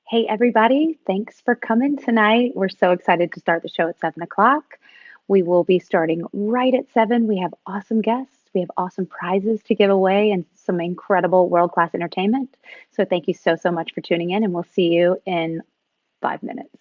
Hey, everybody. Thanks for coming tonight. We're so excited to start the show at 7 o'clock. We will be starting right at 7. We have awesome guests. We have awesome prizes to give away and some incredible world-class entertainment. So thank you so much for tuning in, and we'll see you in 5 minutes.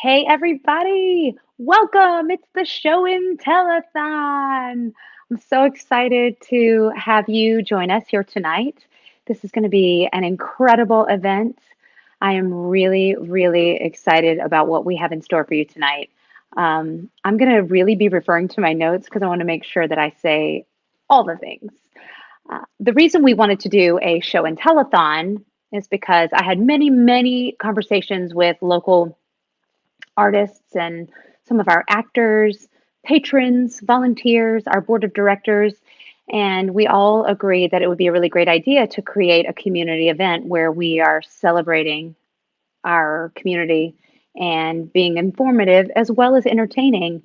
Hey, everybody. Welcome. It's the Show and Tell-a-thon. I'm so excited to have you join us here tonight. This is going to be an incredible event. I am really, really excited about what we have in store for you tonight. I'm going to really be referring to my notes because I want to make sure that I say all the things. The reason we wanted to do a show and tell-a-thon is because I had many, many conversations with local artists and some of our actors, patrons, volunteers, our board of directors, and we all agreed that it would be a really great idea to create a community event where we are celebrating our community and being informative as well as entertaining.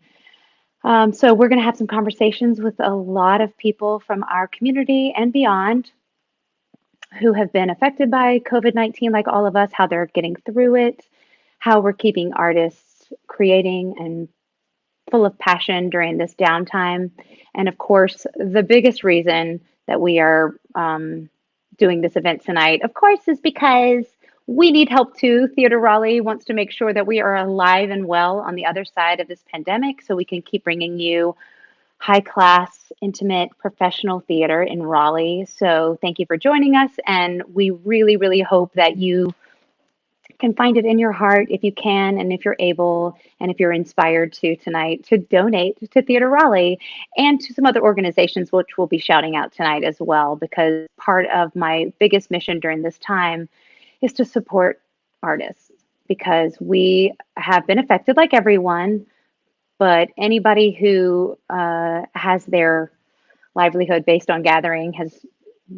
So we're going to have some conversations with a lot of people from our community and beyond who have been affected by COVID-19, like all of us, how they're getting through it, how we're keeping artists creating and full of passion during this downtime. And of course, the biggest reason that we are doing this event tonight, of course, is because we need help too. Theater Raleigh wants to make sure that we are alive and well on the other side of this pandemic so we can keep bringing you high class, intimate, professional theater in Raleigh. So thank you for joining us. And we really, really hope that you can find it in your heart if you can, and if you're able, and if you're inspired to tonight, to donate to Theater Raleigh and to some other organizations, which we'll be shouting out tonight as well, because part of my biggest mission during this time is to support artists because we have been affected like everyone, but anybody who has their livelihood based on gathering has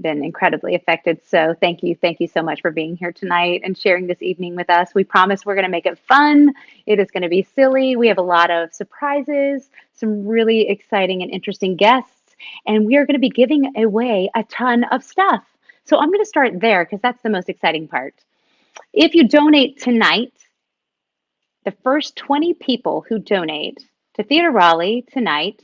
been incredibly affected. So thank you. Thank you so much for being here tonight and sharing this evening with us. We promise we're going to make it fun. It is going to be silly. We have a lot of surprises, some really exciting and interesting guests, and we are going to be giving away a ton of stuff. So I'm going to start there because that's the most exciting part. If you donate tonight, the first 20 people who donate to Theater Raleigh tonight,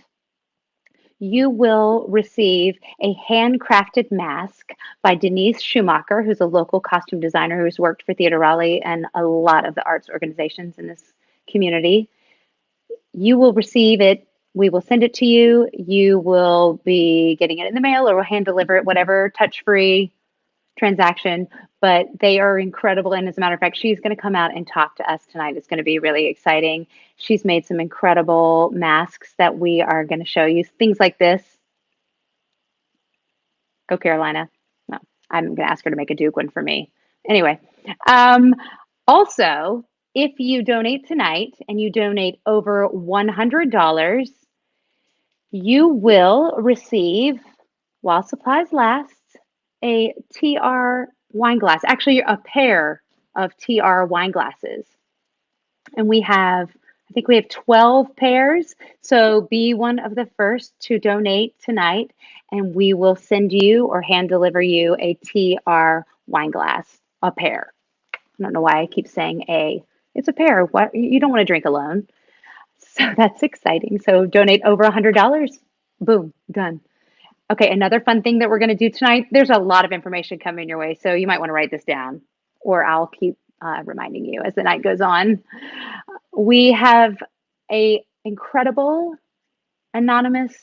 you will receive a handcrafted mask by Denise Schumaker, who's a local costume designer who's worked for Theater Raleigh and a lot of the arts organizations in this community. You will receive it. We will send it to you. You will be getting it in the mail or we'll hand deliver it, whatever, touch-free transaction, but they are incredible. And as a matter of fact, she's going to come out and talk to us tonight. It's going to be really exciting. She's made some incredible masks that we are going to show you. Things like this. Go Carolina. No, I'm going to ask her to make a Duke one for me. Anyway, also, if you donate tonight and you donate over $100, you will receive, while supplies last, a TR wine glass, actually a pair of TR wine glasses. And I think we have 12 pairs. So be one of the first to donate tonight and we will send you or hand deliver you a TR wine glass, a pair. I don't know why I keep saying a. It's a pair. What? You don't want to drink alone. So that's exciting. So donate over $100. Boom, done. Okay, another fun thing that we're going to do tonight, there's a lot of information coming your way, so you might want to write this down, or I'll keep reminding you as the night goes on. We have an incredible anonymous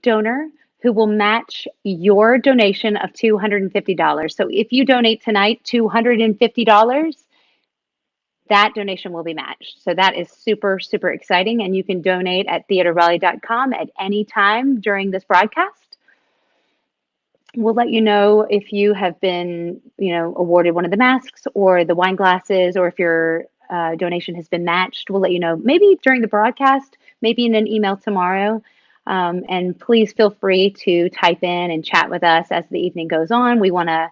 donor who will match your donation of $250. So if you donate tonight $250, that donation will be matched. So that is super, super exciting, and you can donate at theaterraleigh.com at any time during this broadcast. We'll let you know if you have been, awarded one of the masks or the wine glasses, or if your donation has been matched. We'll let you know maybe during the broadcast, maybe in an email tomorrow. And please feel free to type in and chat with us as the evening goes on. We want to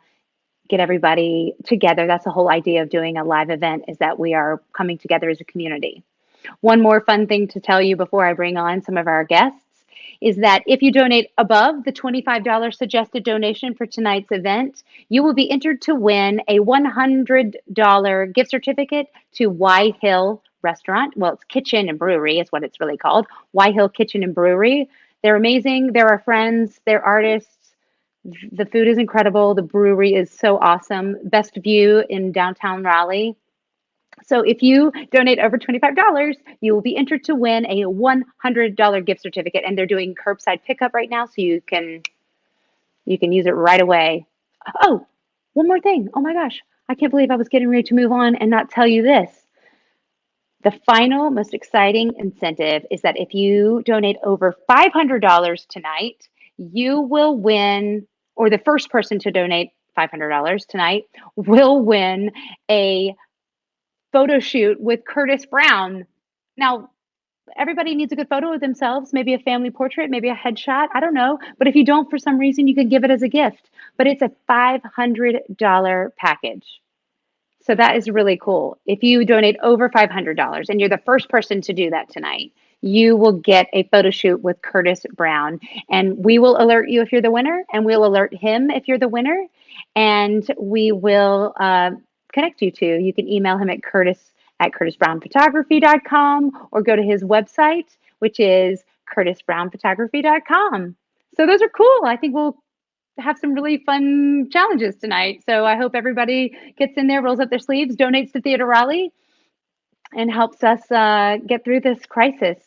get everybody together. That's the whole idea of doing a live event, is that we are coming together as a community. One more fun thing to tell you before I bring on some of our guests is that if you donate above the $25 suggested donation for tonight's event, you will be entered to win a $100 gift certificate to Y Hill Restaurant. Well, it's Kitchen and Brewery is what it's really called. Y Hill Kitchen and Brewery. They're amazing. They're our friends. They're artists. The food is incredible. The brewery is so awesome. Best view in downtown Raleigh. So if you donate over $25, you will be entered to win a $100 gift certificate, and they're doing curbside pickup right now, so you can use it right away. Oh, one more thing. Oh my gosh. I can't believe I was getting ready to move on and not tell you this. The final, most exciting incentive is that if you donate over $500 tonight, you will win, or the first person to donate $500 tonight will win a photo shoot with Curtis Brown. Now, everybody needs a good photo of themselves, maybe a family portrait, maybe a headshot. I don't know. But if you don't, for some reason, you can give it as a gift. But it's a $500 package. So that is really cool. If you donate over $500 and you're the first person to do that tonight, you will get a photo shoot with Curtis Brown. And we will alert you if you're the winner, and we'll alert him if you're the winner. And we will connect you to. You can email him at curtis@curtisbrownphotography.com or go to his website, which is curtisbrownphotography.com. So those are cool. I think we'll have some really fun challenges tonight. So I hope everybody gets in there, rolls up their sleeves, donates to Theater Raleigh, and helps us get through this crisis.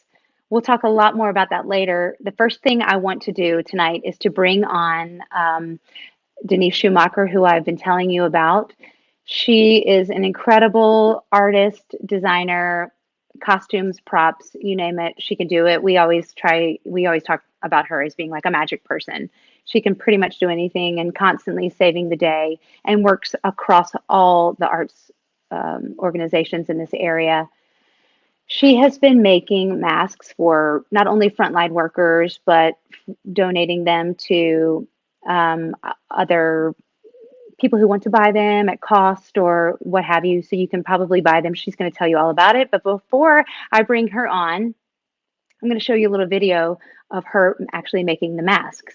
We'll talk a lot more about that later. The first thing I want to do tonight is to bring on Denise Schumaker, who I've been telling you about. She is an incredible artist, designer, costumes, props, you name it, she can do it. We always talk about her as being like a magic person. She can pretty much do anything and constantly saving the day, and works across all the arts organizations in this area. She has been making masks for not only frontline workers, but donating them to other people who want to buy them at cost or what have you. So you can probably buy them. She's going to tell you all about it. But before I bring her on, I'm going to show you a little video of her actually making the masks.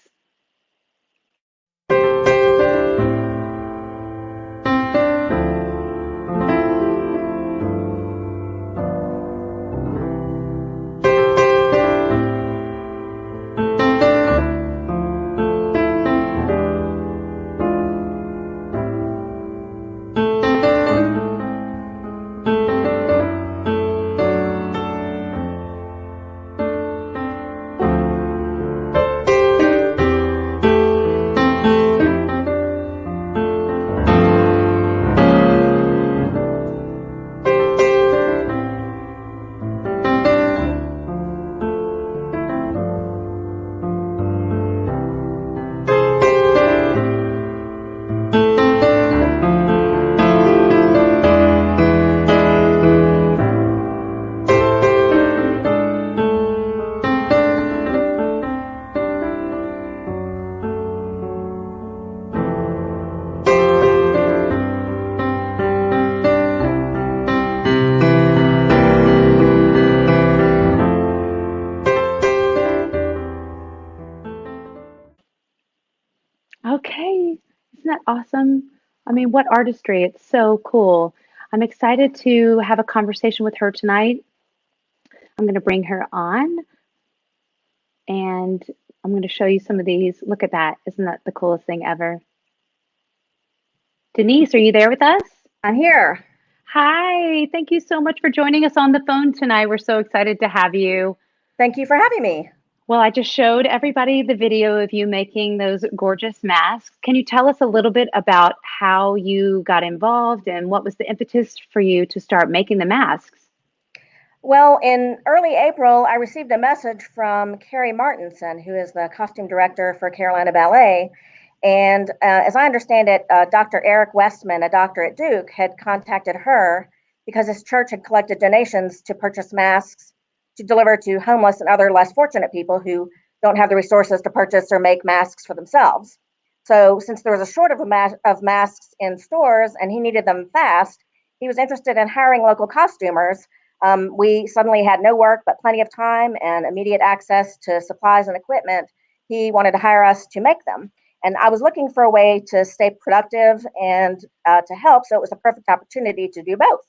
Okay, isn't that awesome? I mean, what artistry. It's so cool. I'm excited to have a conversation with her tonight. I'm going to bring her on, and I'm going to show you some of these. Look at that. Isn't that the coolest thing ever? Denise, are you there with us? I'm here. Hi, thank you so much for joining us on the phone tonight. We're so excited to have you. Thank you for having me. Well, I just showed everybody the video of you making those gorgeous masks. Can you tell us a little bit about how you got involved and what was the impetus for you to start making the masks? Well, in early April, I received a message from Carrie Martinson, who is the costume director for Carolina Ballet. And as I understand it, Dr. Eric Westman, a doctor at Duke, had contacted her because his church had collected donations to purchase masks to deliver to homeless and other less fortunate people who don't have the resources to purchase or make masks for themselves. So since there was a shortage of masks in stores and he needed them fast, he was interested in hiring local costumers. We suddenly had no work, but plenty of time and immediate access to supplies and equipment. He wanted to hire us to make them. And I was looking for a way to stay productive and to help, so it was the perfect opportunity to do both.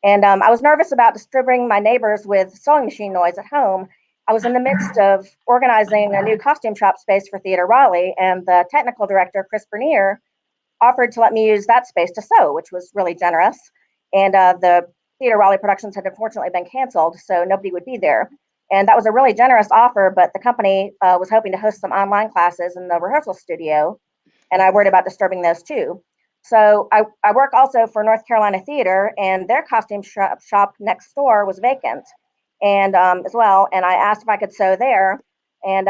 And I was nervous about disturbing my neighbors with sewing machine noise at home. I was in the midst of organizing a new costume shop space for Theater Raleigh, and the technical director, Chris Bernier, offered to let me use that space to sew, which was really generous. and the Theater Raleigh productions had unfortunately been canceled, so nobody would be there. And that was a really generous offer, but the company was hoping to host some online classes in the rehearsal studio, and I worried about disturbing those too. So I work also for North Carolina Theater, and their costume shop next door was vacant, and as well. And I asked if I could sew there, and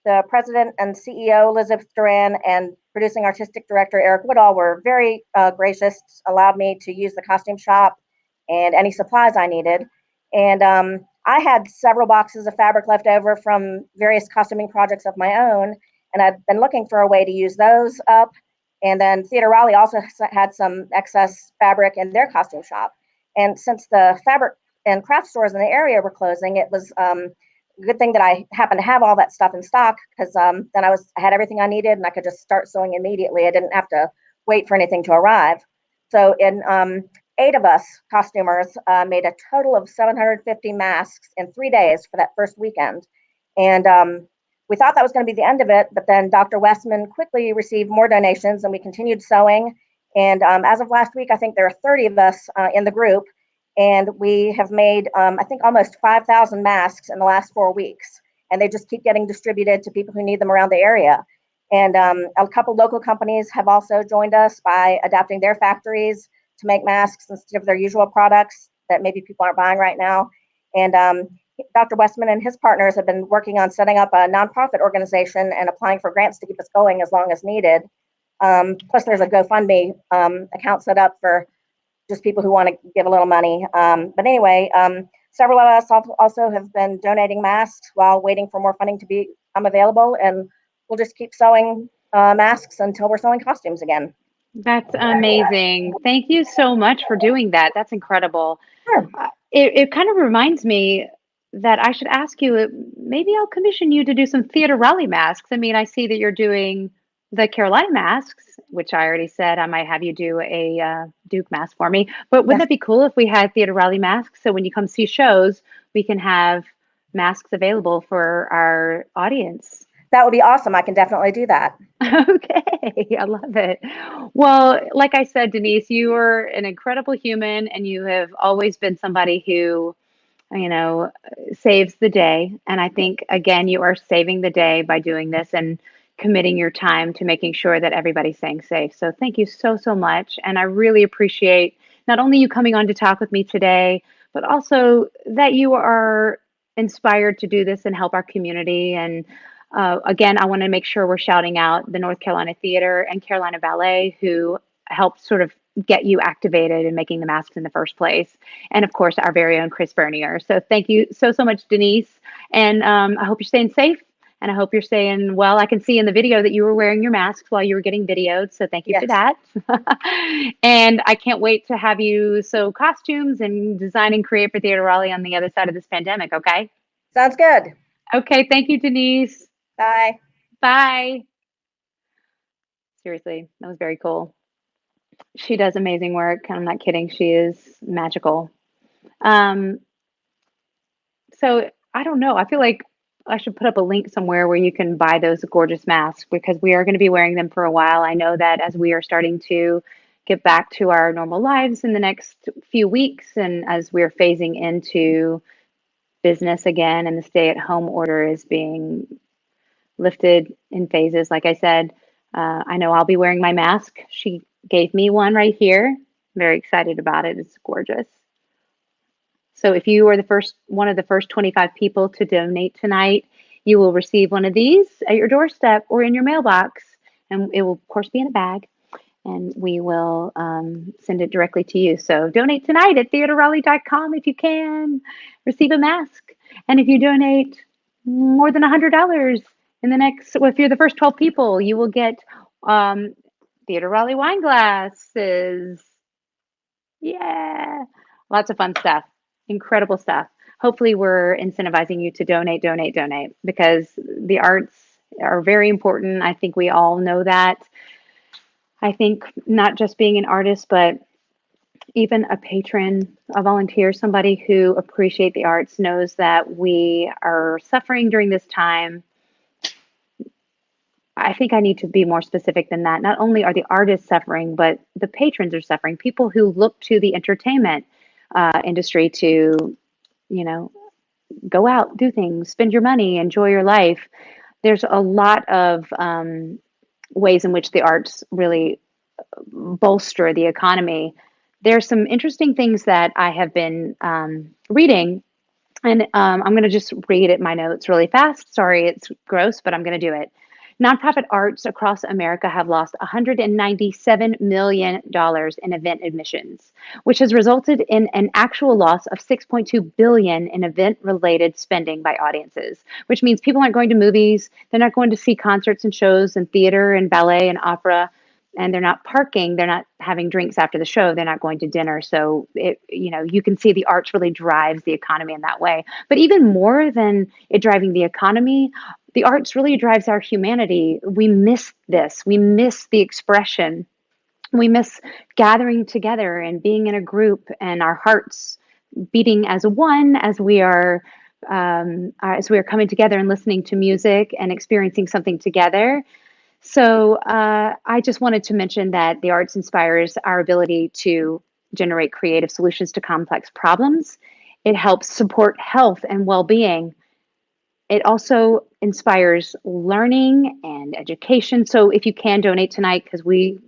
the president and CEO Elizabeth Duran and producing artistic director Eric Woodall were very gracious, allowed me to use the costume shop and any supplies I needed. And I had several boxes of fabric left over from various costuming projects of my own, and I've been looking for a way to use those up. And then Theater Raleigh also had some excess fabric in their costume shop. And since the fabric and craft stores in the area were closing, it was a good thing that I happened to have all that stuff in stock, because then I had everything I needed and I could just start sewing immediately. I didn't have to wait for anything to arrive. So in 8 of us costumers made a total of 750 masks in 3 days for that first weekend. And we thought that was going to be the end of it, but then Dr. Westman quickly received more donations and we continued sewing. And as of last week, I think there are 30 of us in the group, and we have made, I think, almost 5,000 masks in the last 4 weeks. And they just keep getting distributed to people who need them around the area. And a couple local companies have also joined us by adapting their factories to make masks instead of their usual products that maybe people aren't buying right now. And Dr. Westman and his partners have been working on setting up a nonprofit organization and applying for grants to keep us going as long as needed. Plus, there's a GoFundMe account set up for just people who want to give a little money. But anyway, several of us also have been donating masks while waiting for more funding to become available. And we'll just keep sewing masks until we're sewing costumes again. That's amazing. Thank you so much for doing that. That's incredible. Sure. It kind of reminds me that I should ask you, maybe I'll commission you to do some Theater Raleigh masks. I mean, I see that you're doing the Carolina masks, which I already said I might have you do a Duke mask for me. But wouldn't Yes, that be cool if we had Theater Raleigh masks? So when you come see shows, we can have masks available for our audience. that would be awesome. I can definitely do that. Okay, I love it. Well, like I said, Denise, you are an incredible human and you have always been somebody who, you know, saves the day. And I think, again, you are saving the day by doing this and committing your time to making sure that everybody's staying safe. So thank you so, so much. And I really appreciate not only you coming on to talk with me today, but also that you are inspired to do this and help our community. And again, I want to make sure we're shouting out the North Carolina Theater and Carolina Ballet, who helped sort of get you activated in making the masks in the first place. And of course, our very own Chris Bernier. So thank you so, so much, Denise. And I hope you're staying safe. And I hope you're staying well. I can see in the video that you were wearing your masks while you were getting videoed. So thank you for Yes. that. And I can't wait to have you sew costumes and design and create for Theater Raleigh on the other side of this pandemic. Okay. Sounds good. Okay. Thank you, Denise. Bye. Bye. Seriously, that was very cool. She does amazing work. I'm not kidding. She is magical. Um, so I don't know. I feel like I should put up a link somewhere where you can buy those gorgeous masks because we are going to be wearing them for a while. I know that as we are starting to get back to our normal lives in the next few weeks and as we're phasing into business again and the stay-at-home order is being lifted in phases, like I said, I know I'll be wearing my mask. She gave me one right here. Very excited about it. It's gorgeous. So if you are one of the first 25 people to donate tonight, you will receive one of these at your doorstep or in your mailbox. And it will, of course, be in a bag. And we will send it directly to you. So donate tonight at theaterraleigh.com if you can. Receive a mask. And if you donate more than $100 in the well, if you're the first 12 people, you will get Theater Raleigh wine glasses. Yeah. Lots of fun stuff. Incredible stuff. Hopefully, we're incentivizing you to donate, donate, donate because the arts are very important. I think we all know that. I think not just being an artist, but even a patron, a volunteer, somebody who appreciates the arts knows that we are suffering during this time. I think I need to be more specific than that. Not only are the artists suffering, but the patrons are suffering. People who look to the entertainment industry to, you know, go out, do things, spend your money, enjoy your life. There's a lot of ways in which the arts really bolster the economy. There's some interesting things that I have been reading, and I'm going to just read it my notes really fast. Sorry, it's gross, but I'm going to do it. Nonprofit arts across America have lost $197 million in event admissions, which has resulted in an actual loss of $6.2 billion in event-related spending by audiences, which means people aren't going to movies, they're not going to see concerts and shows and theater and ballet and opera, and they're not parking, they're not having drinks after the show, they're not going to dinner. So it, you can see the arts really drives the economy in that way. But even more than it driving the economy, the arts really drives our humanity. We miss this. We miss the expression. We miss gathering together and being in a group and our hearts beating as one as we are coming together and listening to music and experiencing something together. So I just wanted to mention that the arts inspires our ability to generate creative solutions to complex problems. It helps support health and well-being. It also inspires learning and education. So if you can donate tonight, because we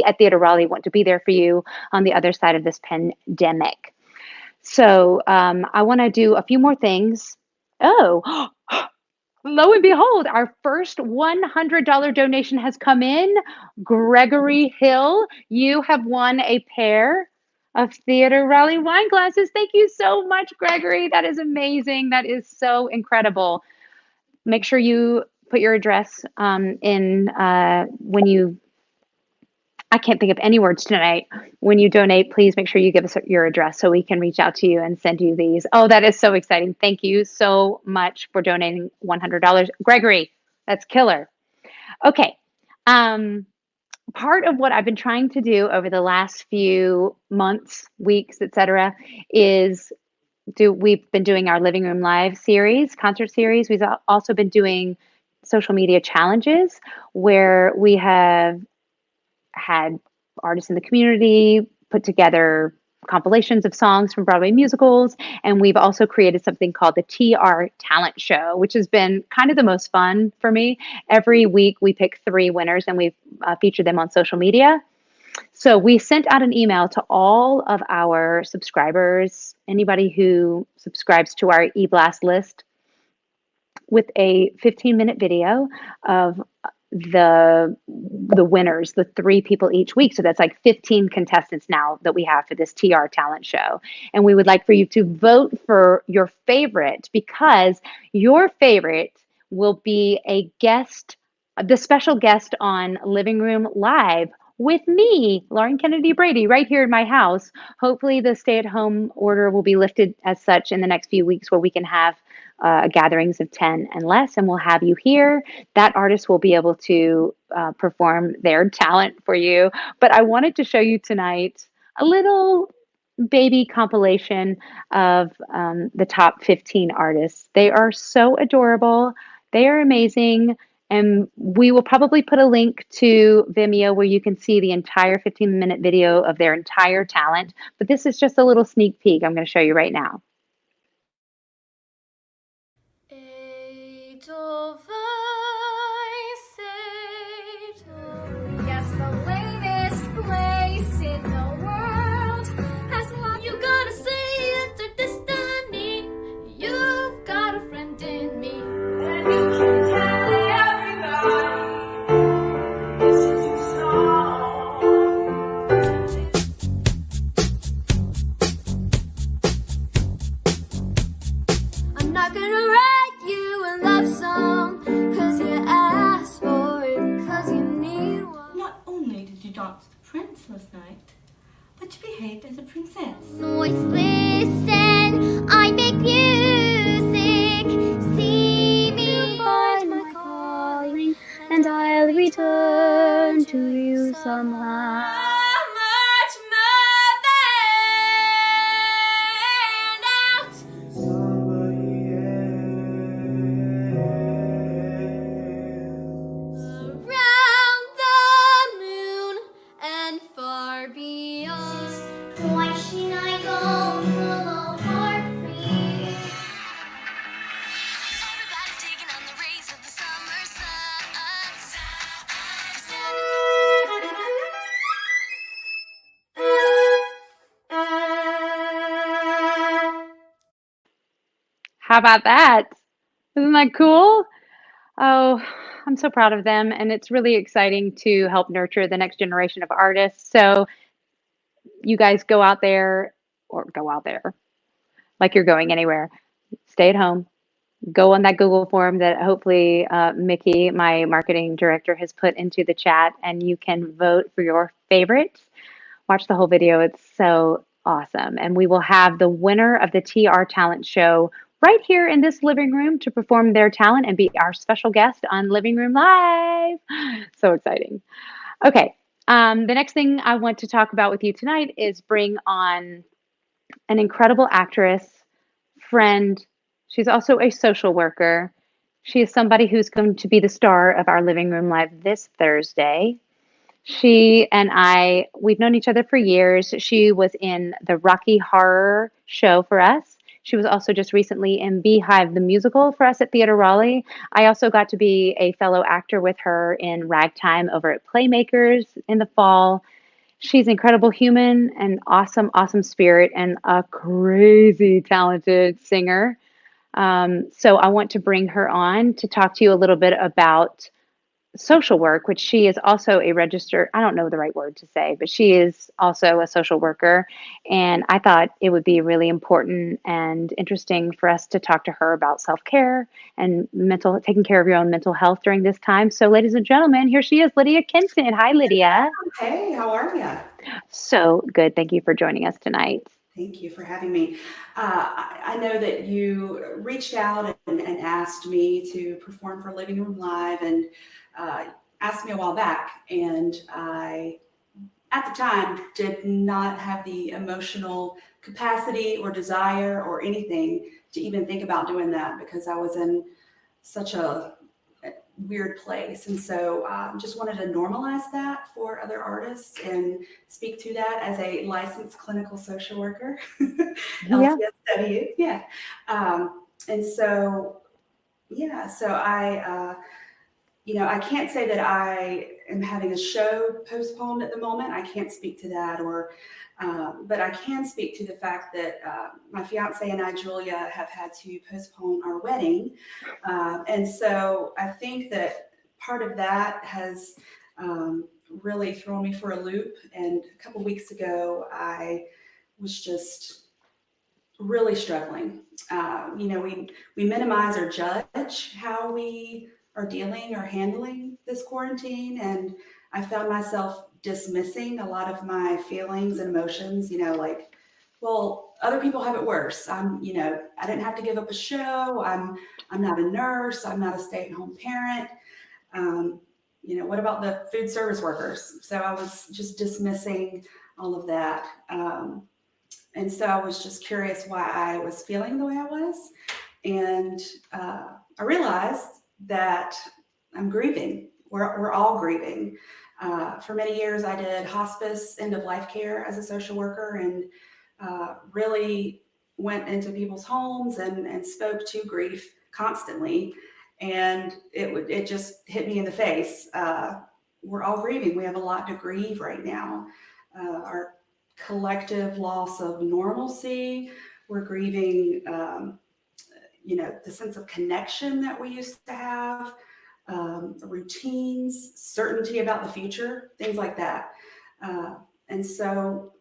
at Theater Raleigh want to be there for you on the other side of this pandemic. So I want to do a few more things. Oh, lo and behold, our first $100 donation has come in. Gregory Hill, you have won a pair of Theater Raleigh wine glasses. Thank you so much, Gregory. That is amazing. That is so incredible. Make sure you put your address in when you, I can't think of any words tonight. When you donate, please make sure you give us your address so we can reach out to you and send you these. Oh, that is so exciting. Thank you so much for donating $100. Gregory, that's killer. Okay. Part of what I've been trying to do over the last few months, weeks, etc., is we've been doing our Living Room Live series, concert series. We've also been doing social media challenges where we have had artists in the community put together compilations of songs from Broadway musicals. And we've also created something called the TR Talent Show, which has been kind of the most fun for me. Every week we pick 3 winners and we've featured them on social media. So we sent out an email to all of our subscribers, anybody who subscribes to our eBlast list, with a 15-minute video of the winners, the 3 people each week. So that's like 15 contestants now that we have for this TR Talent Show. And we would like for you to vote for your favorite, because your favorite will be a guest, the special guest on Living Room Live with me, Lauren Kennedy Brady, right here in my house. Hopefully the stay-at-home order will be lifted as such in the next few weeks, where we can have gatherings of 10 and less, and we'll have you here. That artist will be able to perform their talent for you. But I wanted to show you tonight a little baby compilation of the top 15 artists. They are so adorable. They are amazing. And we will probably put a link to Vimeo where you can see the entire 15-minute video of their entire talent. But this is just a little sneak peek I'm going to show you right now. Yes, the lamest place in the world. As long you gotta say it's a destiny. You've got a friend in me, and you can tell everybody this is your song. I'm not gonna write you a love song, 'cause you asked for it, 'cause you need one. Not only did you dance the prince last night, but you behaved as a princess. Voice, listen, I make music. See me find my calling, and I'll return to you somehow. Much more than out. How about that? Isn't that cool? Oh, I'm so proud of them, and it's really exciting to help nurture the next generation of artists. So you guys go out there, or go out there like you're going anywhere. Stay at home. Go on that Google form that hopefully Mickey, my marketing director, has put into the chat, and you can vote for your favorites. Watch the whole video. It's so awesome. And we will have the winner of the TR Talent Show right here in this living room to perform their talent and be our special guest on Living Room Live. So exciting. Okay. The next thing I want to talk about with you tonight is bring on an incredible actress, friend. She's also a social worker. She is somebody who's going to be the star of our Living Room Live this Thursday. She and I, we've known each other for years. She was in the Rocky Horror Show for us. She was also just recently in Beehive the Musical for us at Theater Raleigh. I also got to be a fellow actor with her in Ragtime over at Playmakers in the fall. She's an incredible human, an awesome, awesome spirit, and a crazy talented singer. So I want to bring her on to talk to you a little bit about social work, which she is also a registered, I don't know the right word to say, but she is also a social worker. And I thought it would be really important and interesting for us to talk to her about self-care and taking care of your own mental health during this time. So ladies and gentlemen, here she is, Lydia Kenton. Hi, Lydia. Hey, how are you? So good. Thank you for joining us tonight. Thank you for having me. I know that you reached out and asked me to perform for Living Room Live and asked me a while back. And I, at the time, did not have the emotional capacity or desire or anything to even think about doing that because I was in such a weird place. And so just wanted to normalize that for other artists and speak to that as a licensed clinical social worker, Yeah. LCSW. Yeah. And so, yeah, so I can't say that I am having a show postponed at the moment. I can't speak to that, but I can speak to the fact that my fiance and I, Julia, have had to postpone our wedding. And so I think that part of that has really thrown me for a loop. And a couple weeks ago, I was just really struggling. We minimize or judge how we are dealing or handling this quarantine. And I found myself dismissing a lot of my feelings and emotions, like, well, other people have it worse. I didn't have to give up a show. I'm not a nurse. I'm not a stay-at-home parent. What about the food service workers? So I was just dismissing all of that. And so I was just curious why I was feeling the way I was. And I realized that I'm grieving. We're all grieving. For many years, I did hospice end-of-life care as a social worker and really went into people's homes and spoke to grief constantly. And it just hit me in the face. We're all grieving. We have a lot to grieve right now. Our collective loss of normalcy. We're grieving, the sense of connection that we used to have, routines, certainty about the future, things like that. And so,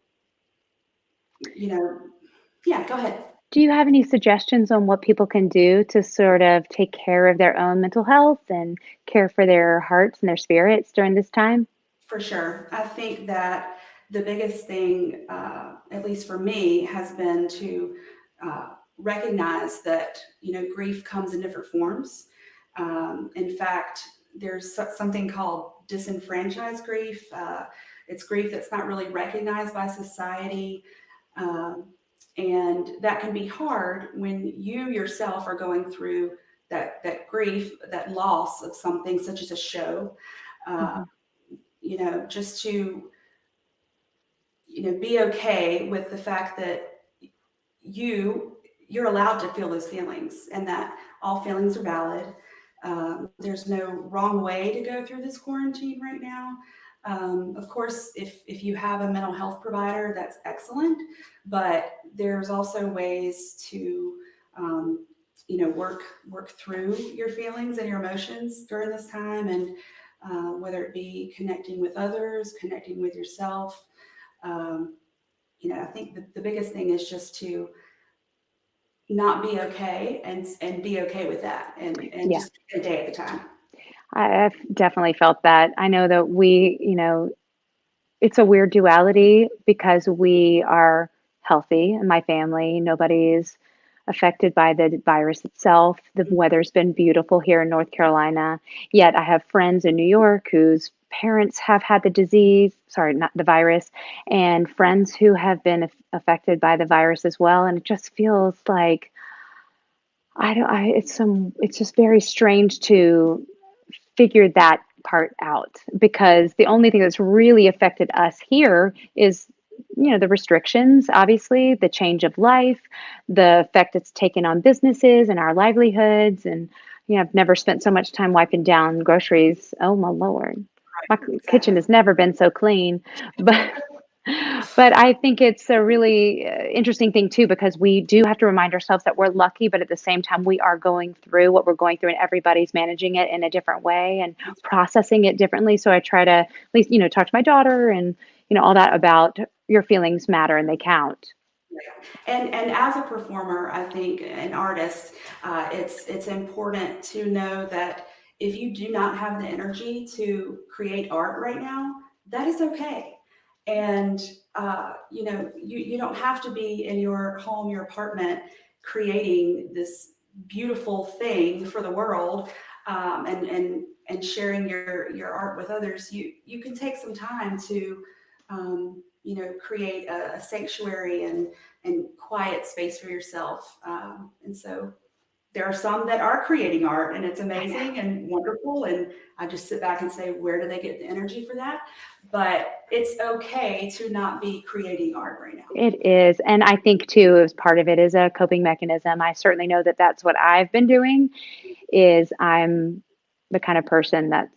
yeah, go ahead. Do you have any suggestions on what people can do to sort of take care of their own mental health and care for their hearts and their spirits during this time? For sure. I think that the biggest thing, at least for me, has been to recognize that, grief comes in different forms. In fact, there's something called disenfranchised grief. It's grief that's not really recognized by society. And that can be hard when you yourself are going through that grief, that loss of something such as a show. Just to, be okay with the fact that you're allowed to feel those feelings and that all feelings are valid. There's no wrong way to go through this quarantine right now. Of course, if you have a mental health provider, that's excellent, but there's also ways to work through your feelings and your emotions during this time, and whether it be connecting with others, connecting with yourself. Um, I think the biggest thing is just to not be okay, and be okay with that, and Yeah, just take a day at a time. I've definitely felt that. I know that it's a weird duality because we are healthy in my family. Nobody's affected by the virus itself. The weather's been beautiful here in North Carolina. Yet I have friends in New York whose parents have had the disease, sorry, not the virus, and friends who have been affected by the virus as well. And it just feels like I don't I it's just very strange to figure that part out, because the only thing that's really affected us here is the restrictions, obviously, the change of life, the effect it's taken on businesses and our livelihoods. And I've never spent so much time wiping down groceries. Oh my lord, my kitchen Exactly. has never been so clean. But but I think it's a really interesting thing too, because we do have to remind ourselves that we're lucky, but at the same time, we are going through what we're going through, and everybody's managing it in a different way and processing it differently. So I try to at least, talk to my daughter and, all that about your feelings matter and they count. And as a performer, I think an artist, it's important to know that if you do not have the energy to create art right now, that is okay. And you don't have to be in your home, your apartment, creating this beautiful thing for the world, and sharing your art with others. You can take some time to create a sanctuary and quiet space for yourself. And so there are some that are creating art, and it's I know. amazing and wonderful. And I just sit back and say, where do they get the energy for that? But it's okay to not be creating art right now. It is. And I think too, as part of it is a coping mechanism. I certainly know that that's what I've been doing. Is I'm the kind of person that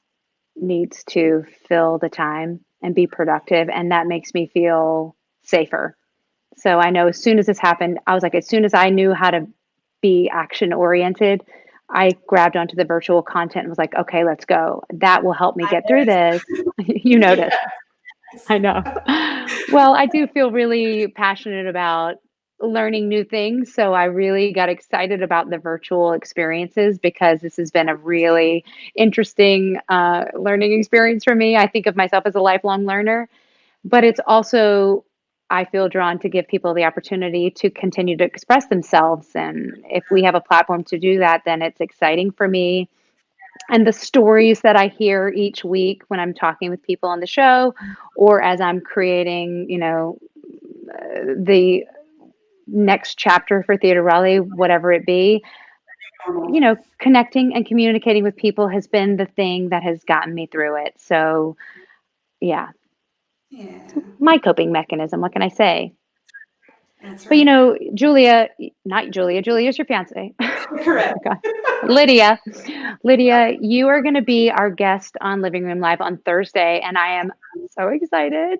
needs to fill the time and be productive, and that makes me feel safer. So I know as soon as this happened, I was like, as soon as I knew how to be action oriented, I grabbed onto the virtual content and was like, okay, let's go. That will help me I get through this. You know. noticed. I know. Well, I do feel really passionate about learning new things. So I really got excited about the virtual experiences because this has been a really interesting learning experience for me. I think of myself as a lifelong learner, but it's also, I feel drawn to give people the opportunity to continue to express themselves. And if we have a platform to do that, then it's exciting for me. And the stories that I hear each week when I'm talking with people on the show, or as I'm creating, the next chapter for Theater Raleigh, whatever it be, connecting and communicating with people has been the thing that has gotten me through it. So, yeah, Yeah, my coping mechanism. What can I say? that's But right. Julia, not Julia, Julia's your fiance. Oh Correct. my God. Lydia, Lydia, you are going to be our guest on Living Room Live on Thursday, and I am so excited.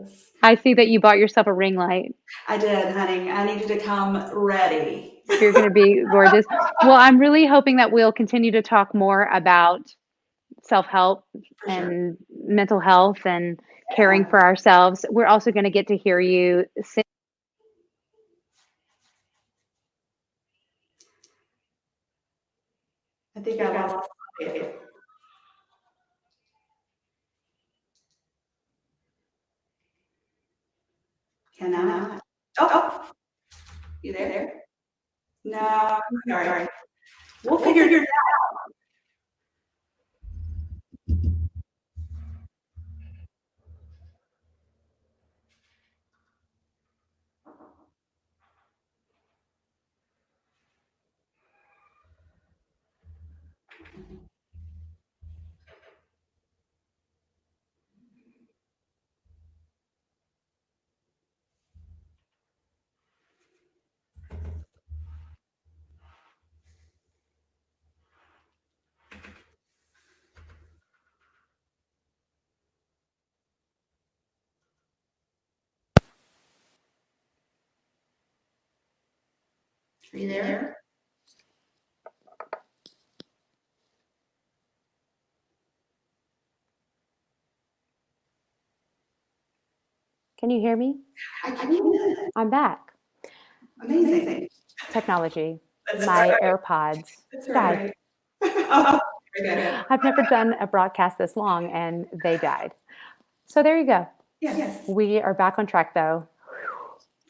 Yes. I see that you bought yourself a ring light. I did, honey. I needed to come ready. You're going to be gorgeous. Well, I'm really hoping that we'll continue to talk more about self-help For sure. and mental health and caring Yeah. for ourselves. We're also going to get to hear you sing. I think I lost you. Cannot. Oh, you there? No, I'm sorry. We'll figure it out. Are you there? Can you hear me? I can. I'm back. Amazing. Technology. That's My right. AirPods That's died. right. Oh, very good. I've never done a broadcast this long, and they died. So there you go. Yes. We are back on track, though.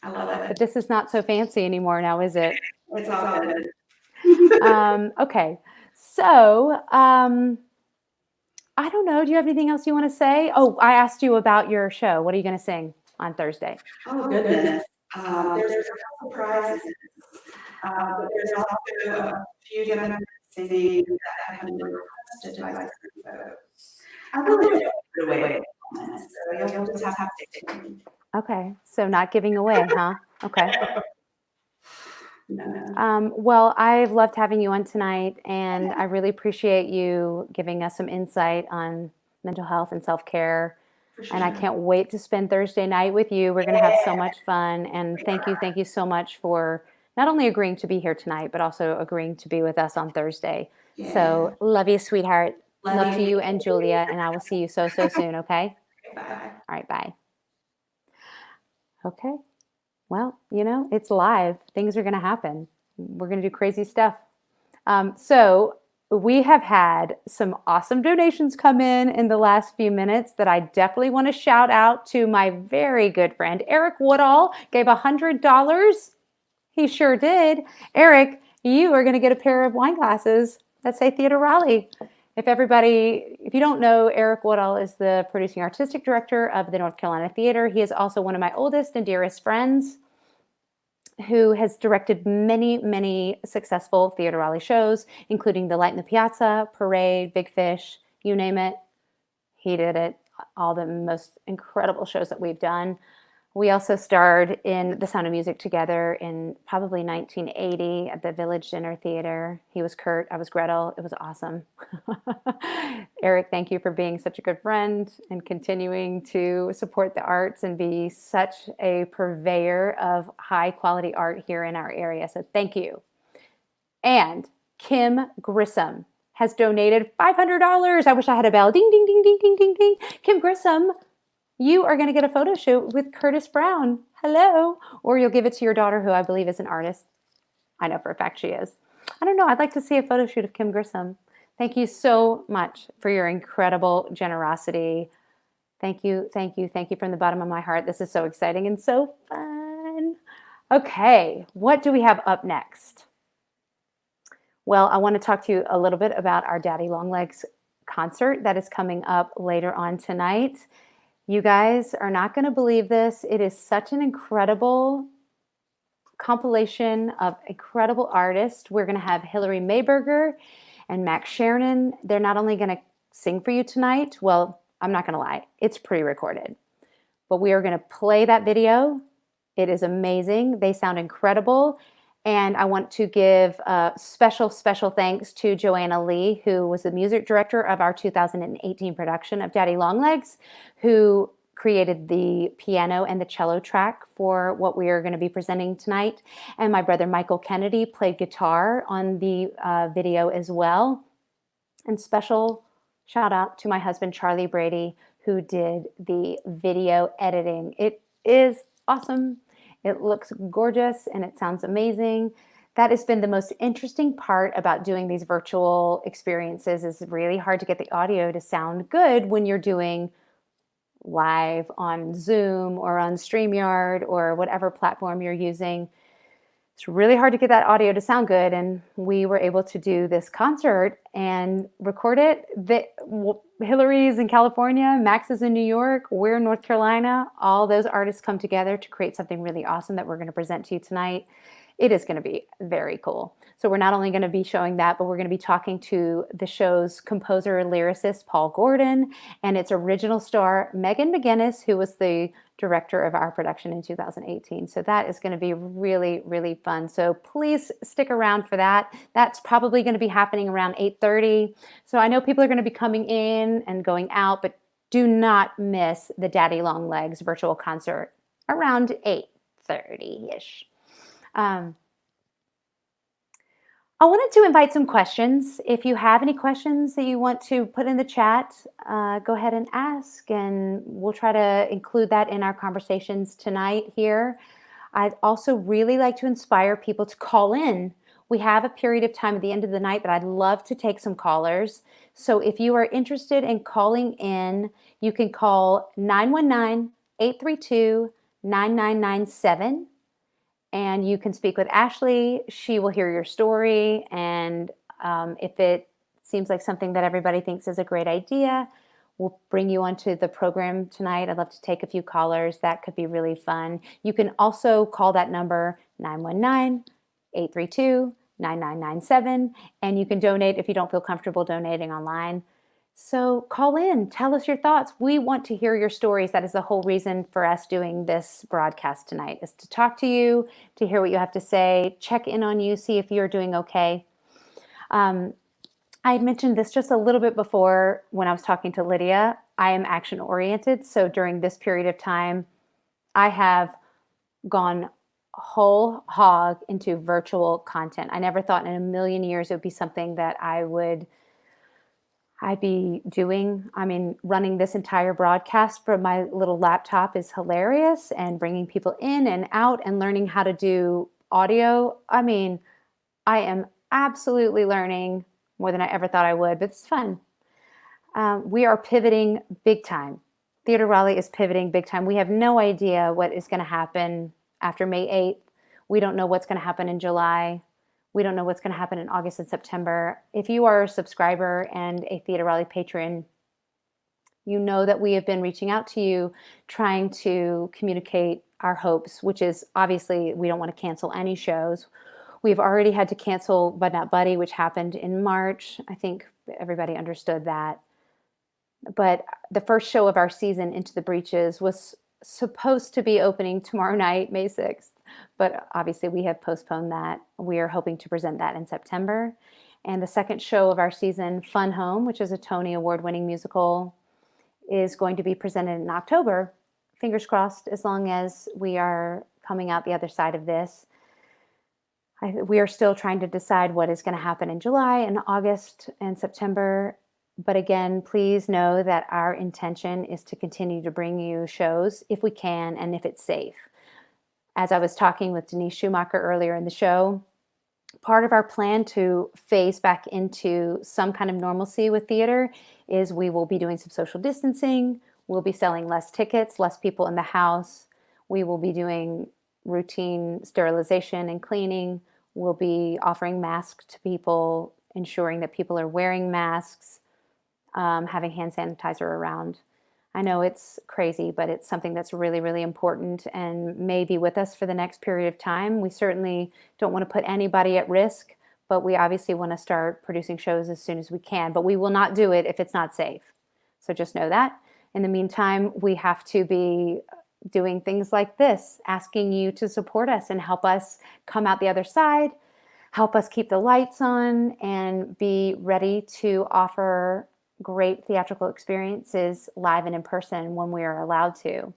I love it. But this is not so fancy anymore now, is it? It's all good. Okay. So I don't know. Do you have anything else you want to say? Oh, I asked you about your show. What are you going to sing on Thursday? Oh, goodness. There's a couple surprises. But there's also a few that I'm singing that have been requested by some folks. I really don't give it away at the moment, so you'll just have to stay tuned. Okay. So not giving away, huh? Okay. No. Well, I've loved having you on tonight, and I really appreciate you giving us some insight on mental health and self-care. For sure. And I can't wait to spend Thursday night with you. We're going to have so much fun. And thank you so much for not only agreeing to be here tonight, but also agreeing to be with us on Thursday. Yeah. So love you, sweetheart. Love to you. you and Julia, and I will see you so soon, okay? Bye. All right, bye. Okay. Well, it's live. Things are going to happen. We're going to do crazy stuff. So we have had some awesome donations come in the last few minutes that I definitely want to shout out to. My very good friend, Eric Woodall, gave $100. He sure did. Eric, you are going to get a pair of wine glasses that say Theater Raleigh. If you don't know, Eric Woodall is the producing artistic director of the North Carolina Theater. He is also one of my oldest and dearest friends who has directed many, many successful Theater Raleigh shows, including The Light in the Piazza, Parade, Big Fish, you name it. He did it. All the most incredible shows that we've done. We also starred in The Sound of Music together in probably 1980 at the Village Dinner Theater. He was Kurt, I was Gretel. It was awesome. Eric, thank you for being such a good friend and continuing to support the arts and be such a purveyor of high quality art here in our area. So thank you. And Kim Grissom has donated $500. I wish I had a bell. Ding, ding, ding, ding, ding, ding, ding. Kim Grissom, you are going to get a photo shoot with Curtis Brown. Hello. Or you'll give it to your daughter, who I believe is an artist. I know for a fact she is. I don't know. I'd like to see a photo shoot of Kim Grissom. Thank you so much for your incredible generosity. Thank you, thank you, thank you from the bottom of my heart. This is so exciting and so fun. Okay, what do we have up next? Well, I want to talk to you a little bit about our Daddy Longlegs concert that is coming up later on tonight. You guys are not going to believe this. It is such an incredible compilation of incredible artists. We're going to have HILARY MAIBERGER and Max CHERNIN. They're not only going to sing for you tonight. Well, I'm not going to lie. It's pre-recorded. But we are going to play that video. It is amazing. They sound incredible. And I want to give special thanks to Joanna Lee, who was the music director of our 2018 production of Daddy Longlegs, who created the piano and the cello track for what we are going to be presenting tonight. And my brother Michael Kennedy played guitar on the video as well. And special shout out to my husband, Charlie Brady, who did the video editing. It is awesome. It looks gorgeous and it sounds amazing. That has been the most interesting part about doing these virtual experiences. Is really hard to get the audio to sound good when you're doing live on Zoom or on StreamYard or whatever platform you're using. It's really hard to get that audio to sound good. And we were able to do this concert and record it. Hilary's in California, Max is in New York, we're in North Carolina. All those artists come together to create something really awesome that we're going to present to you tonight. It is going to be very cool. So we're not only going to be showing that, but we're going to be talking to the show's composer and lyricist, Paul Gordon, and its original star, Megan McGinnis, who was the director of our production in 2018. So that is going to be really, really fun. So please stick around for that. That's probably going to be happening around 8:30. So I know people are going to be coming in and going out, but do not miss the Daddy Longlegs virtual concert around 8:30-ish. I wanted to invite some questions. If you have any questions that you want to put in the chat, go ahead and ask, and we'll try to include that in our conversations tonight here. I'd also really like to inspire people to call in. We have a period of time at the end of the night that I'd love to take some callers. So if you are interested in calling in, you can call 919-832-9997. And you can speak with Ashley. She will hear your story. And if it seems like something that everybody thinks is a great idea, we'll bring you onto the program tonight. I'd love to take a few callers. That could be really fun. You can also call that number 919-832-9997. And you can donate if you don't feel comfortable donating online. So call in, tell us your thoughts. We want to hear your stories. That is the whole reason for us doing this broadcast tonight, is to talk to you, to hear what you have to say, check in on you, see if you're doing okay. I had mentioned this just a little bit before when I was talking to Lydia. I am action oriented. So during this period of time, I have gone whole hog into virtual content. I never thought in a million years it would be something that I'd be doing. I mean, running this entire broadcast from my little laptop is hilarious, and bringing people in and out and learning how to do audio. I mean, I am absolutely learning more than I ever thought I would, but it's fun. We are pivoting big time. Theater Raleigh is pivoting big time. We have no idea what is going to happen after May 8th. We don't know what's going to happen in July. We don't know what's going to happen in August and September. If you are a subscriber and a Theater Raleigh patron, you know that we have been reaching out to you, trying to communicate our hopes, which is obviously we don't want to cancel any shows. We've already had to cancel Bud Not Buddy, which happened in March. I think everybody understood that. But the first show of our season, Into the Breaches, was supposed to be opening tomorrow night, May 6th. But obviously we have postponed that. We are hoping to present that in September. And the second show of our season, Fun Home, which is a Tony Award-winning musical, is going to be presented in October. Fingers crossed, as long as we are coming out the other side of this. We are still trying to decide what is going to happen in July and August and September. But again, please know that our intention is to continue to bring you shows if we can and if it's safe. As I was talking with Denise Schumaker earlier in the show, part of our plan to phase back into some kind of normalcy with theater is we will be doing some social distancing. We'll be selling less tickets, less people in the house. We will be doing routine sterilization and cleaning. We'll be offering masks to people, ensuring that people are wearing masks, having hand sanitizer around. I know it's crazy, but it's something that's really, really important and may be with us for the next period of time. We certainly don't want to put anybody at risk, but we obviously want to start producing shows as soon as we can. But we will not do it if it's not safe. So just know that. In the meantime, we have to be doing things like this, asking you to support us and help us come out the other side, help us keep the lights on, and be ready to offer great theatrical experiences live and in person when we are allowed to.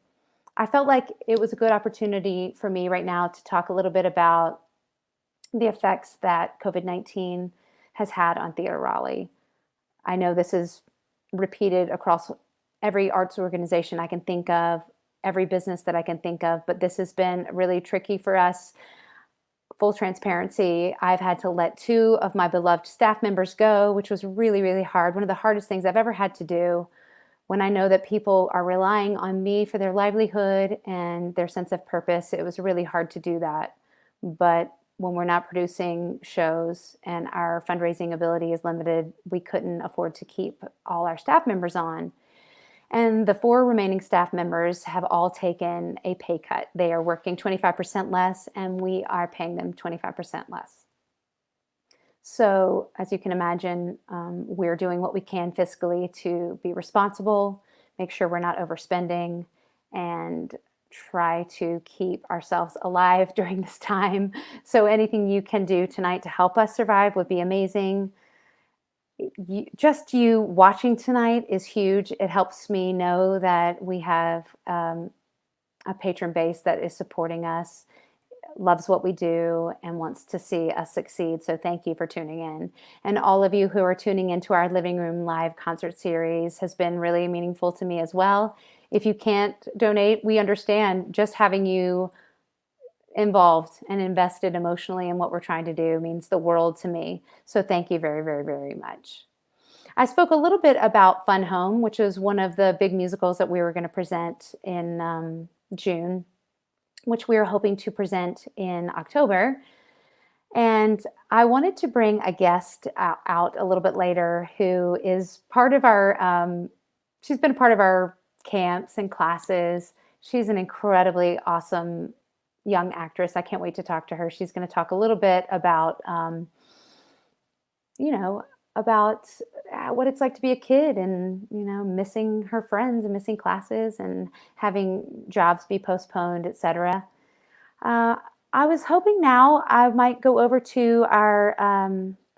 I felt like it was a good opportunity for me right now to talk a little bit about the effects that COVID-19 has had on Theater Raleigh. I know this is repeated across every arts organization I can think of, every business that I can think of, but this has been really tricky for us. Full transparency, I've had to let 2 of my beloved staff members go, which was really, really hard. One of the hardest things I've ever had to do when I know that people are relying on me for their livelihood and their sense of purpose. It was really hard to do that. But when we're not producing shows and our fundraising ability is limited, we couldn't afford to keep all our staff members on. And the 4 remaining staff members have all taken a pay cut. They are working 25% less, and we are paying them 25% less. So as you can imagine, we're doing what we can fiscally to be responsible, make sure we're not overspending, and try to keep ourselves alive during this time. So anything you can do tonight to help us survive would be amazing. Just you watching tonight is huge. It helps me know that we have a patron base that is supporting us. loves what we do and wants to see us succeed. So thank you for tuning in. And all of you who are tuning into our Living Room Live concert series has been really meaningful to me as well. If you can't donate, we understand. Just having you involved and invested emotionally in what we're trying to do means the world to me. So thank you very, very, very much. I spoke a little bit about Fun Home, which is one of the big musicals that we were going to present in June, which we are hoping to present in October. And I wanted to bring a guest out a little bit later who is part of our, she's been a part of our camps and classes. She's an incredibly awesome young actress. I can't wait to talk to her. She's going to talk a little bit about, about what it's like to be a kid and, missing her friends and missing classes and having jobs be postponed, etc. I was hoping now I might go over to our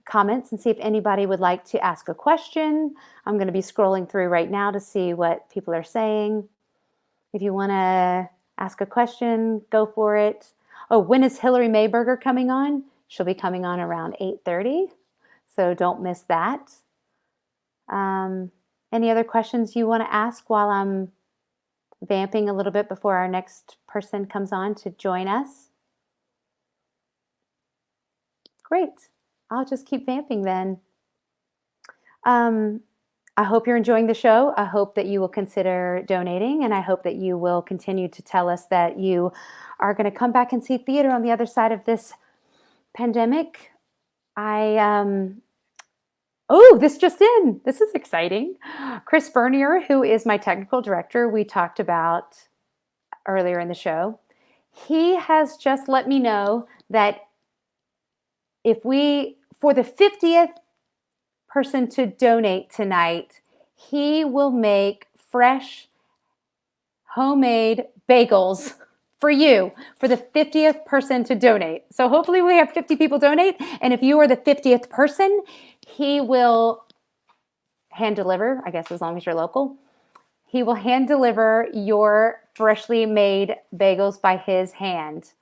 comments and see if anybody would like to ask a question. I'm going to be scrolling through right now to see what people are saying. If you want to ask a question, go for it. Oh, when is HILARY MAIBERGER coming on? She'll be coming on around 8:30. So don't miss that. Any other questions you want to ask while I'm vamping a little bit before our next person comes on to join us? Great. I'll just keep vamping then. I hope you're enjoying the show. I hope that you will consider donating, and I hope that you will continue to tell us that you are going to come back and see theater on the other side of this pandemic. Oh, this just in. This is exciting. Chris Bernier, who is my technical director, we talked about earlier in the show. He has just let me know that for the 50th person to donate tonight, he will make fresh homemade bagels for you, for the 50th person to donate. So hopefully we have 50 people donate. And if you are the 50th person, he will hand deliver, I guess as long as you're local, he will hand deliver your freshly made bagels by his hand.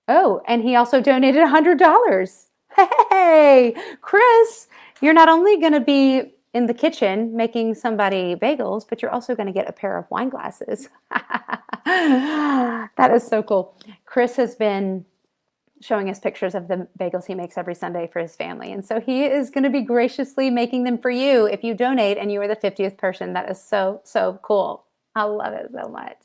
Oh, and he also donated $100. Hey, Chris, you're not only going to be in the kitchen making somebody bagels, but you're also going to get a pair of wine glasses. That is so cool. Chris has been showing us pictures of the bagels he makes every Sunday for his family. And so he is going to be graciously making them for you if you donate and you are the 50th person. That is so, so cool. I love it so much.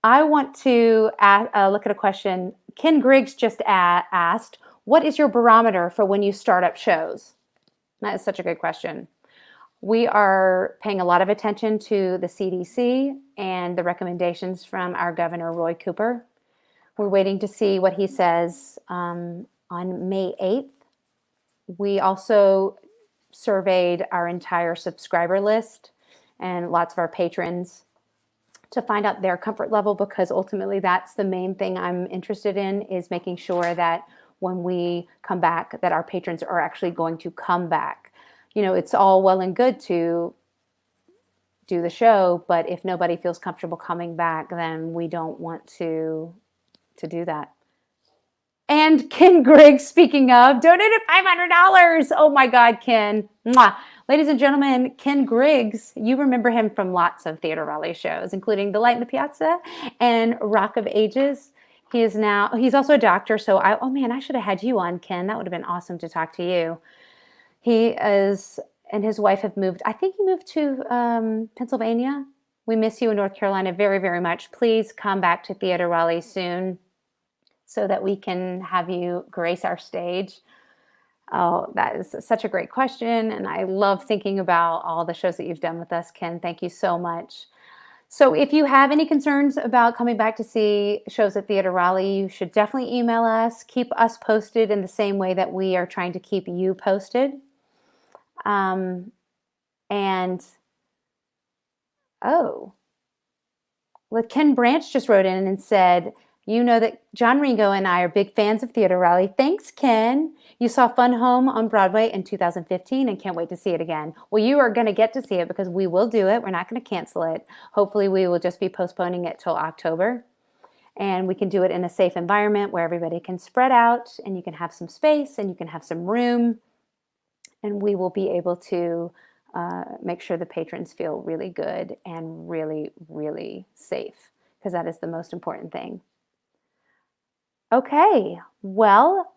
I want to look at a question. Ken Griggs just asked, what is your barometer for when you start up shows? That is such a good question. We are paying a lot of attention to the CDC and the recommendations from our Governor, Roy Cooper. We're waiting to see what he says on May 8th. We also surveyed our entire subscriber list and lots of our patrons to find out their comfort level, because ultimately that's the main thing I'm interested in, is making sure that when we come back, that our patrons are actually going to come back. It's all well and good to do the show, but if nobody feels comfortable coming back, then we don't want to do that. And Ken Griggs, speaking of, donated $500. Oh my God, Ken. Mwah. Ladies and gentlemen, Ken Griggs, you remember him from lots of Theater Raleigh shows, including The Light in the Piazza and Rock of Ages. He's also a doctor, so I should have had you on, Ken. That would have been awesome to talk to you. He is, and his wife have moved. I think he moved to Pennsylvania. We miss you in North Carolina very, very much. Please come back to Theater Raleigh soon so that we can have you grace our stage. Oh, that is such a great question. And I love thinking about all the shows that you've done with us, Ken. Thank you so much. So if you have any concerns about coming back to see shows at Theater Raleigh, you should definitely email us. Keep us posted in the same way that we are trying to keep you posted. Ken Branch just wrote in and said, you know that John Ringo and I are big fans of Theater Raleigh. Thanks, Ken. You saw Fun Home on Broadway in 2015 and can't wait to see it again. Well, you are going to get to see it because we will do it. We're not going to cancel it. Hopefully, we will just be postponing it till October. and we can do it in a safe environment where everybody can spread out and you can have some space and you can have some room, and we will be able to make sure the patrons feel really good and really, really safe, because that is the most important thing. Okay, well,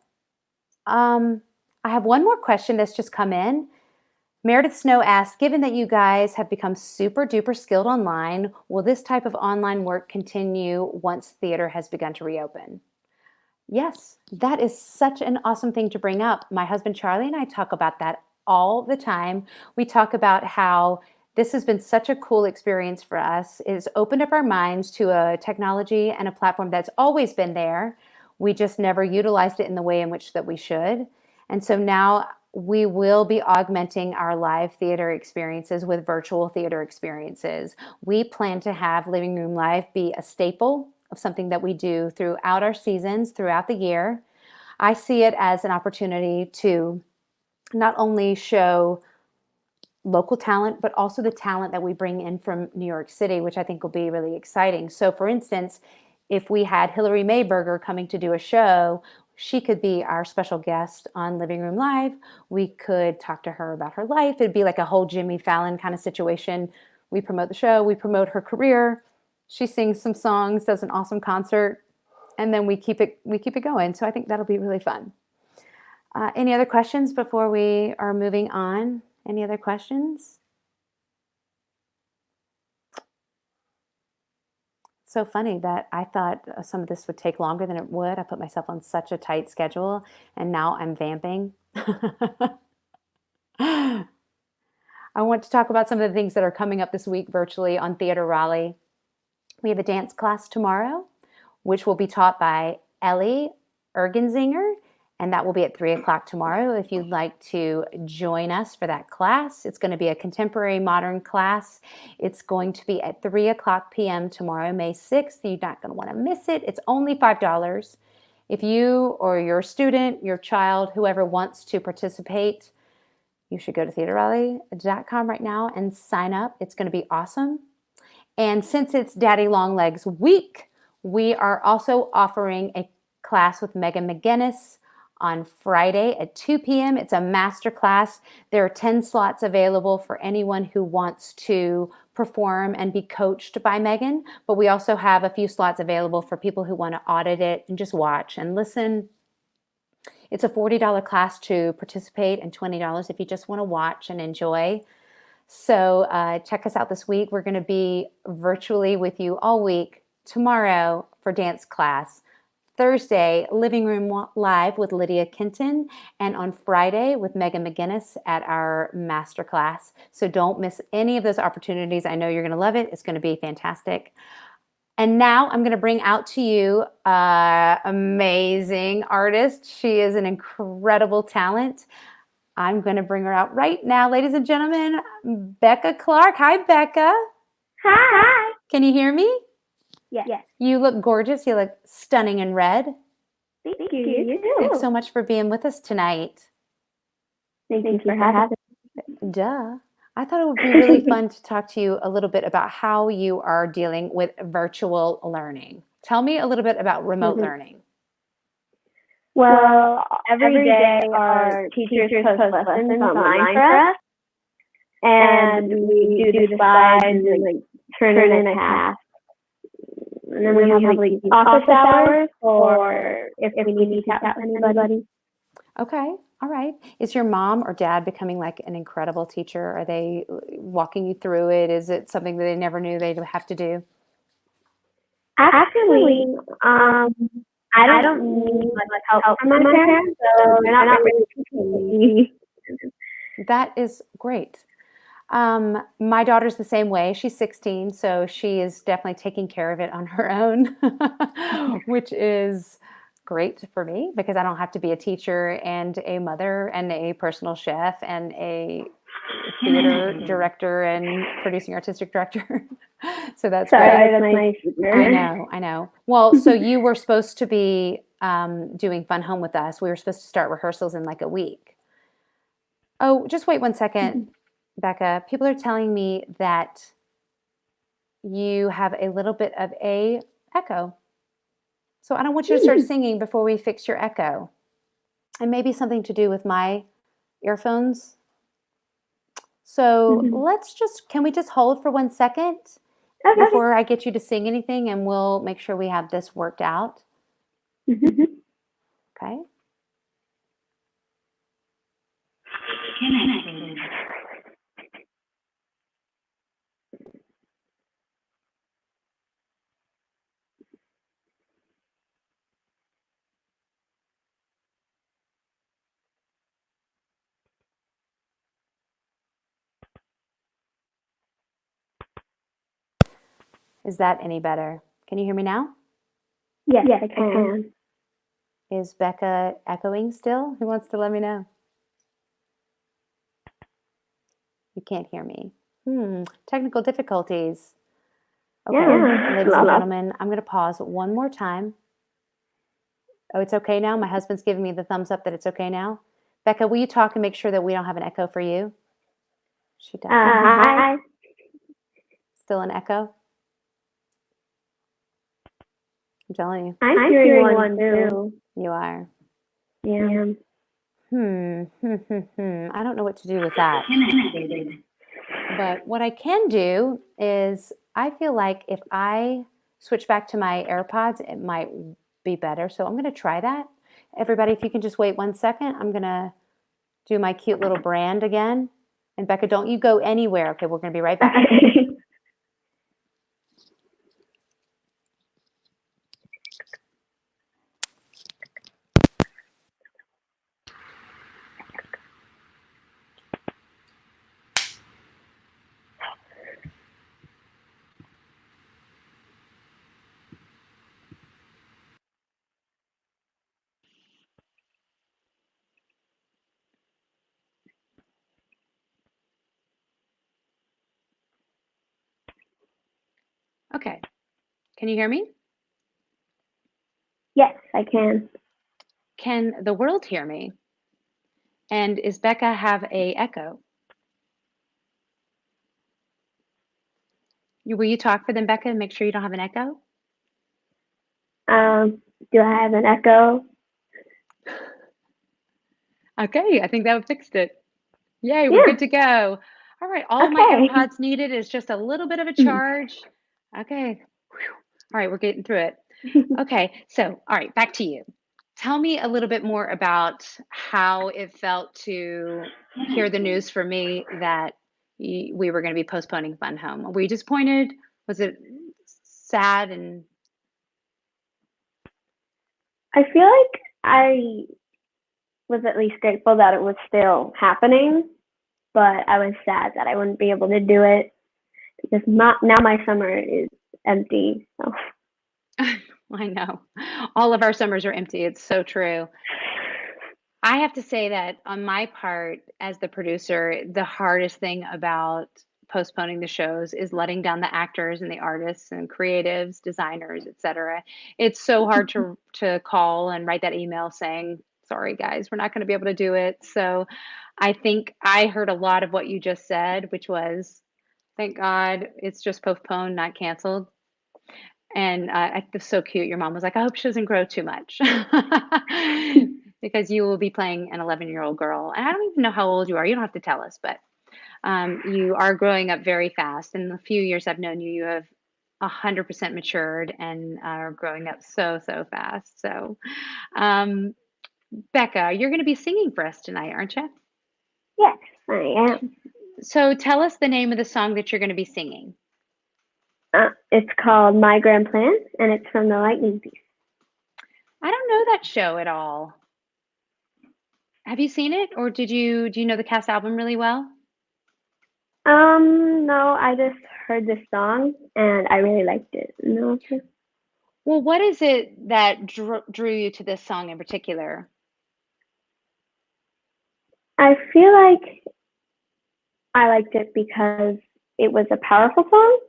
I have one more question that's just come in. Meredith Snow asked, given that you guys have become super duper skilled online, will this type of online work continue once theater has begun to reopen? Yes, that is such an awesome thing to bring up. My husband Charlie and I talk about that all the time. We talk about how this has been such a cool experience for us. It has opened up our minds to a technology and a platform that's always been there. We just never utilized it in the way in which that we should. And so now we will be augmenting our live theater experiences with virtual theater experiences. We plan to have Living Room Live be a staple of something that we do throughout our seasons, throughout the year. I see it as an opportunity to not only show local talent, but also the talent that we bring in from New York City, which I think will be really exciting. So for instance, if we had HILARY MAIBERGER coming to do a show, she could be our special guest on Living Room Live. We could talk to her about her life. It'd be like a whole Jimmy Fallon kind of situation. We promote the show, we promote her career. She sings some songs, does an awesome concert, and then we keep it going. So I think that'll be really fun. Any other questions before we are moving on? Any other questions? So funny that I thought some of this would take longer than it would. I put myself on such a tight schedule, and now I'm vamping. I want to talk about some of the things that are coming up this week virtually on Theater Raleigh. We have a dance class tomorrow, which will be taught by Ellie Ergenzinger, and that will be at 3 o'clock tomorrow. If you'd like to join us for that class, it's going to be a contemporary modern class. It's going to be at 3 o'clock p.m. tomorrow, May 6th. You're not going to want to miss it. It's only $5. If you or your student, your child, whoever wants to participate, you should go to theaterraleigh.com right now and sign up. It's going to be awesome. And since it's Daddy Longlegs week, we are also offering a class with Megan McGinnis on Friday at 2 p.m. It's a master class. There are 10 slots available for anyone who wants to perform and be coached by Megan, but we also have a few slots available for people who want to audit it and just watch and listen. It's a $40 class to participate and $20 if you just want to watch and enjoy. So check us out this week. We're going to be virtually with you all week. Tomorrow for dance class. Thursday, Living Room Live with Lydia Kenton, and on Friday with Megan McGinnis at our master class. So don't miss any of those opportunities. I know you're going to love it. It's going to be fantastic. And now I'm going to bring out to you amazing artist. She is an incredible talent. I'm going to bring her out right now, ladies and gentlemen. Becca Clark. Hi, Becca. Hi. Can you hear me? Yes. You look gorgeous. You look stunning in red. Thank you. You too. Thanks so much for being with us tonight. Thank you for having me. Duh. I thought it would be really fun to talk to you a little bit about how you are dealing with virtual learning. Tell me a little bit about remote learning. Well, every day our teachers post lessons online for us, and we do the slides and like turn in a task. And then we have like office hours or if we need to chat with anybody. Okay. All right. Is your mom or dad becoming like an incredible teacher? Are they walking you through it? Is it something that they never knew they'd have to do? Actually, I don't need much help from my parents, so they're not really teaching me. That is great. My daughter's the same way. She's 16, so she is definitely taking care of it on her own, which is great for me because I don't have to be a teacher and a mother and a personal chef and a theater director and producing artistic director. So that's great. I know. Well, so you were supposed to be doing Fun Home with us. We were supposed to start rehearsals in like a week. Oh, just wait one second, Becca. People are telling me that you have a little bit of a echo. So I don't want you to start singing before we fix your echo. And maybe something to do with my earphones. So can we just hold for 1 second before I get you to sing anything, and we'll make sure we have this worked out. Okay. Is that any better? Can you hear me now? Yes, I can. Is Becca echoing still? Who wants to let me know? You can't hear me. Technical difficulties. Okay, ladies and gentlemen, I'm going to pause one more time. Oh, it's okay now? My husband's giving me the thumbs up that it's okay now. Becca, will you talk and make sure that we don't have an echo for you? She does. Hi. Still an echo? I'm telling you. I'm hearing one too. You are. Yeah. I don't know what to do with that. But what I can do is I feel like if I switch back to my AirPods, it might be better. So I'm going to try that. Everybody, if you can just wait 1 second, I'm going to do my cute little brand again. And Becca, don't you go anywhere. Okay, we're going to be right back. Okay. Can you hear me? Yes, I can. Can the world hear me? And is Becca have a echo? Will you talk for them, Becca, and make sure you don't have an echo? Do I have an echo? Okay, I think that fixed it. Yay, we're good to go. All right, all my AirPods needed is just a little bit of a charge. Okay. All right, we're getting through it. Okay, so, all right, back to you. Tell me a little bit more about how it felt to hear the news for me that we were going to be postponing Fun Home. Were you disappointed? Was it sad? And I feel like I was at least grateful that it was still happening, but I was sad that I wouldn't be able to do it because now my summer is empty. So. I know. All of our summers are empty. It's so true. I have to say that on my part as the producer, the hardest thing about postponing the shows is letting down the actors and the artists and creatives, designers, etc. It's so hard to call and write that email saying, sorry guys, we're not going to be able to do it. So I think I heard a lot of what you just said, which was, thank God it's just postponed, not canceled. And it's so cute. Your mom was like, I hope she doesn't grow too much because you will be playing an 11-year-old girl. And I don't even know how old you are. You don't have to tell us, but you are growing up very fast. In the few years I've known you, you have 100% matured and are growing up so fast. So, Becca, you're going to be singing for us tonight, aren't you? Yes, I am. So tell us the name of the song that you're going to be singing. It's called My Grand Plan, and it's from the Lightning Piece. I don't know that show at all. Have you seen it, or do you know the cast album really well? No, I just heard this song and I really liked it. No. Well, what is it that drew you to this song in particular? I feel like I liked it because it was a powerful song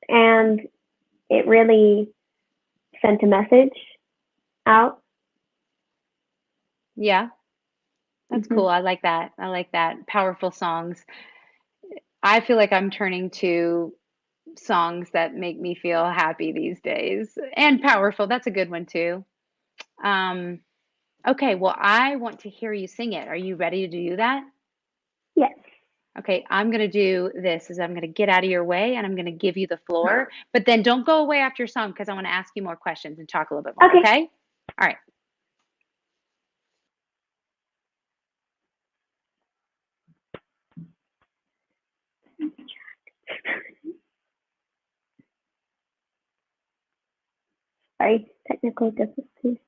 and it really sent a message out. Yeah, that's cool. I like that. I like that. Powerful songs. I feel like I'm turning to songs that make me feel happy these days and powerful. That's a good one too. Okay, well, I want to hear you sing it. Are you ready to do that? Yes. Okay, I'm going to do this is I'm going to get out of your way and I'm going to give you the floor, but then don't go away after your song because I want to ask you more questions and talk a little bit more, Okay. okay? All right. Sorry, technical difficulties.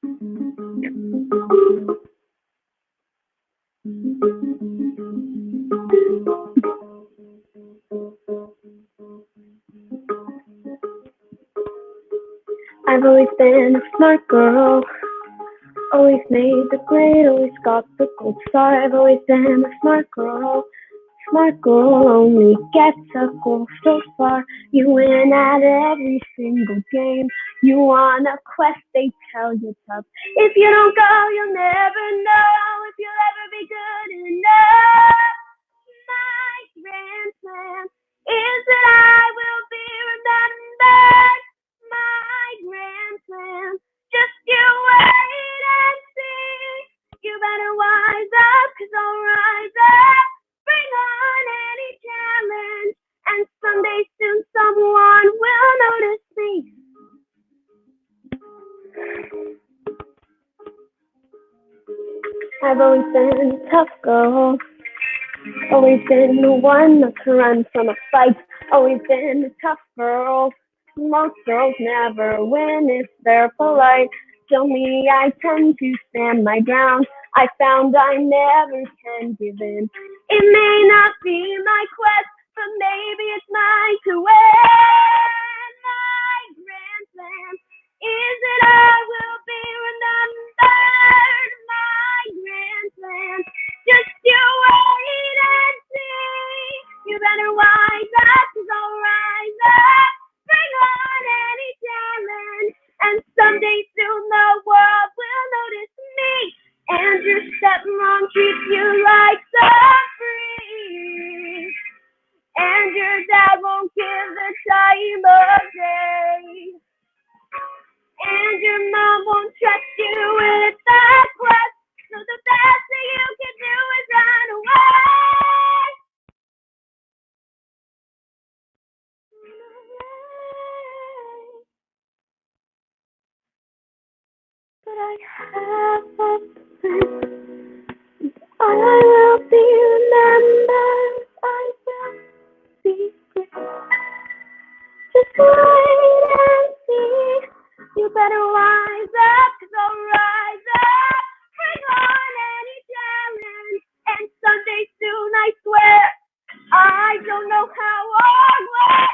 I've always been a smart girl, always made the grade, always got the gold star. I've always been a smart girl. Smart girl only gets a goal so far. You win at every single game. You on a quest, they tell you tough. If you don't go, you'll never know if you'll ever be good enough. My grand plan is that I will be remembered. My grand plan, just you wait and see. You better wise up, cause I'll rise up. Bring on any challenge, and someday soon someone will notice me. I've always been a tough girl, always been the one not to run from a fight, always been a tough girl. Most girls never win if they're polite. Show me I tend to stand my ground. I found I never can give in. It may not be my quest, but maybe it's mine to win. My grand plan is that I will be remembered. My grand plan, just you wait and see. You better wise up, cause I'll rise up. Bring on any challenge, and someday soon the world will notice me. And your stepmom treats you like some free. And your dad won't give the time of day. And your mom won't trust you with the quest. So the best thing you can do is run away. But I have a plan. I will be remembered. I will be great. Just wait and see. You better wise up, cause I'll rise up. Bring on any challenge, and someday soon I swear. I don't know how or where,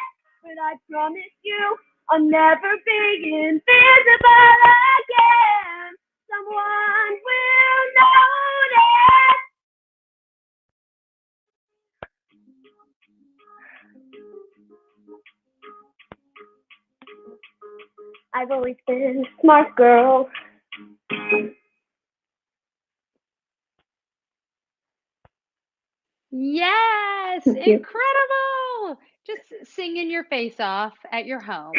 but I promise you I'll never be invisible again. Someone will notice. I've always been a smart girl. Yes, Thank you. incredible. Just singing your face off at your home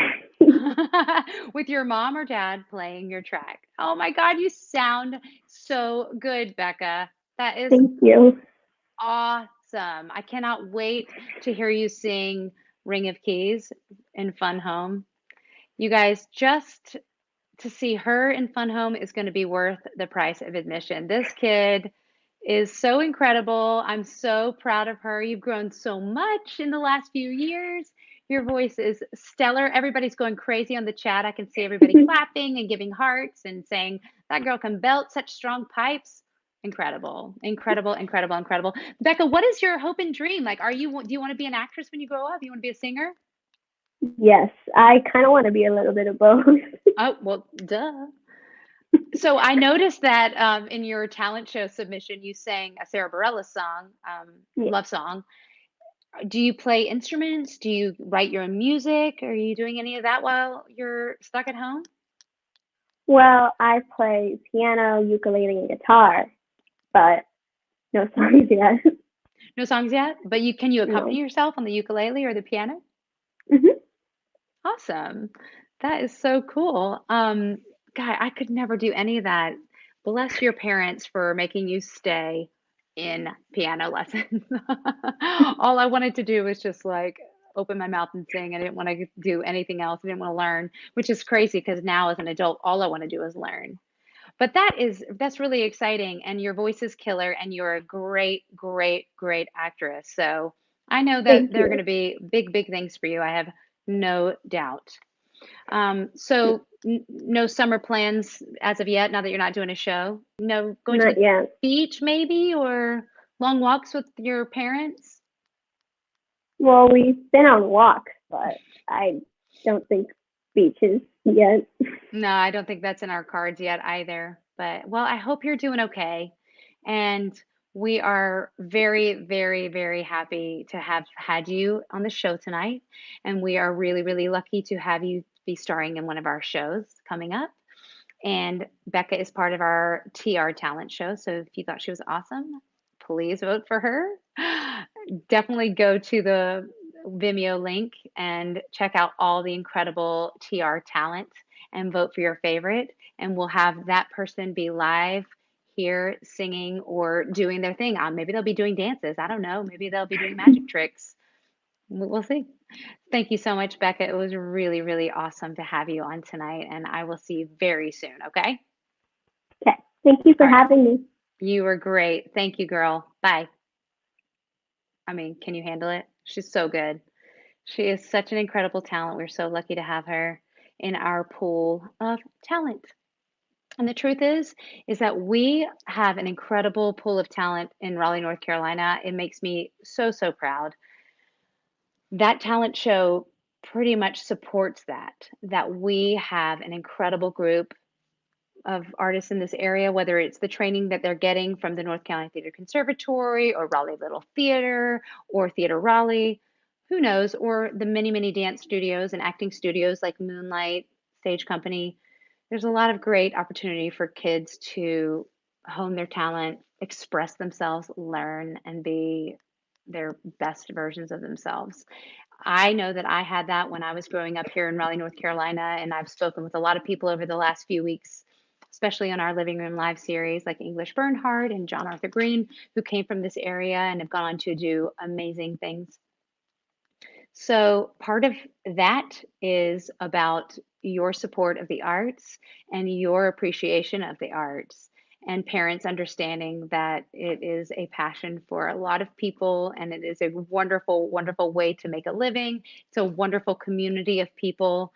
with your mom or dad playing your track. Oh my God, you sound so good, Becca. That is Thank you. awesome. I cannot wait to hear you sing Ring of Keys in Fun Home. You guys, just to see her in Fun Home is going to be worth the price of admission. This kid is so incredible. I'm so proud of her. You've grown so much in the last few years. Your voice is stellar. Everybody's going crazy on the chat. I can see everybody clapping and giving hearts and saying, that girl can belt such strong pipes. Incredible, incredible, incredible, incredible. Becca, what is your hope and dream? Like, do you want to be an actress when you grow up? You want to be a singer? Yes, I kind of want to be a little bit of both. Oh, well, duh. So I noticed that in your talent show submission, you sang a Sarah Bareilles song, Yeah. love song. Do you play instruments? Do you write your own music? Are you doing any of that while you're stuck at home? Well, I play piano, ukulele, and guitar, but no songs yet. No songs yet, but can you accompany No. yourself on the ukulele or the piano? Mhm. Awesome. That is so cool. Guy, I could never do any of that. Bless your parents for making you stay in piano lessons. All I wanted to do was just like open my mouth and sing. I didn't want to do anything else. I didn't want to learn, which is crazy because now as an adult, all I want to do is learn. But that's really exciting, and your voice is killer, and you're a great, great, great actress. So I know that Thank there are going you. to be big, big things for you. I have no doubt. So no summer plans as of yet, now that you're not doing a show? No, going to Not the yet. beach maybe, or long walks with your parents? Well, we've been on walks, but I don't think beaches yet. No, I don't think that's in our cards yet either. But well, I hope you're doing okay. And we are very, very, very happy to have had you on the show tonight. And we are really, really lucky to have you be starring in one of our shows coming up. And Becca is part of our TR talent show. So if you thought she was awesome, please vote for her. Definitely go to the Vimeo link and check out all the incredible TR talent and vote for your favorite. And we'll have that person be live here singing or doing their thing. Maybe they'll be doing dances. I don't know. Maybe they'll be doing magic tricks. We'll see. Thank you so much, Becca. It was really, really awesome to have you on tonight, and I will see you very soon, okay? Okay. Thank you for All right. having me. You were great. Thank you, girl. Bye. I mean, can you handle it? She's so good. She is such an incredible talent. We're so lucky to have her in our pool of talent. And the truth is that we have an incredible pool of talent in Raleigh, North Carolina. It makes me so, so proud. That talent show pretty much supports that we have an incredible group of artists in this area, whether it's the training that they're getting from the North Carolina Theater Conservatory or Raleigh Little Theater or Theater Raleigh, who knows, or the many, many dance studios and acting studios like Moonlight Stage Company. There's a lot of great opportunity for kids to hone their talent, express themselves, learn, and be their best versions of themselves. I know that I had that when I was growing up here in Raleigh, North Carolina, and I've spoken with a lot of people over the last few weeks, especially on our Living Room Live series, like English Bernhard and John Arthur Green, who came from this area and have gone on to do amazing things. So part of that is about your support of the arts and your appreciation of the arts, and parents understanding that it is a passion for a lot of people and it is a wonderful, wonderful way to make a living. It's a wonderful community of people.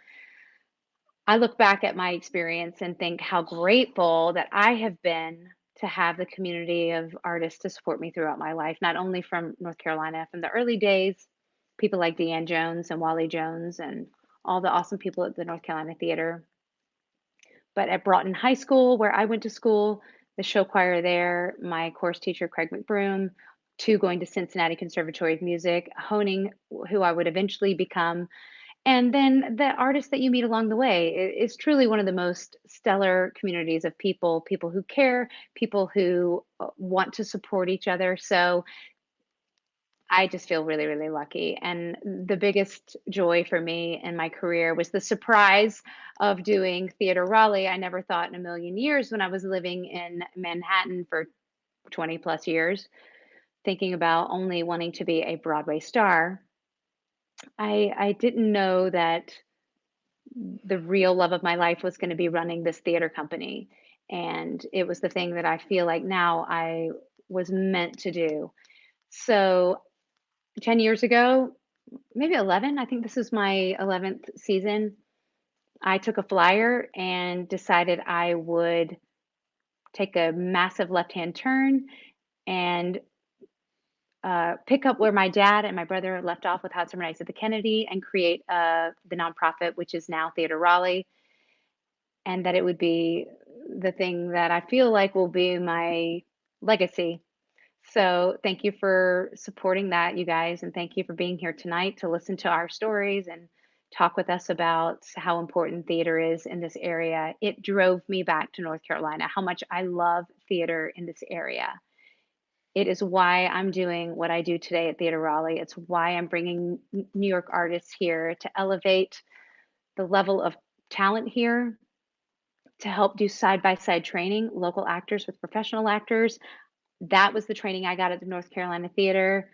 I look back at my experience and think how grateful that I have been to have the community of artists to support me throughout my life, not only from North Carolina, from the early days, people like Deanne Jones and Wally Jones and all the awesome people at the North Carolina Theater, but at Broughton High School, where I went to school, the show choir there, my course teacher, Craig McBroom, to going to Cincinnati Conservatory of Music, honing who I would eventually become, and then the artists that you meet along the way. It's truly one of the most stellar communities of people who care, people who want to support each other. So I just feel really, really lucky. And the biggest joy for me in my career was the surprise of doing Theater Raleigh. I never thought in a million years when I was living in Manhattan for 20 plus years, thinking about only wanting to be a Broadway star. I didn't know that the real love of my life was going to be running this theater company. And it was the thing that I feel like now I was meant to do. So 10 years ago, maybe 11, I think this is my 11th season, I took a flyer and decided I would take a massive left-hand turn and pick up where my dad and my brother left off with Hot Summer Nights at the Kennedy and create the nonprofit, which is now Theater Raleigh, and that it would be the thing that I feel like will be my legacy. So thank you for supporting that, you guys, and thank you for being here tonight to listen to our stories and talk with us about how important theater is in this area. It drove me back to North Carolina, how much I love theater in this area. It is why I'm doing what I do today at Theater Raleigh. It's why I'm bringing New York artists here to elevate the level of talent here, to help do side-by-side training, local actors with professional actors. That was the training I got at the North Carolina Theater.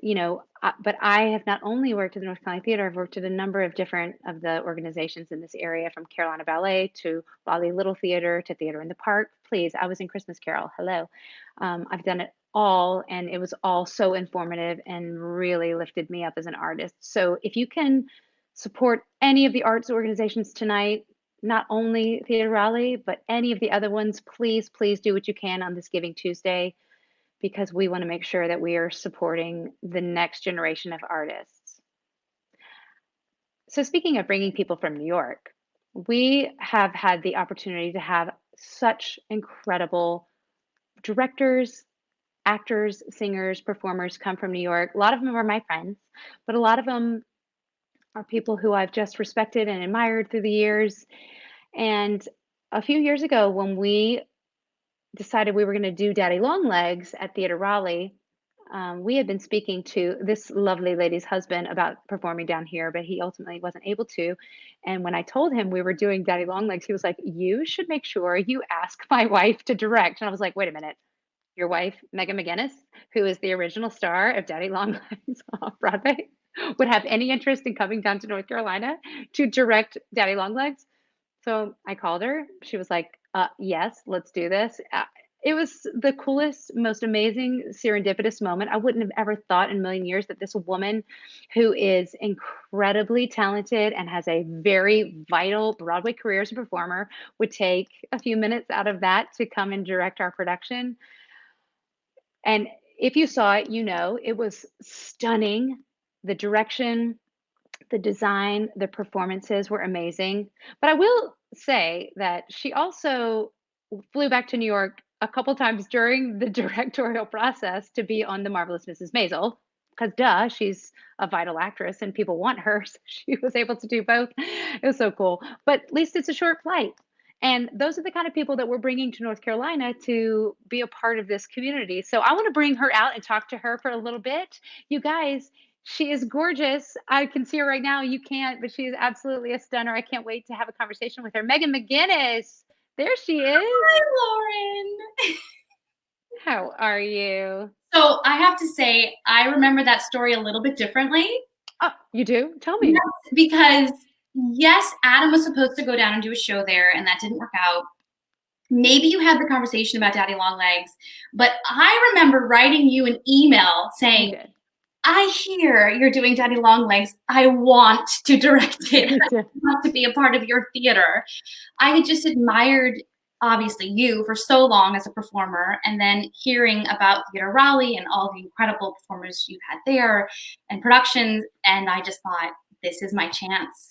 But I have not only worked at the North Carolina Theater, I've worked at a number of different of the organizations in this area, from Carolina Ballet to Raleigh Little Theater to Theater in the Park. Please, I was in Christmas Carol. Hello. I've done it all, and it was all so informative and really lifted me up as an artist. So if you can support any of the arts organizations tonight, not only Theater Raleigh, but any of the other ones, please, please do what you can on this Giving Tuesday, because we want to make sure that we are supporting the next generation of artists. So speaking of bringing people from New York, we have had the opportunity to have such incredible directors, actors, singers, performers come from New York. A lot of them are my friends, but a lot of them are people who I've just respected and admired through the years. And a few years ago, when we decided we were going to do Daddy Longlegs at Theater Raleigh, we had been speaking to this lovely lady's husband about performing down here, but he ultimately wasn't able to. And when I told him we were doing Daddy Longlegs, he was like, "You should make sure you ask my wife to direct." And I was like, "Wait a minute. Your wife, Megan McGinnis, who is the original star of Daddy Longlegs off Broadway, would have any interest in coming down to North Carolina to direct Daddy Longlegs?" So I called her. She was like, yes, let's do this. It was the coolest, most amazing, serendipitous moment. I wouldn't have ever thought in a million years that this woman, who is incredibly talented and has a very vital Broadway career as a performer, would take a few minutes out of that to come and direct our production. And if you saw it, it was stunning. The direction, the design, the performances were amazing. But I will say that she also flew back to New York a couple times during the directorial process to be on The Marvelous Mrs. Maisel, because duh, she's a vital actress and people want her. So she was able to do both. It was so cool. But at least it's a short flight. And those are the kind of people that we're bringing to North Carolina to be a part of this community. So I want to bring her out and talk to her for a little bit. You guys, she is gorgeous. I can see her right now. You can't, but she is absolutely a stunner. I can't wait to have a conversation with her. Megan McGinnis. There she is. Hi, Lauren. How are you? So I have to say, I remember that story a little bit differently. Oh, you do? Tell me. Yes, because yes, Adam was supposed to go down and do a show there, and that didn't work out. Maybe you had the conversation about Daddy Longlegs, but I remember writing you an email saying, "I hear you're doing Daddy Longlegs. I want to direct it. I want to be a part of your theater." I had just admired, obviously, you for so long as a performer, and then hearing about Theater Raleigh and all the incredible performers you've had there and productions, and I just thought, this is my chance.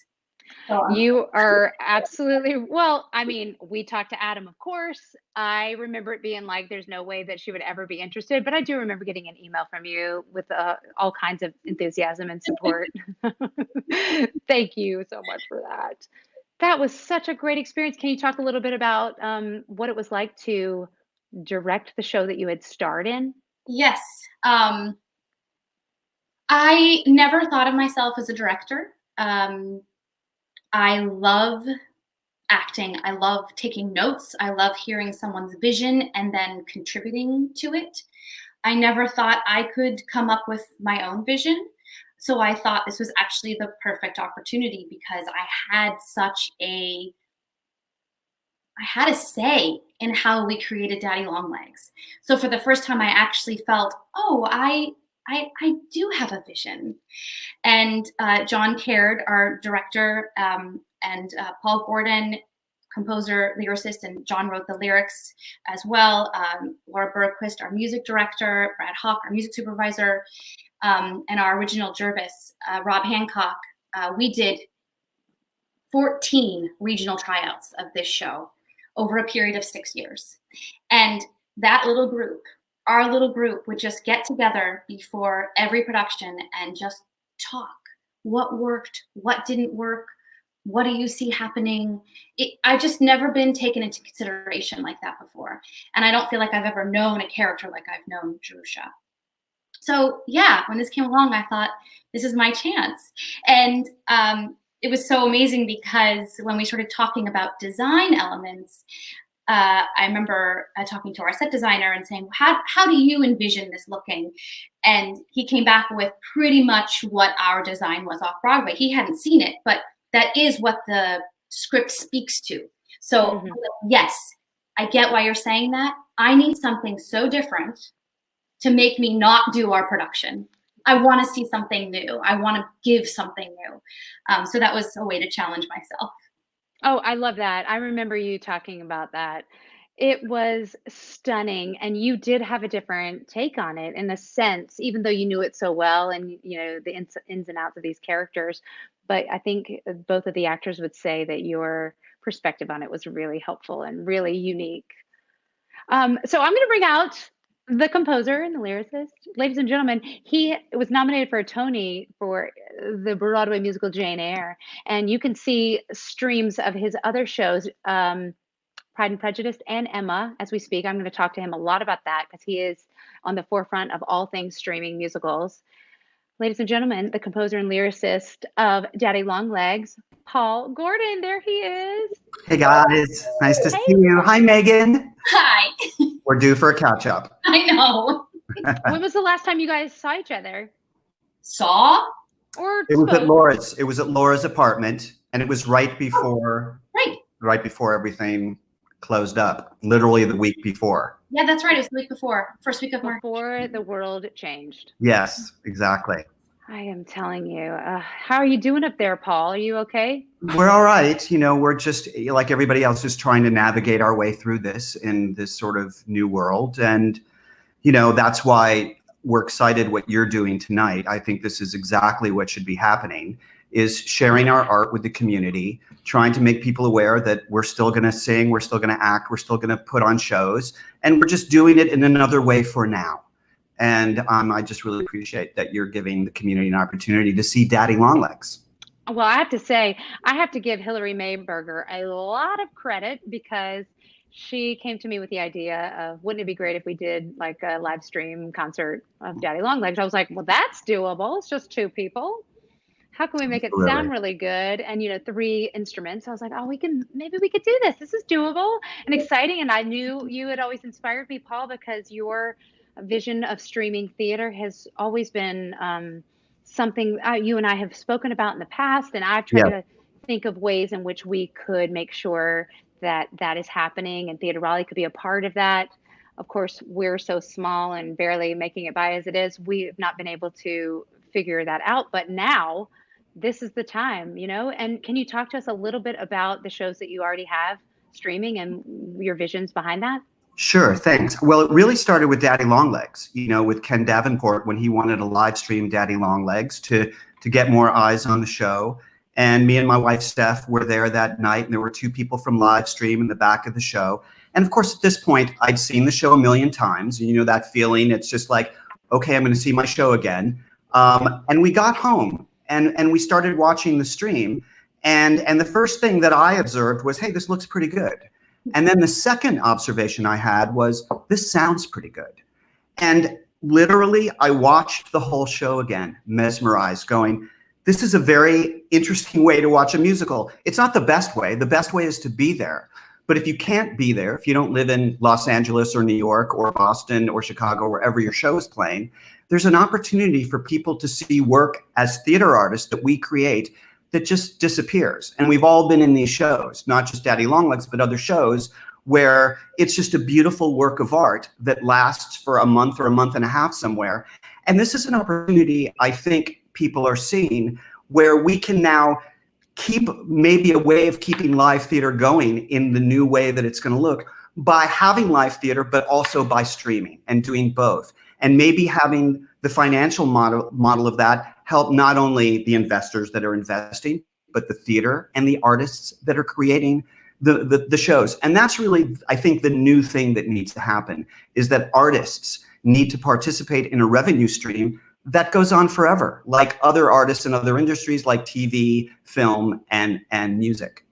You are absolutely, well, I mean, we talked to Adam, of course. I remember it being like, there's no way that she would ever be interested, but I do remember getting an email from you with all kinds of enthusiasm and support. Thank you so much for that. That was such a great experience. Can you talk a little bit about what it was like to direct the show that you had starred in? Yes. I never thought of myself as a director. I love acting. I love taking notes. I love hearing someone's vision and then contributing to it. I never thought I could come up with my own vision. So I thought this was actually the perfect opportunity because I had a say in how we created Daddy Longlegs. So for the first time, I actually felt, oh, I do have a vision. And John Caird, our director, and Paul Gordon, composer, lyricist, and John wrote the lyrics as well. Laura Bergquist, our music director, Brad Hawk, our music supervisor, and our original Jervis, Rob Hancock. We did 14 regional tryouts of this show over a period of 6 years. And that little group, our little group, would just get together before every production and just talk. What worked? What didn't work? What do you see happening? I've just never been taken into consideration like that before. And I don't feel like I've ever known a character like I've known Jerusha. So yeah, when this came along, I thought, this is my chance. And it was so amazing because when we started talking about design elements, I remember talking to our set designer and saying, how do you envision this looking? And he came back with pretty much what our design was off Broadway. He hadn't seen it, but that is what the script speaks to. So yes, I get why you're saying that. I need something so different to make me not do our production. I want to see something new. I want to give something new. So that was a way to challenge myself. Oh, I love that. I remember you talking about that. It was stunning, and you did have a different take on it in a sense, even though you knew it so well and you know the ins and outs of these characters. But I think both of the actors would say that your perspective on it was really helpful and really unique. So I'm going to bring out the composer and the lyricist. Ladies and gentlemen, he was nominated for a Tony for the Broadway musical Jane Eyre. And you can see streams of his other shows, Pride and Prejudice and Emma, as we speak. I'm going to talk to him a lot about that because he is on the forefront of all things streaming musicals. Ladies and gentlemen, the composer and lyricist of Daddy Longlegs, Paul Gordon. There he is. Hey guys, nice to see Hey. you. Hi Megan. Hi. We're due for a catch up. I know. When was the last time you guys saw each other? Saw? Or It was at spoke? Laura's. It was at Laura's apartment, and it was right before everything closed up. Literally the week before. Yeah, that's right. It was the week before. First week of March. Before the world changed. Yes, exactly. I am telling you. How are you doing up there, Paul? Are you okay? We're all right. You know, we're just like everybody else, just trying to navigate our way through this in this sort of new world. And, you know, that's why we're excited what you're doing tonight. I think this is exactly what should be happening, is sharing our art with the community, trying to make people aware that we're still going to sing, we're still going to act, we're still going to put on shows, and we're just doing it in another way for now. And I just really appreciate that you're giving the community an opportunity to see Daddy Longlegs. Well, I have to say, I have to give HILARY MAIBERGER a lot of credit because she came to me with the idea of, wouldn't it be great if we did like a live stream concert of Daddy Longlegs? I was like, well, that's doable. It's just 2 people. How can we make it sound really good? And, you know, 3 instruments. I was like, oh, maybe we could do this. This is doable and exciting. And I knew you had always inspired me, Paul, because your vision of streaming theater has always been something you and I have spoken about in the past. And I've tried to think of ways in which we could make sure that that is happening and Theater Raleigh could be a part of that. Of course, we're so small and barely making it by as it is. We have not been able to figure that out. But now this is the time, you know. And can you talk to us a little bit about the shows that you already have streaming and your visions behind that? Sure, thanks. Well, it really started with Daddy Longlegs, you know, with Ken Davenport when he wanted to live stream Daddy Longlegs to get more eyes on the show. And me and my wife, Steph, were there that night, and there were 2 people from live stream in the back of the show. And of course, at this point, I'd seen the show a million times. You know, that feeling, it's just like, okay, I'm going to see my show again. And we got home and we started watching the stream. And the first thing that I observed was, hey, this looks pretty good. And then the second observation I had was, this sounds pretty good. And literally, I watched the whole show again, mesmerized, going, this is a very interesting way to watch a musical. It's not the best way. The best way is to be there. But if you can't be there, if you don't live in Los Angeles or New York or Boston or Chicago, wherever your show is playing, there's an opportunity for people to see work as theater artists that we create that just disappears. And we've all been in these shows, not just Daddy Longlegs, but other shows where it's just a beautiful work of art that lasts for a month or a month and a half somewhere. And this is an opportunity I think people are seeing where we can now keep maybe a way of keeping live theater going in the new way that it's going to look by having live theater, but also by streaming and doing both. And maybe having the financial model of that help not only the investors that are investing, but the theater and the artists that are creating the shows. And that's really, I think, the new thing that needs to happen is that artists need to participate in a revenue stream that goes on forever, like other artists in other industries like TV, film, and music.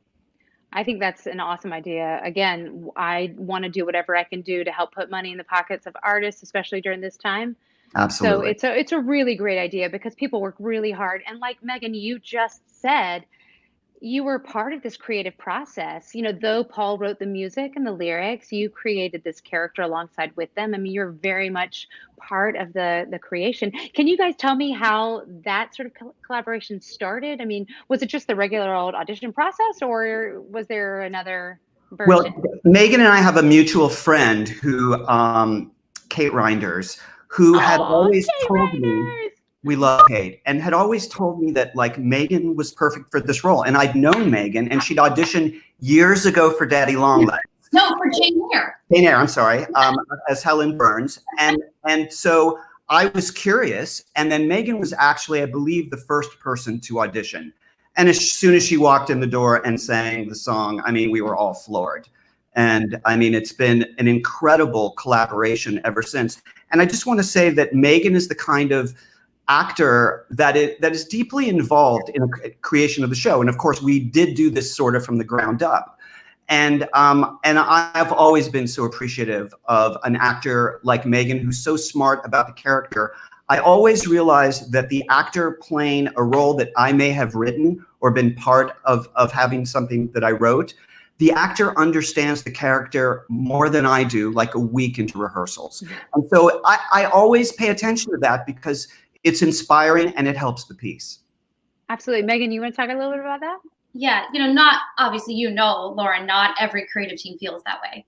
I think that's an awesome idea. Again, I want to do whatever I can do to help put money in the pockets of artists, especially during this time. Absolutely. So it's a really great idea because people work really hard. And like Megan, you just said, you were part of this creative process. Though Paul wrote the music and the lyrics, you created this character alongside with them. I mean, you're very much part of the creation. Can you guys tell me how that sort of collaboration started? I mean, was it just the regular old audition process, or was there another version? Well, Megan and I have a mutual friend who, Kate Reinders, who had always told me, we love Kate, and had always told me that like Megan was perfect for this role. And I'd known Megan, and she'd auditioned years ago for Daddy Longlegs. No, for Jane Eyre. Jane Eyre, I'm sorry, as Helen Burns. And so I was curious. And then Megan was actually, I believe, the first person to audition. And as soon as she walked in the door and sang the song, I mean, we were all floored. And I mean, it's been an incredible collaboration ever since. And I just want to say that Megan is the kind of actor that is deeply involved in the creation of the show. And of course, we did do this sort of from the ground up. And I've always been so appreciative of an actor like Megan, who's so smart about the character. I always realize that the actor playing a role that I may have written or been part of having something that I wrote, the actor understands the character more than I do, like a week into rehearsals. And so I always pay attention to that because it's inspiring and it helps the piece. Absolutely. Megan, you want to talk a little bit about that? Yeah, not obviously, Lauren, not every creative team feels that way.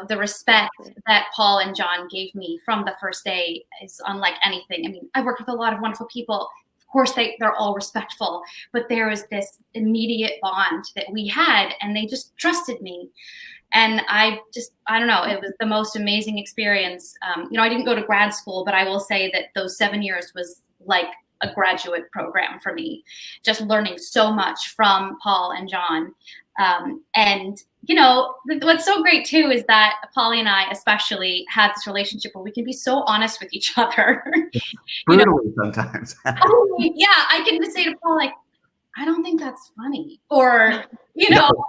The respect that Paul and John gave me from the first day is unlike anything. I mean, I've worked with a lot of wonderful people. Of course, they're all respectful, but there was this immediate bond that we had, and they just trusted me. And I don't know, it was the most amazing experience. I didn't go to grad school, but I will say that those 7 years was like a graduate program for me, just learning so much from Paul and John. And what's so great too is that Polly and I especially have this relationship where we can be so honest with each other. Brutally sometimes. Yeah, I can just say to Paul, like, I don't think that's funny, or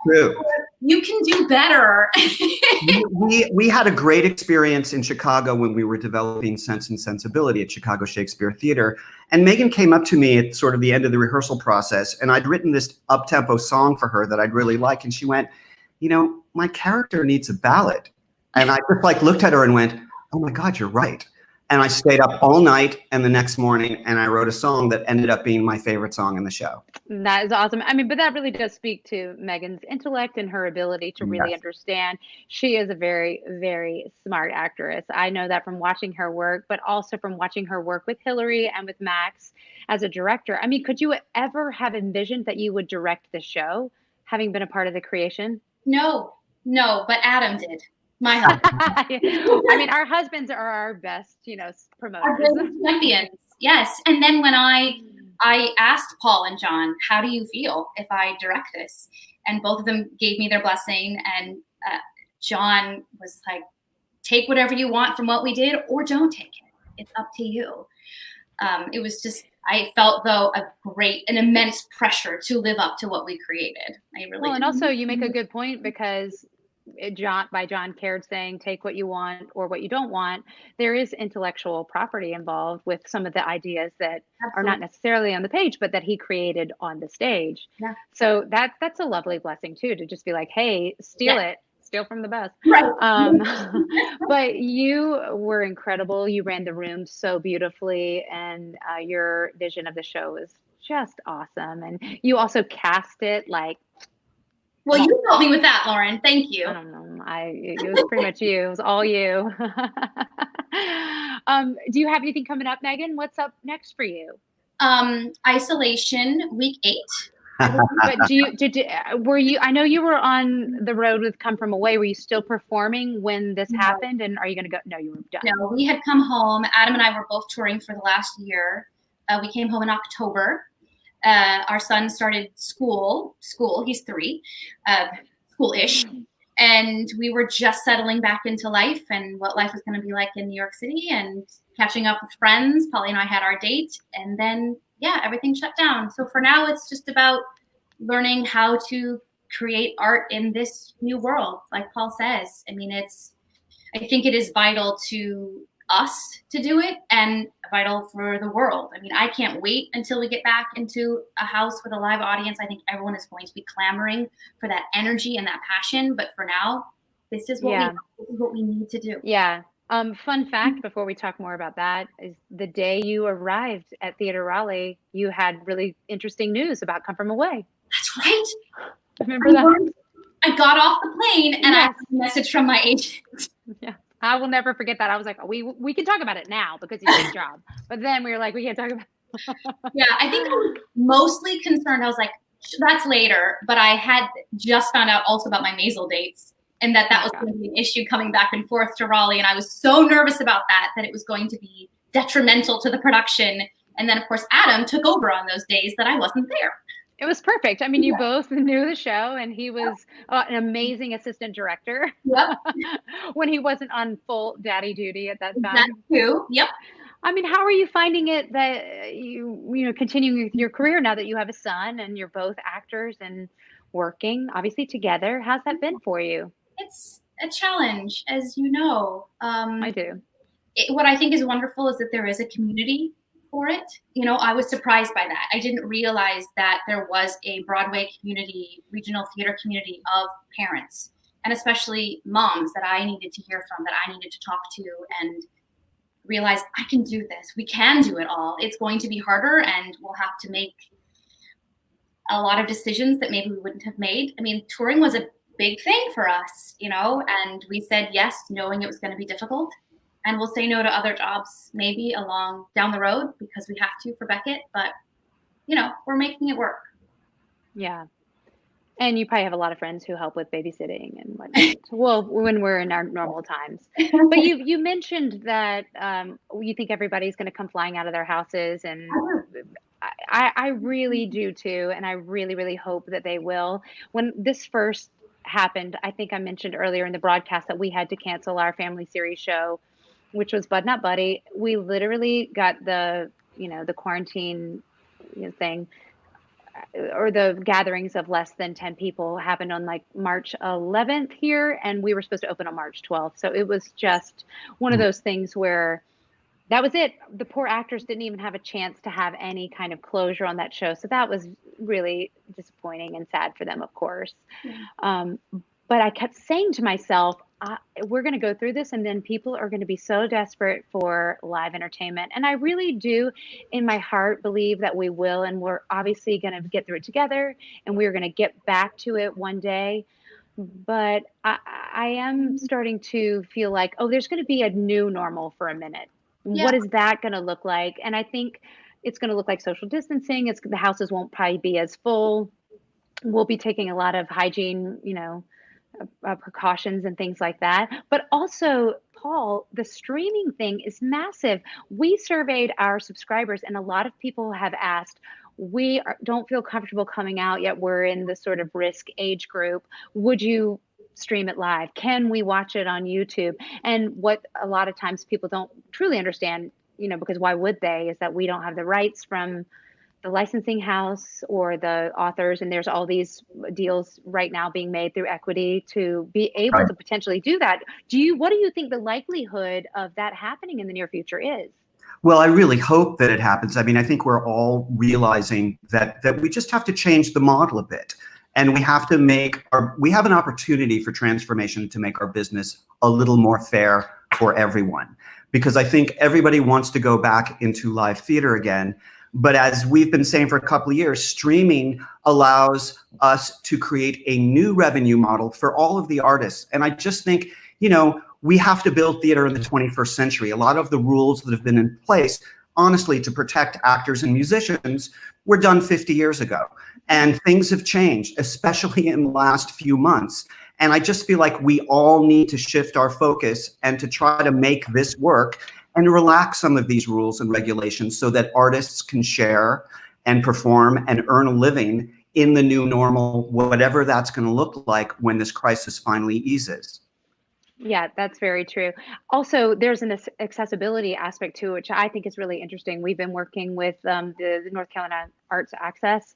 true. You can do better. we had a great experience in Chicago when we were developing Sense and Sensibility at Chicago Shakespeare Theater. And Megan came up to me at sort of the end of the rehearsal process, and I'd written this up-tempo song for her that I'd really like. And she went, my character needs a ballad. And I just looked at her and went, oh my God, you're right. And I stayed up all night and the next morning, and I wrote a song that ended up being my favorite song in the show. That is awesome. I mean, but that really does speak to Megan's intellect and her ability to really understand. She is a very, very smart actress. I know that from watching her work, but also from watching her work with Hilary and with Max as a director. I mean, could you ever have envisioned that you would direct the show, having been a part of the creation? No, but Adam did. My husband. I mean, our husbands are our best, promoters. Our business champions. Yes. And then when I asked Paul and John, how do you feel if I direct this? And both of them gave me their blessing. And John was like, take whatever you want from what we did, or don't take it. It's up to you. It was just, I felt though an immense pressure to live up to what we created. I really did. And also you make a good point, because John Caird saying take what you want or what you don't want, there is intellectual property involved with some of the ideas that are not necessarily on the page, but that he created on the stage. Yeah. So that's a lovely blessing too, to just be like, hey, steal from the best. Right. But you were incredible. You ran the room so beautifully, and your vision of the show was just awesome. And you also cast it like, well, you helped me with that, Lauren. Thank you. I don't know. It was pretty much you. It was all you. Do you have anything coming up, Megan? What's up next for you? Isolation, week 8. But were you? I know you were on the road with Come From Away. Were you still performing when this happened? And are you going to go? No, you were done. No, we had come home. Adam and I were both touring for the last year. We came home in October. Our son started school, he's 3, school-ish. And we were just settling back into life and what life was going to be like in New York City and catching up with friends. Polly and I had our date, and then, everything shut down. So for now, it's just about learning how to create art in this new world. Like Paul says, I mean, I think it is vital to us to do it and vital for the world. I mean, I can't wait until we get back into a house with a live audience. I think everyone is going to be clamoring for that energy and that passion. But for now, this is what we need to do. Yeah. Fun fact before we talk more about that is the day you arrived at Theater Raleigh, you had really interesting news about Come From Away. That's right. Remember that? I got off the plane and I Yes. got a message from my agent. Yeah. I will never forget that. I was like, we can talk about it now because you did a job. But then we were like, we can't talk about it. Yeah, I think I was mostly concerned. I was like, that's later. But I had just found out also about my nasal dates and that was going to be an issue coming back and forth to Raleigh. And I was so nervous about that it was going to be detrimental to the production. And then, of course, Adam took over on those days that I wasn't there. It was perfect. I mean, you both knew the show, and he was an amazing assistant director. Yep. When he wasn't on full daddy duty at that time. That too. Yep. I mean, how are you finding it that you continuing with your career now that you have a son and you're both actors and working obviously together? How's that been for you? It's a challenge, as you know. I do. What I think is wonderful is that there is a community for it. I was surprised by that. I didn't realize that there was a Broadway community, regional theater community of parents, and especially moms that I needed to hear from, that I needed to talk to, and realize I can do this. We can do it all. It's going to be harder, and we'll have to make a lot of decisions that maybe we wouldn't have made. I mean, touring was a big thing for us, and we said yes, knowing it was going to be difficult. And we'll say no to other jobs maybe along down the road because we have to for Beckett. But, we're making it work. Yeah. And you probably have a lot of friends who help with babysitting and whatnot. Well, when we're in our normal times. But you mentioned that you think everybody's going to come flying out of their houses. And I really do too. And I really, really hope that they will. When this first happened, I think I mentioned earlier in the broadcast that we had to cancel our family series show, which was Bud Not Buddy. We literally got the quarantine thing, or the gatherings of less than 10 people happened on like March 11th here. And we were supposed to open on March 12th. So it was just one of those things where that was it. The poor actors didn't even have a chance to have any kind of closure on that show. So that was really disappointing and sad for them, of course. Yeah. But I kept saying to myself, we're going to go through this and then people are going to be so desperate for live entertainment. And I really do in my heart believe that we will. And we're obviously going to get through it together and we're going to get back to it one day. But I am starting to feel like, there's going to be a new normal for a minute. Yeah. What is that going to look like? And I think it's going to look like social distancing. The houses won't probably be as full. We'll be taking a lot of hygiene, precautions and things like that. But also, Paul, the streaming thing is massive. We surveyed our subscribers and a lot of people have asked, don't feel comfortable coming out yet. We're in the sort of risk age group. Would you stream it live? Can we watch it on YouTube? And what a lot of times people don't truly understand, because why would they, is that we don't have the rights from the licensing house or the authors. And there's all these deals right now being made through equity to be able to potentially do that. What do you think the likelihood of that happening in the near future is? Well, I really hope that it happens. I mean, I think we're all realizing that we just have to change the model a bit. And we have to we have an opportunity for transformation to make our business a little more fair for everyone. Because I think everybody wants to go back into live theater again. But as we've been saying for a couple of years, streaming allows us to create a new revenue model for all of the artists. And I just think, we have to build theater in the 21st century. A lot of the rules that have been in place, honestly, to protect actors and musicians were done 50 years ago. And things have changed, especially in the last few months. And I just feel like we all need to shift our focus and to try to make this work and relax some of these rules and regulations so that artists can share and perform and earn a living in the new normal, whatever that's going to look like when this crisis finally eases. Yeah, that's very true. Also, there's an accessibility aspect too, which I think is really interesting. We've been working with the North Carolina Arts Access,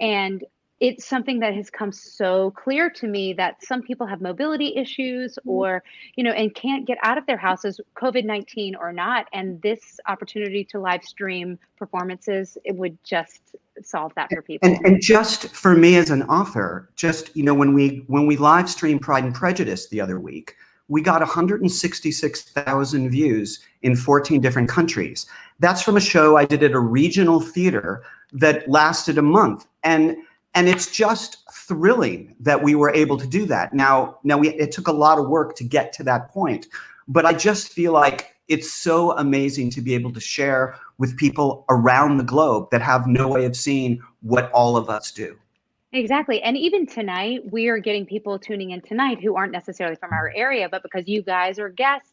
and it's something that has come so clear to me that some people have mobility issues or, and can't get out of their houses, COVID-19 or not. And this opportunity to live stream performances, it would just solve that for people. And just for me as an author, just, when we live streamed Pride and Prejudice the other week, we got 166,000 views in 14 different countries. That's from a show I did at a regional theater that lasted a month. And it's just thrilling that we were able to do that. Now it took a lot of work to get to that point, but I just feel like it's so amazing to be able to share with people around the globe that have no way of seeing what all of us do. Exactly. And even tonight, we are getting people tuning in tonight who aren't necessarily from our area, but because you guys are guests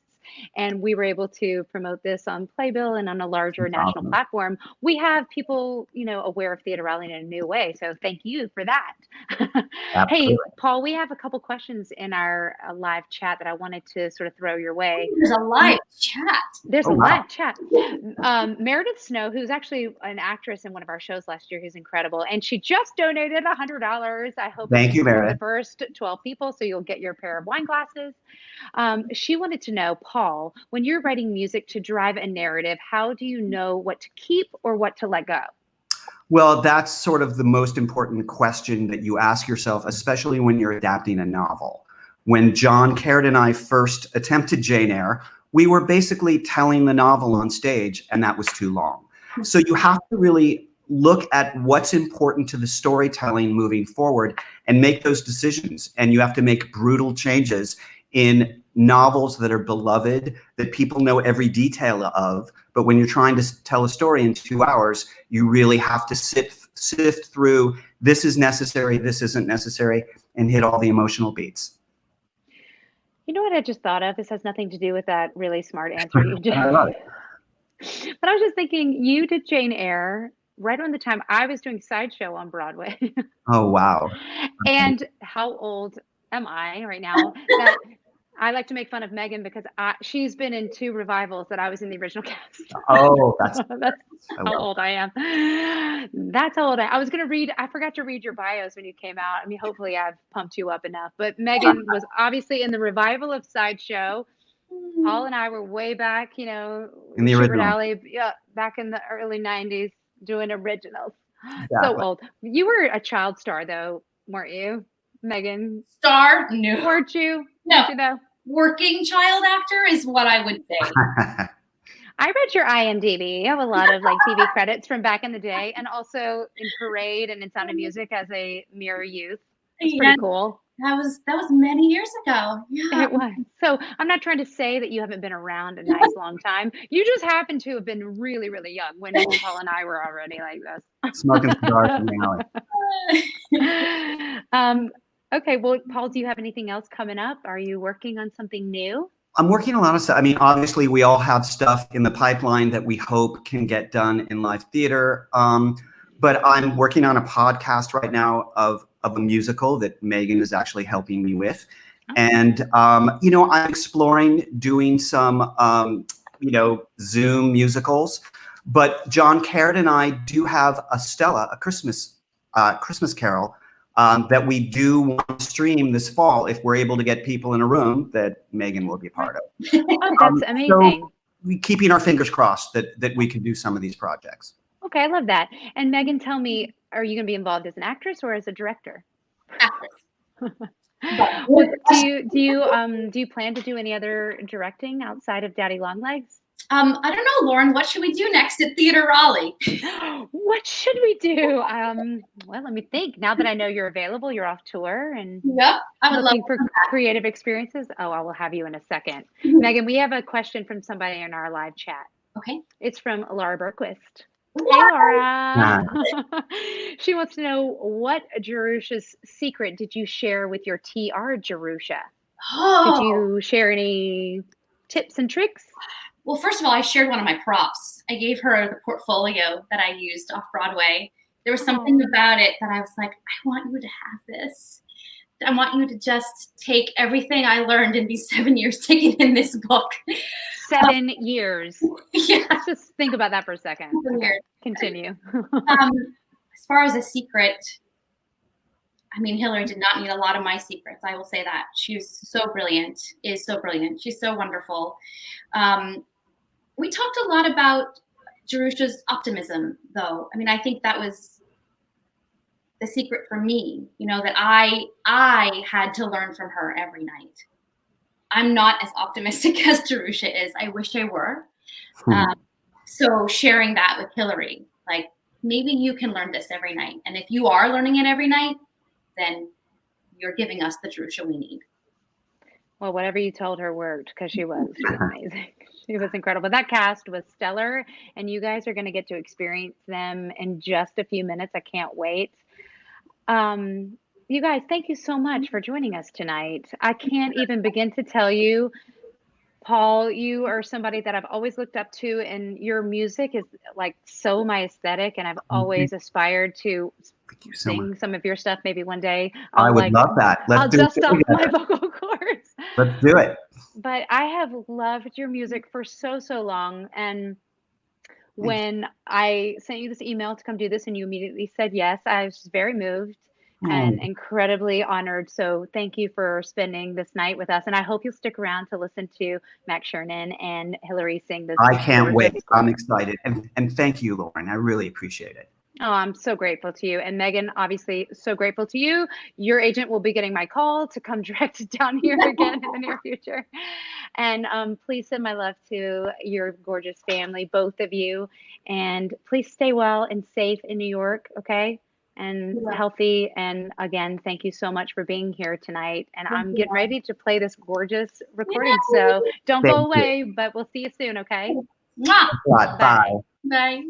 and we were able to promote this on Playbill and on a larger national platform, we have people, aware of Theater Raleigh in a new way. So thank you for that. Hey, Paul, we have a couple questions in our live chat that I wanted to sort of throw your way. There's a live chat. There's a live chat. Meredith Snow, who's actually an actress in one of our shows last year, who's incredible, and she just donated $100. I hope Thank you, Meredith. The first 12 people, so you'll get your pair of wine glasses. She wanted to know, Paul, when you're writing music to drive a narrative, how do you know what to keep or what to let go? Well, that's sort of the most important question that you ask yourself, especially when you're adapting a novel. When John Caird and I first attempted Jane Eyre, we were basically telling the novel on stage, and that was too long. So you have to really look at what's important to the storytelling moving forward and make those decisions. And you have to make brutal changes in novels that are beloved, that people know every detail of. But when you're trying to tell a story in 2 hours, you really have to sift through, this is necessary, this isn't necessary, and hit all the emotional beats. You know what I just thought of? This has nothing to do with that really smart answer you just. I love it. But I was just thinking, you did Jane Eyre right around the time I was doing Sideshow on Broadway. Oh, wow. And how old am I right now? That I like to make fun of Megan because she's been in 2 revivals that I was in the original cast. Oh, that's how old I am. That's how old I was going to read. I forgot to read your bios when you came out. I mean, hopefully I've pumped you up enough. But Megan was obviously in the revival of Sideshow. Paul and I were way back, in the original. Alley, back in the early 90s doing originals. Exactly. So old. You were a child star, though, weren't you, Megan? Star? No. Weren't you? No. Weren't you, though? Working child actor is what I would say. I read your IMDb. You have a lot of TV credits from back in the day, and also in Parade and in Sound of Music as a mere youth. It's pretty cool. That was many years ago. Yeah. It was. So I'm not trying to say that you haven't been around a nice long time. You just happen to have been really, really young when Paul and I were already like this. Smoking cigars in the alley. Okay. Well, Paul, do you have anything else coming up? Are you working on something new? I'm working on a lot of stuff. I mean, obviously, we all have stuff in the pipeline that we hope can get done in live theater. But I'm working on a podcast right now of a musical that Megan is actually helping me with. And, I'm exploring doing some, Zoom musicals. But John Caird and I do have a Stella, a Christmas Carol, that we do want to stream this fall if we're able to get people in a room that Megan will be a part of. Oh, that's amazing. So we're keeping our fingers crossed that we can do some of these projects. Okay, I love that. And Megan, tell me, are you going to be involved as an actress or as a director? Actress. Well, do you plan to do any other directing outside of Daddy Longlegs? I don't know, Lauren. What should we do next at Theater Raleigh? What should we do? Well, let me think. Now that I know you're available, you're off tour and I would looking love for creative experiences. Oh, I will have you in a second. Megan, we have a question from somebody in our live chat. Okay. It's from Laura Berquist. Hey, Laura. She wants to know, what Jerusha's secret did you share with your TR, Jerusha? Did you share any tips and tricks? Well, first of all, I shared one of my props. I gave her the portfolio that I used off Broadway. There was something about it that I was like, I want you to have this. I want you to just take everything I learned in these 7 years, take it in this book. 7 years. Yeah. Let's just think about that for a second. Okay, continue. As far as a secret, I mean, Hilary did not need a lot of my secrets. I will say that. She was so brilliant, is so brilliant. She's so wonderful. We talked a lot about Jerusha's optimism, though. I mean, I think that was the secret for me, you know, that I had to learn from her every night. I'm not as optimistic as Jerusha is. I wish I were. So sharing that with Hilary, like, maybe you can learn this every night. And if you are learning it every night, then you're giving us the Jerusha we need. Well, whatever you told her worked, because she was amazing. She was incredible. That cast was stellar, and you guys are going to get to experience them in just a few minutes. I can't wait. You guys, thank you so much for joining us tonight. I can't even begin to tell you, Paul, you are somebody that I've always looked up to, and your music is like so my aesthetic, and I've always aspired to sing some of your stuff maybe one day. I would love that. I'll dust off my vocal cords. Let's do it. But I have loved your music for so long, and when I sent you this email to come do this and you immediately said yes, I was very moved and incredibly honored. So thank you for spending this night with us. And I hope you'll stick around to listen to Max Chernin and Hilary sing this. I can't wait. I'm excited. And thank you, Lauren. I really appreciate it. Oh, I'm so grateful to you. And Megan, obviously, so grateful to you. Your agent will be getting my call to come direct down here again in the near future. And please send my love to your gorgeous family, both of you. And please stay well and safe in New York, okay? And healthy. And again, thank you so much for being here tonight. And I'm getting ready to play this gorgeous recording. So don't go away, but we'll see you soon, okay? Bye. Bye.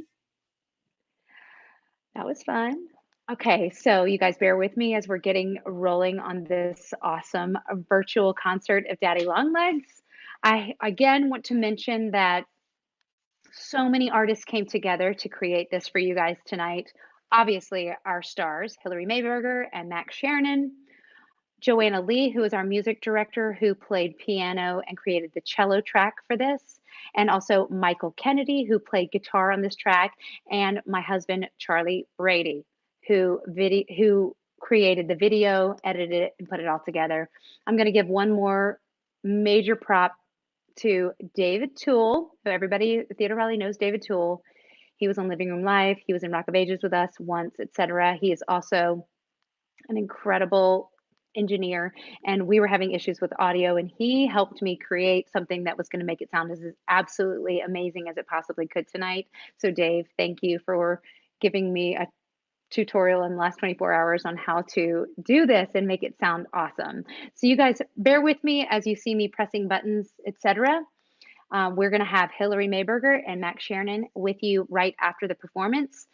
That was fun. Okay, so you guys bear with me as we're getting rolling on this awesome virtual concert of Daddy Longlegs. I again want to mention that so many artists came together to create this for you guys tonight. Obviously, our stars, HILARY MAIBERGER and Max Chernin, Joanna Lee, who is our music director, who played piano and created the cello track for this, and also Michael Kennedy, who played guitar on this track, and my husband, Charlie Brady, who created the video, edited it, and put it all together. I'm going to give one more major prop to David Toole, who everybody at Theater Raleigh knows David Toole. He was on Living Room Live. He was in Rock of Ages with us once, etc. He is also an incredible engineer, and we were having issues with audio, and he helped me create something that was going to make it sound as absolutely amazing as it possibly could tonight. So Dave, thank you for giving me a tutorial in the last 24 hours on how to do this and make it sound awesome. So you guys bear with me as you see me pressing buttons, etc. We're going to have HILARY MAIBERGER and Max Chernin with you right after the performance.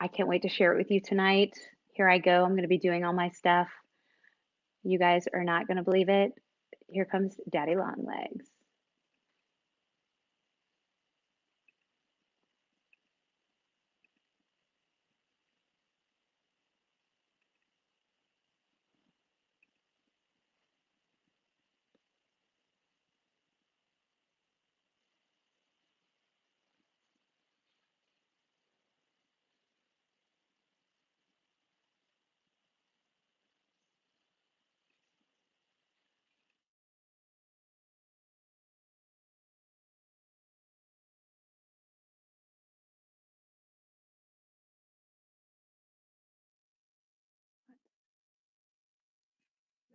I can't wait to share it with you tonight. Here I go. I'm going to be doing all my stuff. You guys are not going to believe it. Here comes Daddy Longlegs.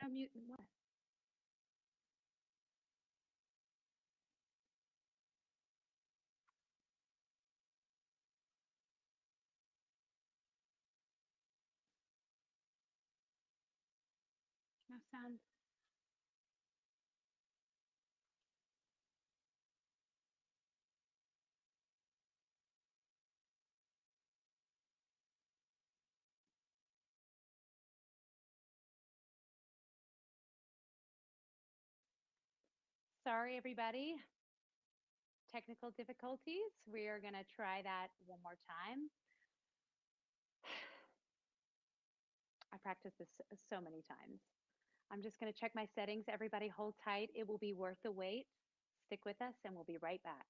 No mute. What? No sound. Sorry, everybody. Technical difficulties. We are going to try that one more time. I practiced this so many times. I'm just going to check my settings. Everybody hold tight. It will be worth the wait. Stick with us and we'll be right back.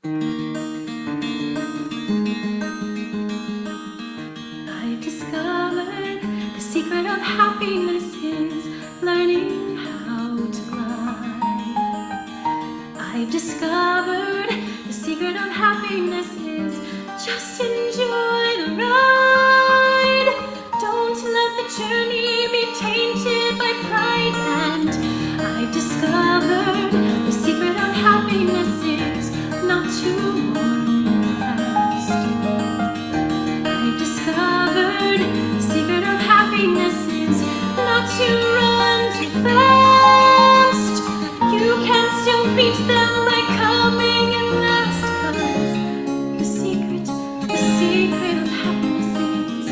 I discovered the secret of happiness is learning how to fly. I discovered the secret of happiness is just enjoy the ride. Don't let the journey be tainted by pride. And I discovered the secret of happiness is not to mourn the past. I discovered the secret of happiness is not to run too fast. You can still beat them by coming in last. 'Cause the secret of happiness is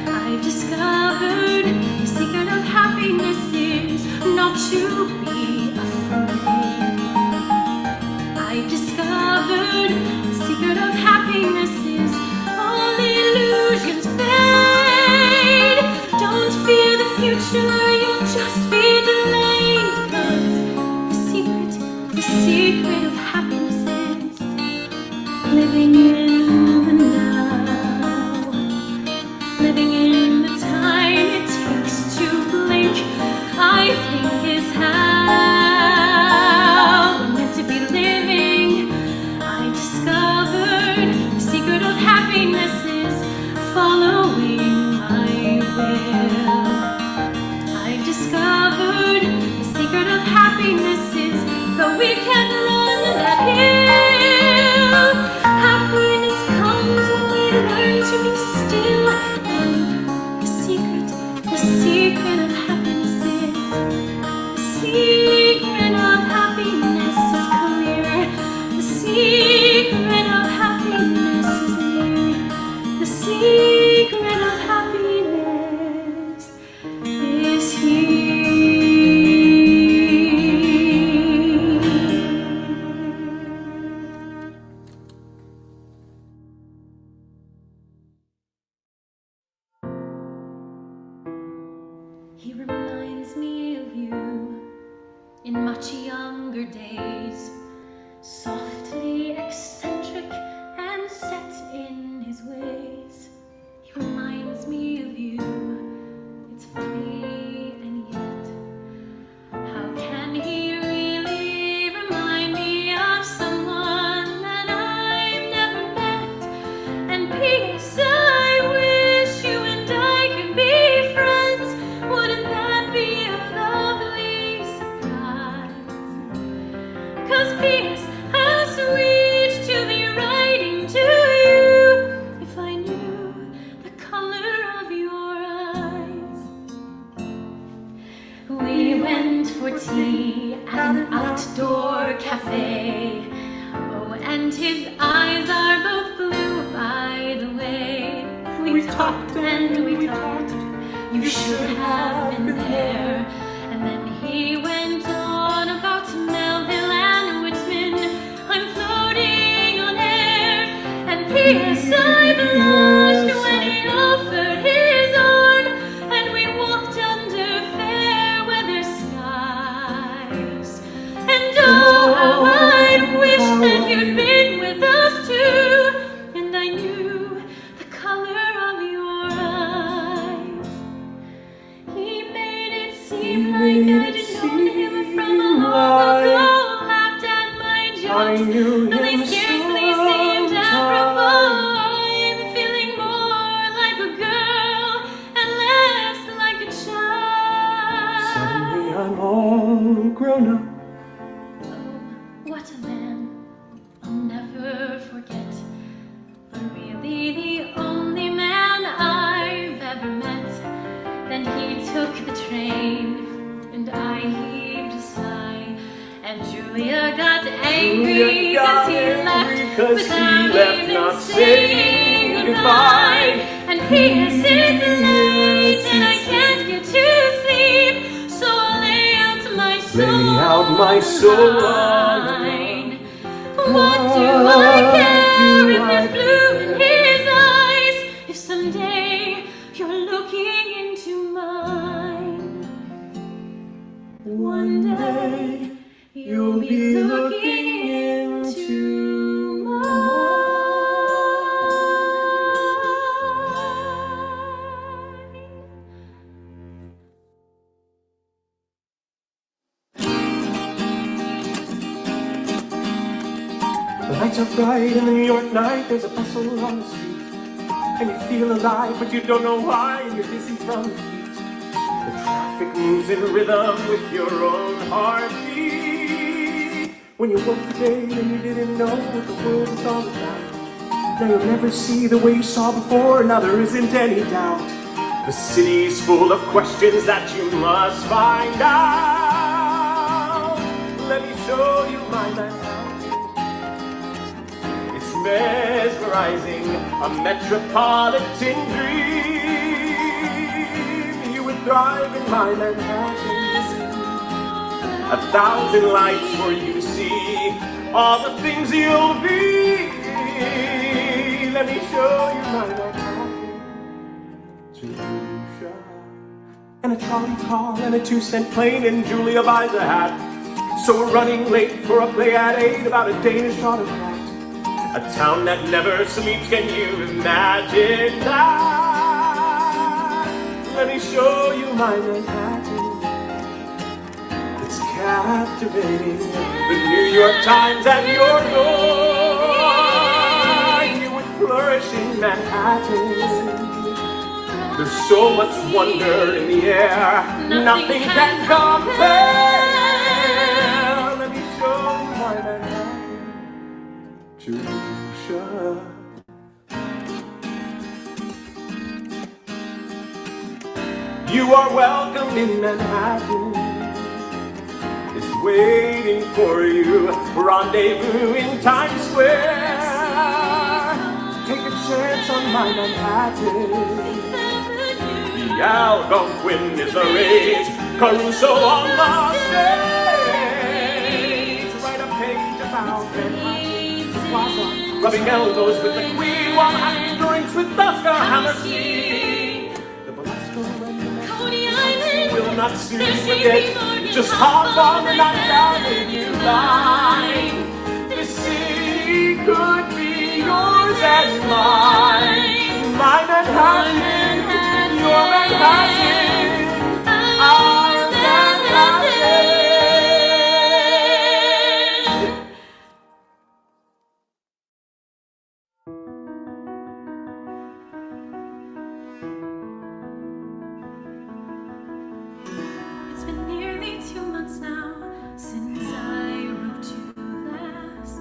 I've discovered the secret of happiness is not to be afraid. I discovered the secret of happiness is all illusions fade. Don't fear the future, you'll just be delayed. 'Cause the secret of happiness is living in the now. Living in the time it takes to blink, I think is how we're meant to be living. I discovered the secret of happiness is following my will. I discovered the secret of happiness is the weekend run that hill. Happiness comes when we learn to be still. And the secret of happiness is the secret of happiness is clear. The secret of happiness is near. The secret of happiness is here. He reminds me of you in much younger days, softly eccentric and set in his ways. He reminds me of you. It's funny, and yet how can he really remind me of someone that I've never met? And P.S. I wish you and I could be friends. Wouldn't that be a lovely surprise? 'Cause P.S. how sweet to be writing to you if I knew the color of your eyes. We went for tea at an outdoor cafe. Oh, and his eyes are both blue, by the way. We talked and we talked. You should have been there. And then he went on about Melville and Whitman. I'm floating on air. And P.S. I blushed when he offered his arm. And we walked under fair weather skies. And oh, how I wish that you'd been with us too. And I knew the color of your eyes. He made it seem like I'd known him from long ago. Laughed at my jokes, though they scarcely seemed apropos. I'm feeling more like a girl and less like a child. Suddenly I'm all grown up. Oh, what a man, I'll never forget. But really the only man I've ever met. Then he took the train, and I heaved a sigh. And Julia got angry because he left without even saying goodbye. And P.S. it's late and I can't get to sleep, so I'll lay out my soul on the line. What do I care if there's blue in his eyes, if someday you're looking into mine? One day you'll be looking into mine. The lights are bright in the New York night, there's a bustle on the street. And you feel alive, but you don't know why, and you're dizzy from the heat. The traffic moves in rhythm with your own heartbeat. When you woke today and you didn't know what the world was all about. Now you'll never see the way you saw before, now there isn't any doubt. The city's full of questions that you must find out. Let me show you my Manhattan. It's mesmerizing, a metropolitan dream. You would thrive in my Manhattan. 1,000 lights for you to see all the things you'll be. Let me show you my Manhattan. Jerusha. And a trolley car and a 2-cent plane, and Julia buys a hat. So we're running late for a play at 8 about a Danish autocrat. A town that never sleeps, can you imagine that? Let me show you my Manhattan. It's captivating. The New York Times at your door. You would flourish in Manhattan. There's so much wonder in the air, nothing can compare. Let me show you my Manhattan. Jerusha. You are welcome in Manhattan. It's waiting for you. Rendezvous in Times Square. Take a chance on my Manhattan. The Algonquin is the rage, Caruso on the stage. Write a page about Manhattan, the plaza, rubbing elbows with the Queen while having drinks with Oscar Hammerstein. The Belasco and the Mexican will not soon forget. Just hop on and I'm down in you line. This city could be yours and mine. My Manhattan, your Manhattan, our Manhattan. It's been nearly 2 months now since I wrote you last.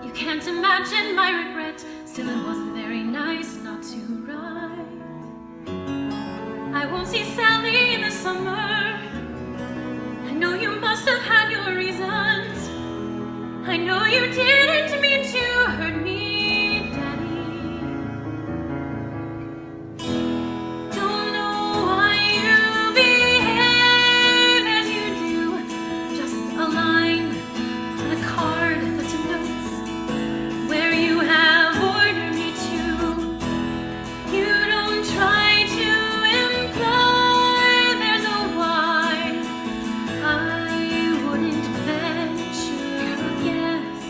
You can't imagine my regret, still it wasn't very nice not to write. I won't see Sally in the summer. I know you must have had your reasons. I know you didn't mean to hurt me, Daddy. Don't know why you behave as you do. Just a line on a card with some notes where you have ordered me to. You don't try to imply there's a why. I wouldn't venture a guess.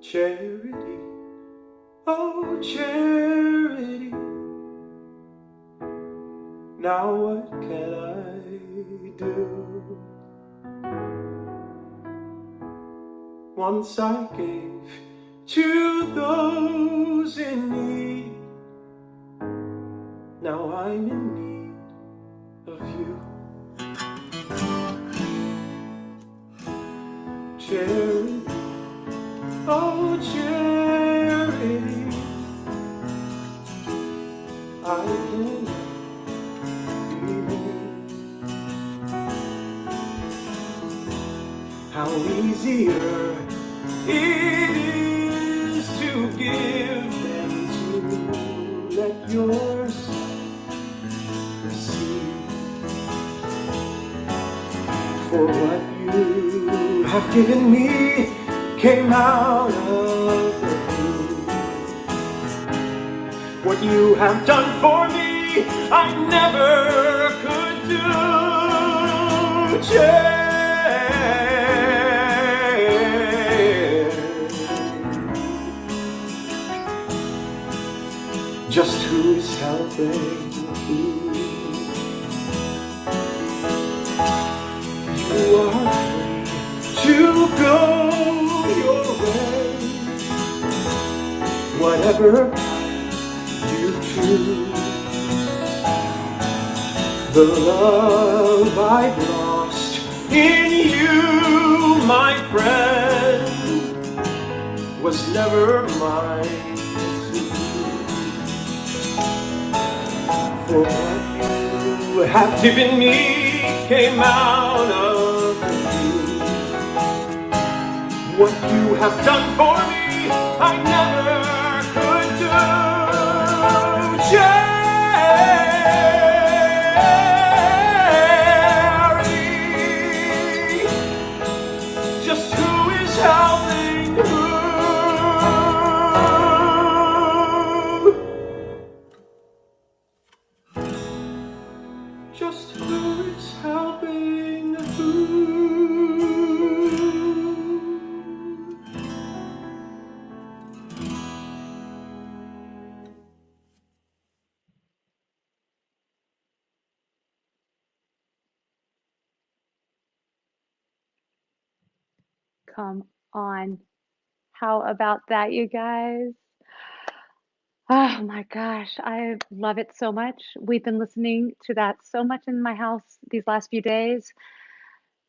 Charity, oh charity, now what can I do? Once I gave to those in need, now I'm in need of you. Charity, oh charity, I can be. How easier it is to give than to let yourself receive. For what you have given me came out of the blue. What you have done for me, I never could do. Just who's helping who? You are free to go your way, whatever path you choose. The love I've lost in you, my friend, was never mine. For what you have given me came out of you. What you have done for me, I never could do. Charity, just who is helping who? Just who is helping who? Come on. How about that, you guys? Oh my gosh, I love it so much. We've been listening to that so much in my house these last few days.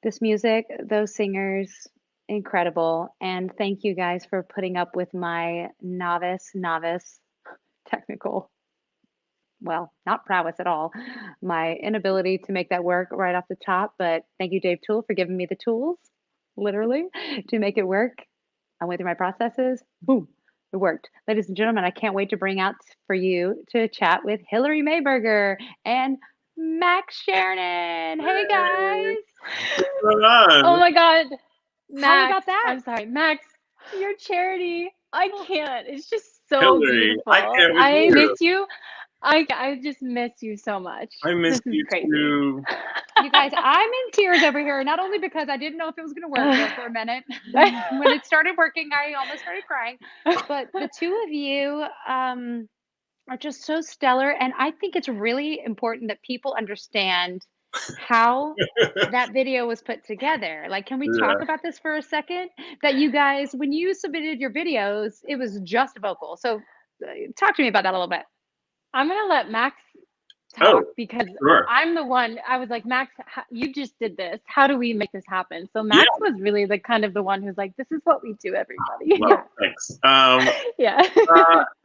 This music, those singers, incredible. And thank you guys for putting up with my novice technical, well, not prowess at all, my inability to make that work right off the top. But thank you, Dave Toole, for giving me the tools, literally, to make it work. I went through my processes. Boom, it worked. Ladies and gentlemen, I can't wait to bring out for you to chat with HILARY MAIBERGER and Max Chernin. Hey guys. What's going on? Oh my God, How Max! about that? I'm sorry, Max. Your charity. I can't. It's just so HILARY, beautiful. I can't with I you. miss you. I just miss you so much. I miss This is you crazy. too. You guys, I'm in tears over here, not only because I didn't know if it was going to work there for a minute. When it started working, I almost started crying. But the two of you are just so stellar. And I think it's really important that people understand how that video was put together. Like, can we Yeah. talk about this for a second? That you guys, when you submitted your videos, it was just vocal. So talk to me about that a little bit. I'm gonna let Max talk Oh, because sure. I'm the one. I was like, Max, you just did this. How do we make this happen? So Max was really the kind of the one who's like, this is what we do, everybody. Well, thanks. Yeah.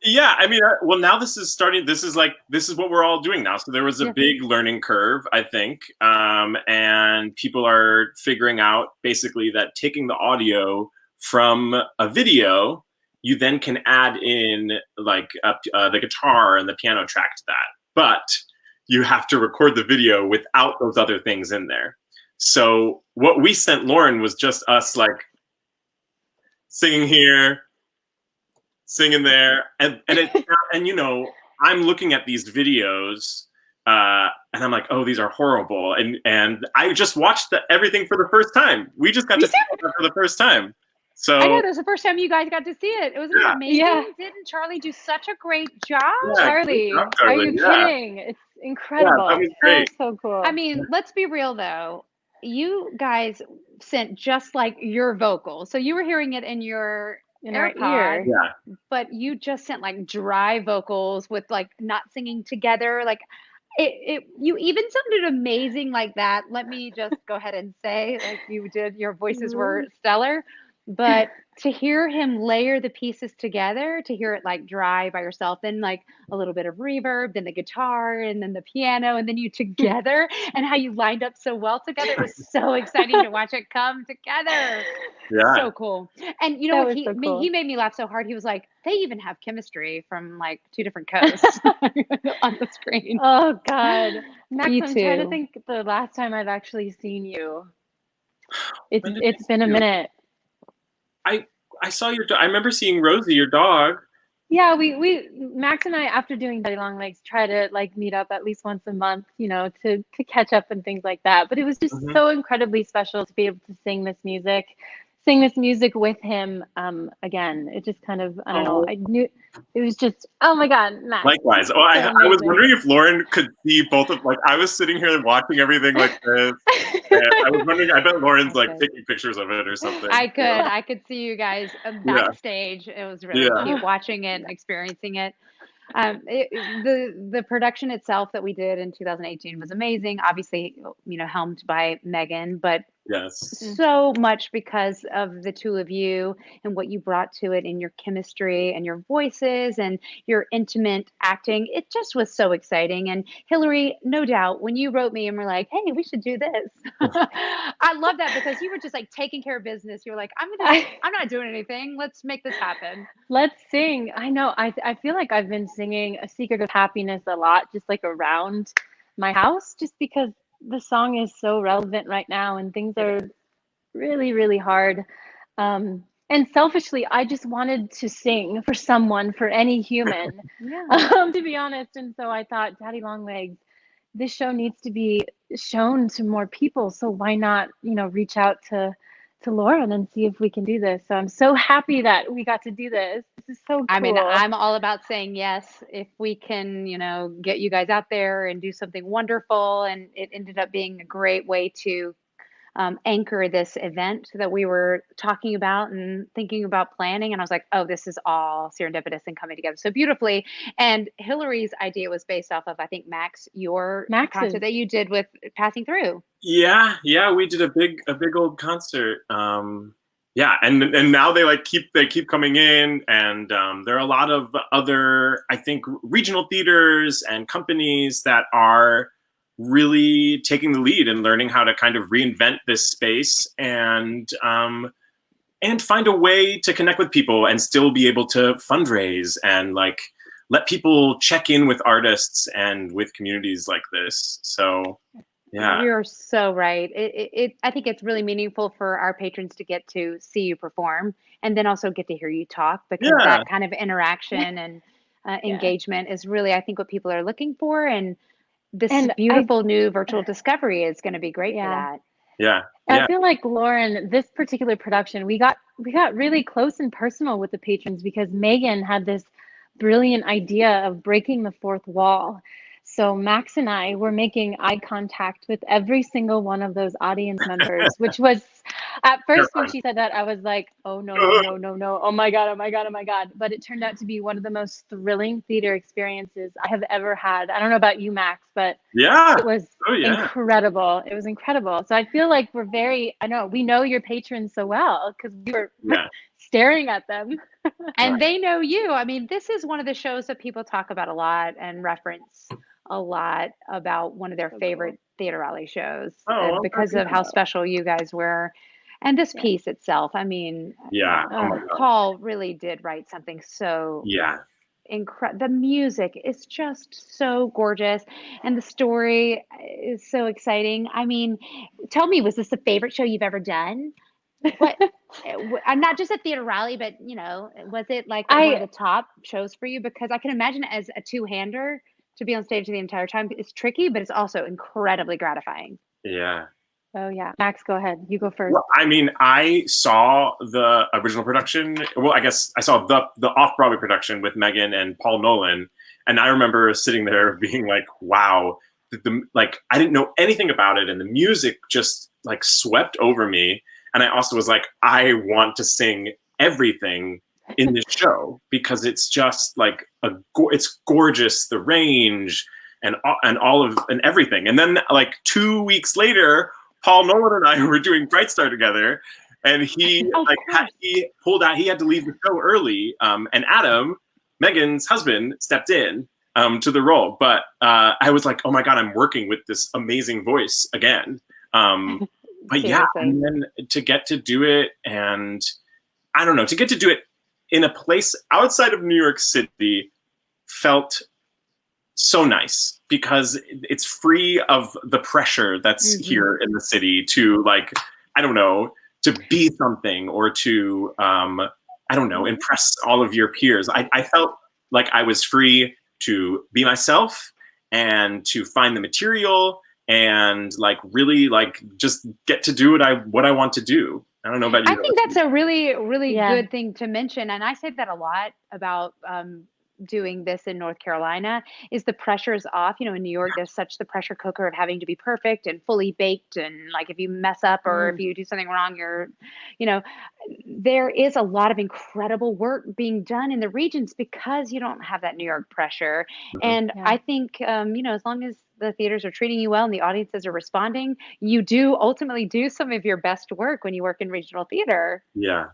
Yeah, I mean, well, now this is starting. This is what we're all doing now. So there was a big learning curve, I think, and people are figuring out basically that taking the audio from a video, you then can add in like the guitar and the piano track to that, but you have to record the video without those other things in there. So what we sent Lauren was just us like singing here, singing there, and you know, I'm looking at these videos and I'm like, oh, these are horrible, and I just watched everything for the first time. We just got to see it for the first time. So I know that was the first time you guys got to see it. Wasn't it amazing? Yeah. Didn't Charlie do such a great job? Charlie, good job, are Charlie. you Yeah. kidding? It's incredible. that was great. So cool. I mean, let's be real though. You guys sent just like your vocals. So you were hearing it in our ear. Yeah. but you just sent like dry vocals with like not singing together. Like you even sounded amazing like that. Let me just go ahead and say, like you did, your voices were stellar. But to hear him layer the pieces together, to hear it like dry by yourself, then like a little bit of reverb, then the guitar, and then the piano, and then you together, and how you lined up so well together. It was so exciting to watch it come together. Yeah. So cool. And you know That what? was so cool. He made me laugh so hard. He was like, they even have chemistry from like 2 different coasts on the screen. Oh God, Max, Me I'm trying to too. think the last time I've actually seen you. When did I It's been a see you? minute. I saw your I remember seeing Rosie, your dog. Yeah, we Max and I, after doing Daddy Long Legs, try to like meet up at least once a month, you know, to catch up and things like that. But it was just so incredibly special to be able to sing this music with him again. It just kind of, I don't know, I knew it was just, oh my God, Max. Likewise. Oh, I was wondering if Lauren could see both of, like, I was sitting here watching everything like this. And I was wondering, I bet Lauren's like taking pictures of it or something. I could see you guys backstage. It was really cute watching it and experiencing it. The production itself that we did in 2018 was amazing. Obviously, you know, helmed by Megan, but so much because of the two of you and what you brought to it in your chemistry and your voices and your intimate acting. It just was so exciting. And Hilary, no doubt, when you wrote me and were like, hey, we should do this. I love that because you were just like taking care of business. You were like, I'm not doing anything. Let's make this happen. Let's sing. I know. I feel like I've been singing A Secret of Happiness a lot, just like around my house, just because the song is so relevant right now and things are really, really hard. And selfishly, I just wanted to sing for someone, for any human, to be honest. And so I thought, Daddy Long Legs, this show needs to be shown to more people. So why not, you know, reach out to Lauren and see if we can do this. So I'm so happy that we got to do this. This is so cool. I mean, I'm all about saying yes if we can, you know, get you guys out there and do something wonderful. And it ended up being a great way to anchor this event that we were talking about and thinking about planning. And I was like, oh, this is all serendipitous and coming together so beautifully. And Hilary's idea was based off of, I think, Max, your concert that you did with Passing Through. Yeah, we did a big old concert. Yeah, and now they keep coming in, and there are a lot of other, I think, regional theaters and companies that are really taking the lead and learning how to kind of reinvent this space and find a way to connect with people and still be able to fundraise and like let people check in with artists and with communities like this. So yeah, you're so right. I think it's really meaningful for our patrons to get to see you perform and then also get to hear you talk, because that kind of interaction and engagement is really, I think, what people are looking for. And this beautiful new virtual discovery is going to be great for that. Yeah. I feel like, Lauren, this particular production, we got really close and personal with the patrons because Megan had this brilliant idea of breaking the fourth wall. So Max and I were making eye contact with every single one of those audience members, which was, at first when she said that, I was like, oh no, oh my God. But it turned out to be one of the most thrilling theater experiences I have ever had. I don't know about you, Max, but it was incredible. It was incredible. So I feel like we know your patrons so well because we were staring at them. And they know you. I mean, this is one of the shows that people talk about a lot and reference a lot about one of their favorite Theater Raleigh shows because of how special you guys were. And this piece itself, I mean, Paul really did write something so incredible. The music is just so gorgeous and the story is so exciting. I mean, tell me, was this the favorite show you've ever done? What? I'm not just at Theater Raleigh, but you know, was it like one of the top shows for you? Because I can imagine as a two-hander to be on stage the entire time is tricky, but it's also incredibly gratifying. Yeah. Oh yeah, Max, go ahead. You go first. Well, I mean, I saw the original production. Well, I guess I saw the off-Broadway production with Megan and Paul Nolan, and I remember sitting there being like, "Wow!" Like I didn't know anything about it, and the music just like swept over me. And I also was like, I want to sing everything in this show because it's just like it's gorgeous, the range and all of and everything. And then like 2 weeks later, Paul Nolan and I were doing Bright Star together, and he he pulled out. He had to leave the show early, and Adam, Megan's husband, stepped in to the role. But I was like, oh my God, I'm working with this amazing voice again. But yeah, and then to get to do it, and I don't know, to get to do it in a place outside of New York City felt so nice because it's free of the pressure that's here in the city to like, I don't know, to be something or to, I don't know, impress all of your peers. I felt like I was free to be myself and to find the material and like really like just get to do what I want to do. I don't know about you. I think that's a really, really good thing to mention. And I say that a lot about doing this in North Carolina is the pressure is off. You know, in New York, there's such the pressure cooker of having to be perfect and fully baked. And like, if you mess up or if you do something wrong, you're, you know, there is a lot of incredible work being done in the regions because you don't have that New York pressure. And I think, you know, as long as the theaters are treating you well and the audiences are responding, you do ultimately do some of your best work when you work in regional theater. Yeah.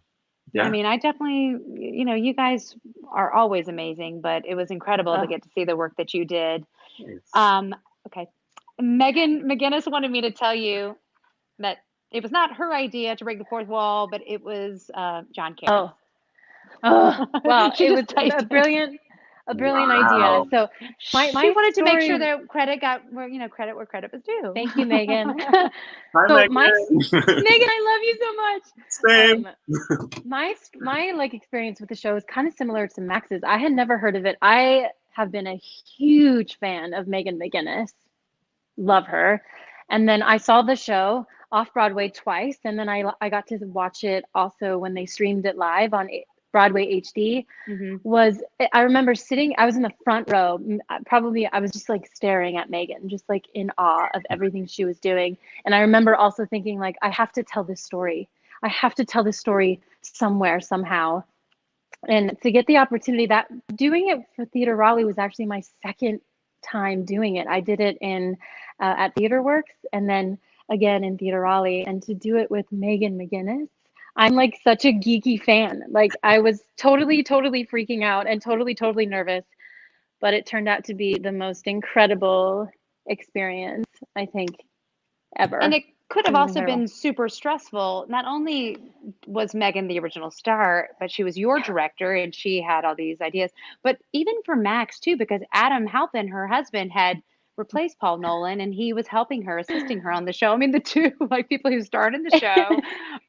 I mean, I definitely, you know, you guys are always amazing, but it was incredible to get to see the work that you did. Okay. Megan McGinnis wanted me to tell you that it was not her idea to break the fourth wall, but it was John Kerry's. Wow. It was a brilliant idea. So she wanted to make sure that credit got where, you know, credit where credit was due. Thank you, Megan. Hi, so Megan. Megan, I love you so much. Same. My like experience with the show is kind of similar to Max's. I had never heard of it. I have been a huge fan of Megan McGinnis. Love her. And then I saw the show off Broadway twice, and then I got to watch it also when they streamed it live on Broadway HD. I remember I was in the front row. Probably I was just like staring at Megan, just like in awe of everything she was doing. And I remember also thinking like, I have to tell this story. I have to tell this story somewhere, somehow. And to get the opportunity, that doing it for Theater Raleigh was actually my second time doing it. I did it at Theater Works and then again in Theater Raleigh, and to do it with Megan McGinnis. I'm like such a geeky fan. Like I was totally freaking out and totally nervous, but it turned out to be the most incredible experience, I think, ever. And it could have also been super stressful. Not only was Megan the original star, but she was your director and she had all these ideas, but even for Max too, because Adam Halpin, her husband, had replaced Paul Nolan and he was helping her, assisting her on the show. I mean, the two like people who starred in the show,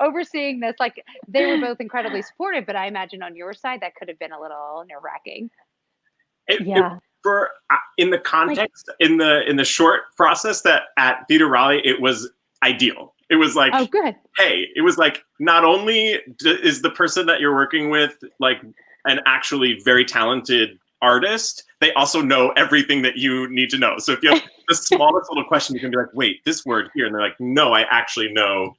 overseeing this, like they were both incredibly supportive, but I imagine on your side that could have been a little nerve-wracking. In the context, in the short process that at Theater Raleigh, it was ideal. It was like, oh, good. Hey, it was like, not only is the person that you're working with like an actually very talented artist, they also know everything that you need to know. So if you have the smallest little question, you can be like, wait, this word here. And they're like, no, I actually know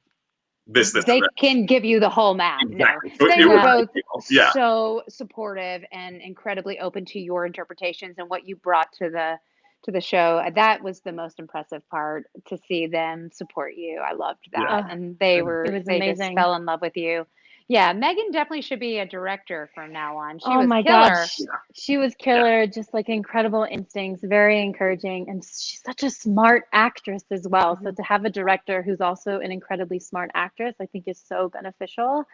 this. They can give you the whole map. Exactly. No. So they were both so supportive and incredibly open to your interpretations and what you brought to the show. That was the most impressive part, to see them support you. I loved that. And they amazing. Just fell in love with you. Yeah, Megan definitely should be a director from now on. She was my killer. God, she was killer. Just like incredible instincts, very encouraging, and she's such a smart actress as well. So to have a director who's also an incredibly smart actress, I think is so beneficial.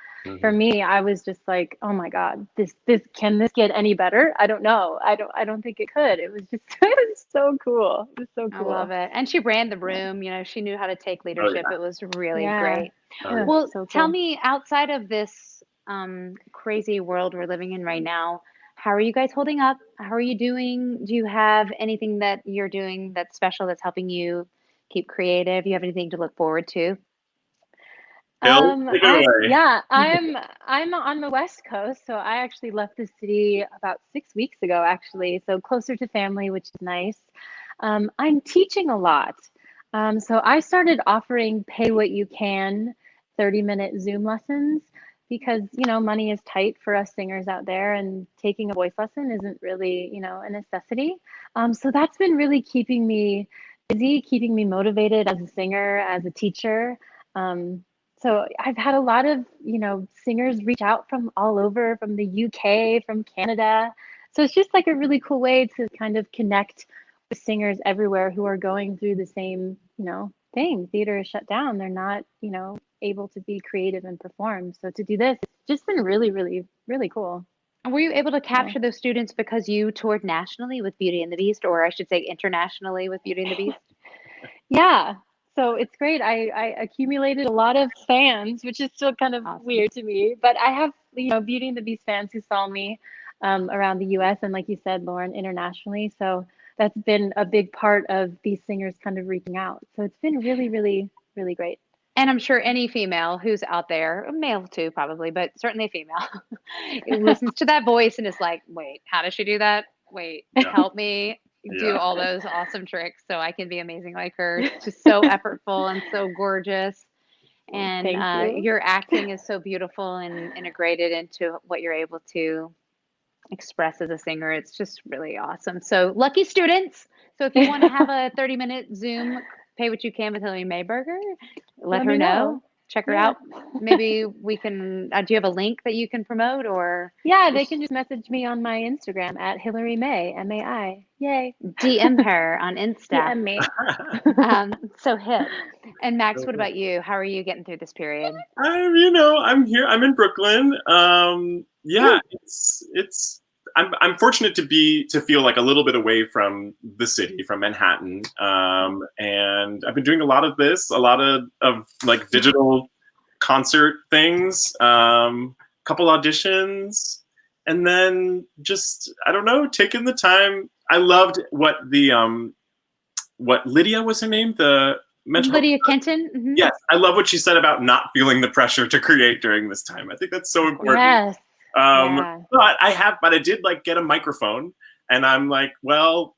For me, I was just like, oh my God, this can this get any better? I don't know. I don't think it could. It was just it was so cool. It was so cool. I love it. And she ran the room. You know, she knew how to take leadership. It was really great. Well, so tell me, outside of this crazy world we're living in right now, how are you guys holding up? How are you doing? Do you have anything that you're doing that's special that's helping you keep creative? You have anything to look forward to? Bill, take it away. Yeah, I'm on the West Coast, so I actually left the city about 6 weeks ago, actually, so closer to family, which is nice. I'm teaching a lot. So I started offering pay what you can 30-minute Zoom lessons because, money is tight for us singers out there, and taking a voice lesson isn't really, a necessity. So that's been really keeping me busy, keeping me motivated as a singer, as a teacher. So I've had a lot of, singers reach out from all over, from the UK, from Canada. So it's just like a really cool way to kind of connect with singers everywhere who are going through the same, thing. Theater is shut down. They're not, able to be creative and perform. So to do this, it's just been really, really, really cool. And were you able to capture those students because you toured nationally with Beauty and the Beast, or I should say internationally with Beauty and the Beast? Yeah. So it's great. I accumulated a lot of fans, which is still kind of weird to me, but I have, Beauty and the Beast fans who saw me around the US, and like you said, Lauren, internationally. So that's been a big part of these singers kind of reaching out. So it's been really, really, really great. And I'm sure any female who's out there, a male too, probably, but certainly a female, listens to that voice and is like, wait, how does she do that? Wait, help me do all those awesome tricks so I can be amazing like her. It's just so effortful and so gorgeous. And your acting is so beautiful and integrated into what you're able to express as a singer. It's just really awesome. So lucky students. So if you want to have a 30-minute Zoom Pay What You Can with Hilary Maiberger, let her know. Check her out. Maybe we can, do you have a link that you can promote, or? Yeah, they can just message me on my Instagram at Hilary May, M-A-I. Yay. DM her on Insta. DM me. So hip. And Max, what about you? How are you getting through this period? I'm here. I'm in Brooklyn. I'm fortunate to feel like a little bit away from the city, from Manhattan. And I've been doing a lot of like digital concert things, couple auditions, and then just, I don't know, taking the time. I loved what Lydia was her name, Lydia Kenton. Mm-hmm. Yes, I love what she said about not feeling the pressure to create during this time. I think that's so important. Yes. But I did like get a microphone, and I'm like, well,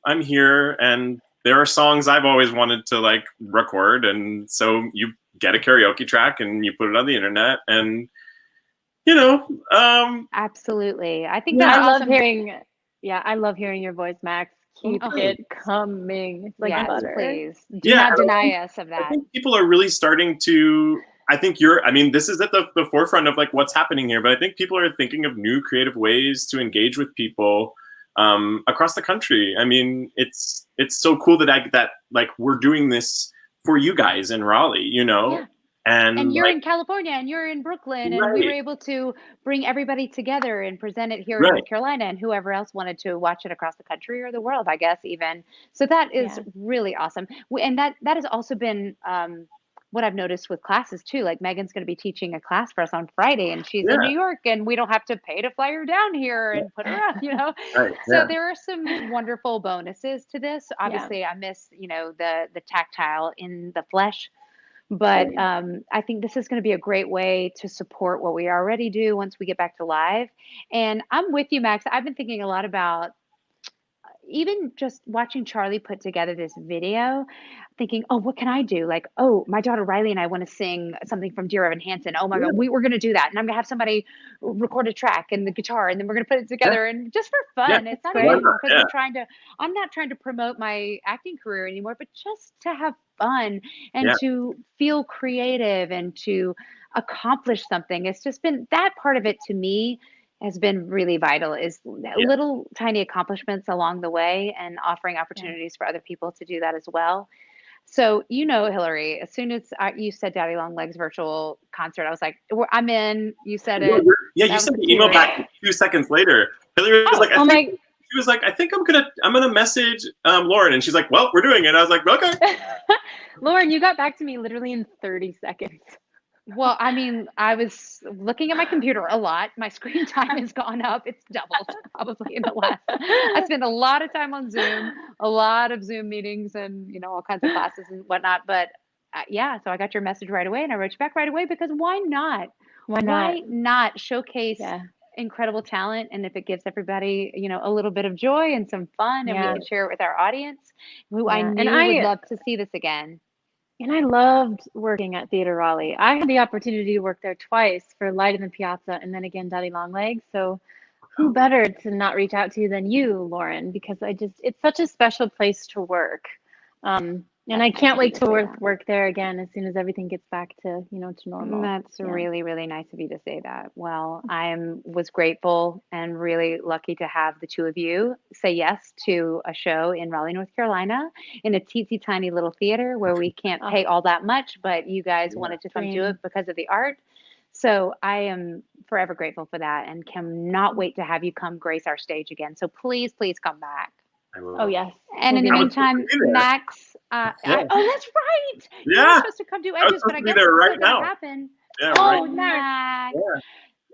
I'm here, and there are songs I've always wanted to like record, and so you get a karaoke track and you put it on the internet, and absolutely. I think that's awesome. I love hearing your voice, Max. Keep it coming. It's like butter. Please. Do not deny us of that. I think people are really starting to, this is at the forefront of like what's happening here, but I think people are thinking of new creative ways to engage with people across the country. I mean, it's so cool that like we're doing this for you guys in Raleigh, Yeah. And you're like, in California, and you're in Brooklyn, and we were able to bring everybody together and present it here in North Carolina, and whoever else wanted to watch it across the country or the world, I guess, even. So that is really awesome. And that has also been what I've noticed with classes too. Like Megan's going to be teaching a class for us on Friday, and she's in New York, and we don't have to pay to fly her down here and put her up, So there are some wonderful bonuses to this. Obviously, I miss, the tactile in the flesh. But I think this is going to be a great way to support what we already do once we get back to live. And I'm with you, Max. I've been thinking a lot about even just watching Charlie put together this video, thinking, oh, what can I do? Like, oh, my daughter Riley and I want to sing something from Dear Evan Hansen. Oh my God, we were going to do that. And I'm going to have somebody record a track and the guitar, and then we're going to put it together and just for fun. It's not even because I'm not trying to promote my acting career anymore, but just to have fun and to feel creative and to accomplish something. It's just been that part of it to me has been really vital, is little tiny accomplishments along the way and offering opportunities for other people to do that as well. So, Hilary, as soon as you said Daddy Long Legs virtual concert, I was like, I'm in. You said it. Yeah, you sent the email back 2 seconds later. Hilary was like, she was like, I think I'm gonna message Lauren, and she's like, well, we're doing it. I was like, okay. Lauren, you got back to me literally in 30 seconds. Well, I mean, I was looking at my computer a lot. My screen time has gone up. It's doubled probably in the last. I spend a lot of time on Zoom, a lot of Zoom meetings and, all kinds of classes and whatnot. But yeah, so I got your message right away and I wrote you back right away because why not? Why not showcase incredible talent? And if it gives everybody, a little bit of joy and some fun and we can share it with our audience, who I knew would love to see this again. And I loved working at Theater Raleigh. I had the opportunity to work there twice for Light in the Piazza and then again Daddy Longlegs. So who better to not reach out to than you, Lauren, because it's such a special place to work. And I can't wait to work there again as soon as everything gets back to, to normal. That's really, really nice of you to say that. Well, was grateful and really lucky to have the two of you say yes to a show in Raleigh, North Carolina, in a teensy tiny little theater where we can't pay all that much, but you guys wanted to come do it because of the art. So I am forever grateful for that and cannot wait to have you come grace our stage again. So please, please come back. Oh, yes. And in the meantime, Max, oh, that's right. Yeah. You were supposed to come do Edges, but I guess it's not going to happen. Yeah, oh, Max.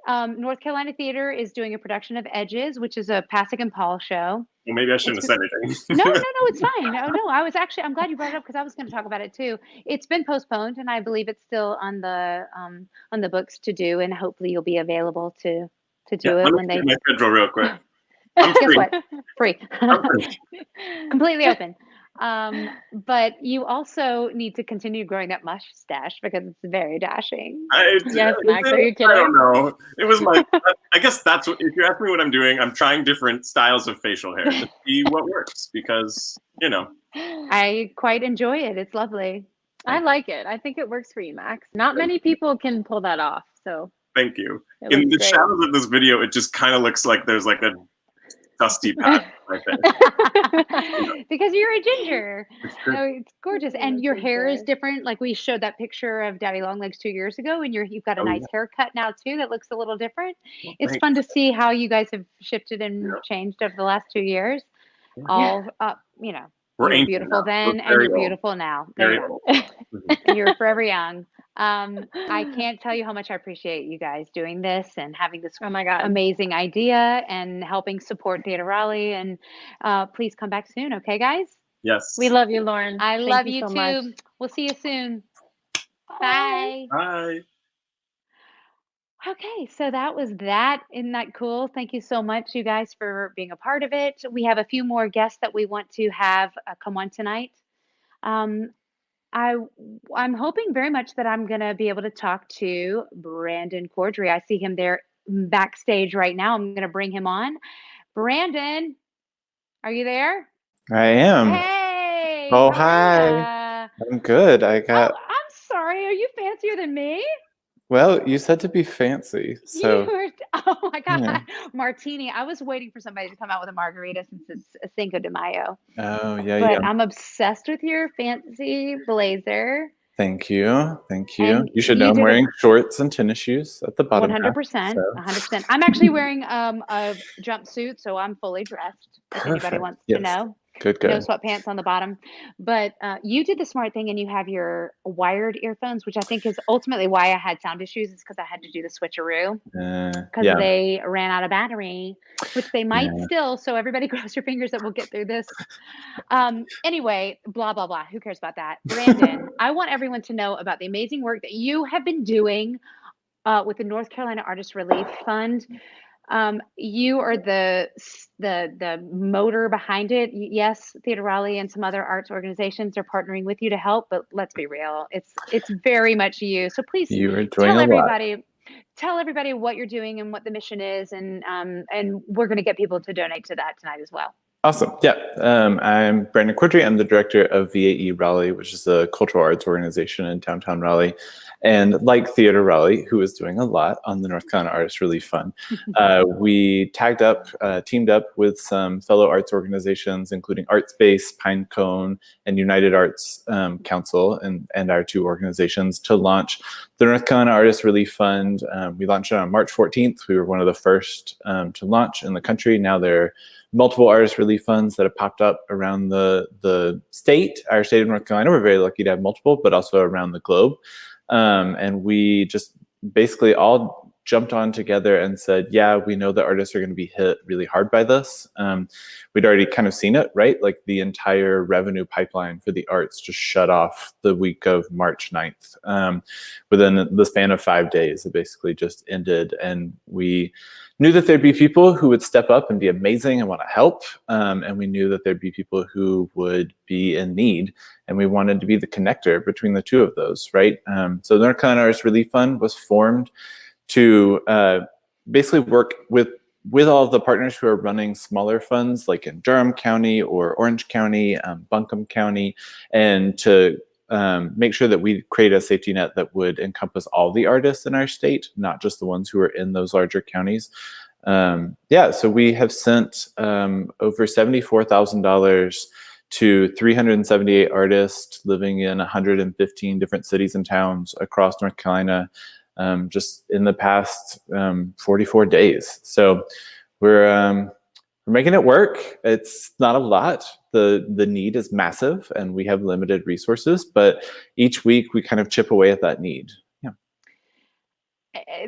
Yeah. North Carolina Theater is doing a production of Edges, which is a Pasek and Paul show. Well, maybe I shouldn't have said anything. No, it's fine. No, I'm glad you brought it up because I was going to talk about it too. It's been postponed, and I believe it's still on the books to do, and hopefully you'll be available to do it when they. My schedule real quick. Guess what? Free. Completely open. But you also need to continue growing that mustache because it's very dashing. Yes, Max, are you kidding? I don't know. It was I guess that's what, if you ask me what I'm doing, I'm trying different styles of facial hair to see what works because, I quite enjoy it. It's lovely. I like it. I think it works for you, Max. Not many people can pull that off. So thank you. In the shadows of this video, it just kind of looks like there's like a dusty patch right there. Because you're a ginger. So it's gorgeous. And your hair is different. Like we showed that picture of Daddy Longlegs 2 years ago, and you've got a nice haircut now too that looks a little different. It's fun to see how you guys have shifted and changed over the last 2 years. All We're you were beautiful then and you're beautiful now. And you're forever young. I can't tell you how much I appreciate you guys doing this and having this amazing idea and helping support Theater Raleigh. And please come back soon, okay, guys? Yes. We love you, Lauren. I love you so too. Much. We'll see you soon. Bye. Bye. Okay, so that was that. Isn't that cool? Thank you so much, you guys, for being a part of it. We have a few more guests that we want to have come on tonight. I'm hoping very much that I'm going to be able to talk to Brandon Cordry. I see him there backstage right now. I'm going to bring him on. Brandon, are you there? I am. Hey. Oh, hi. I'm good. I'm sorry. Are you fancier than me? Well, you said to be fancy, so. Oh my God, yeah. Martini. I was waiting for somebody to come out with a margarita since it's a Cinco de Mayo. Oh, yeah, but I'm obsessed with your fancy blazer. Thank you. You should know I'm wearing shorts and tennis shoes at the bottom. 100%. 100%. I'm actually wearing a jumpsuit, so I'm fully dressed. If anybody wants to know. Good. No sweatpants on the bottom. But you did the smart thing and you have your wired earphones, which I think is ultimately why I had sound issues, is because I had to do the switcheroo. Because they ran out of battery, which they might still. So everybody cross your fingers that we'll get through this. Anyway, blah, blah, blah. Who cares about that? Brandon, I want everyone to know about the amazing work that you have been doing with the North Carolina Artist Relief Fund. You are the motor behind it. Yes, Theater Raleigh and some other arts organizations are partnering with you to help, but let's be real, it's very much you. So please tell everybody what you're doing and what the mission is, and we're going to get people to donate to that tonight as well. Awesome. Yeah. I'm Brandon Cordry. I'm the director of VAE Raleigh, which is a cultural arts organization in downtown Raleigh. And like Theater Raleigh, who is doing a lot on the North Carolina Artist Relief Fund, we teamed up with some fellow arts organizations, including Artspace, Pinecone, and United Arts Council, and our two organizations, to launch the North Carolina Artist Relief Fund. We launched it on March 14th. We were one of the first to launch in the country. Now there are multiple artist relief funds that have popped up around the state, our state of North Carolina. We're very lucky to have multiple, but also around the globe. And we just basically all jumped on together and said, yeah, we know that artists are going to be hit really hard by this. We'd already kind of seen it, right? Like the entire revenue pipeline for the arts just shut off the week of March 9th. Within the span of 5 days, it basically just ended. And we knew that there'd be people who would step up and be amazing and want to help. And we knew that there'd be people who would be in need. And we wanted to be the connector between the two of those, right? So the North Carolina Arts Relief Fund was formed to basically work with all of the partners who are running smaller funds, like in Durham County or Orange County, Buncombe County, and to make sure that we create a safety net that would encompass all the artists in our state, not just the ones who are in those larger counties. So we have sent over $74,000 to 378 artists living in 115 different cities and towns across North Carolina, just in the past 44 days. So we're making it work. It's not a lot. The need is massive and we have limited resources, but each week we kind of chip away at that need. Yeah.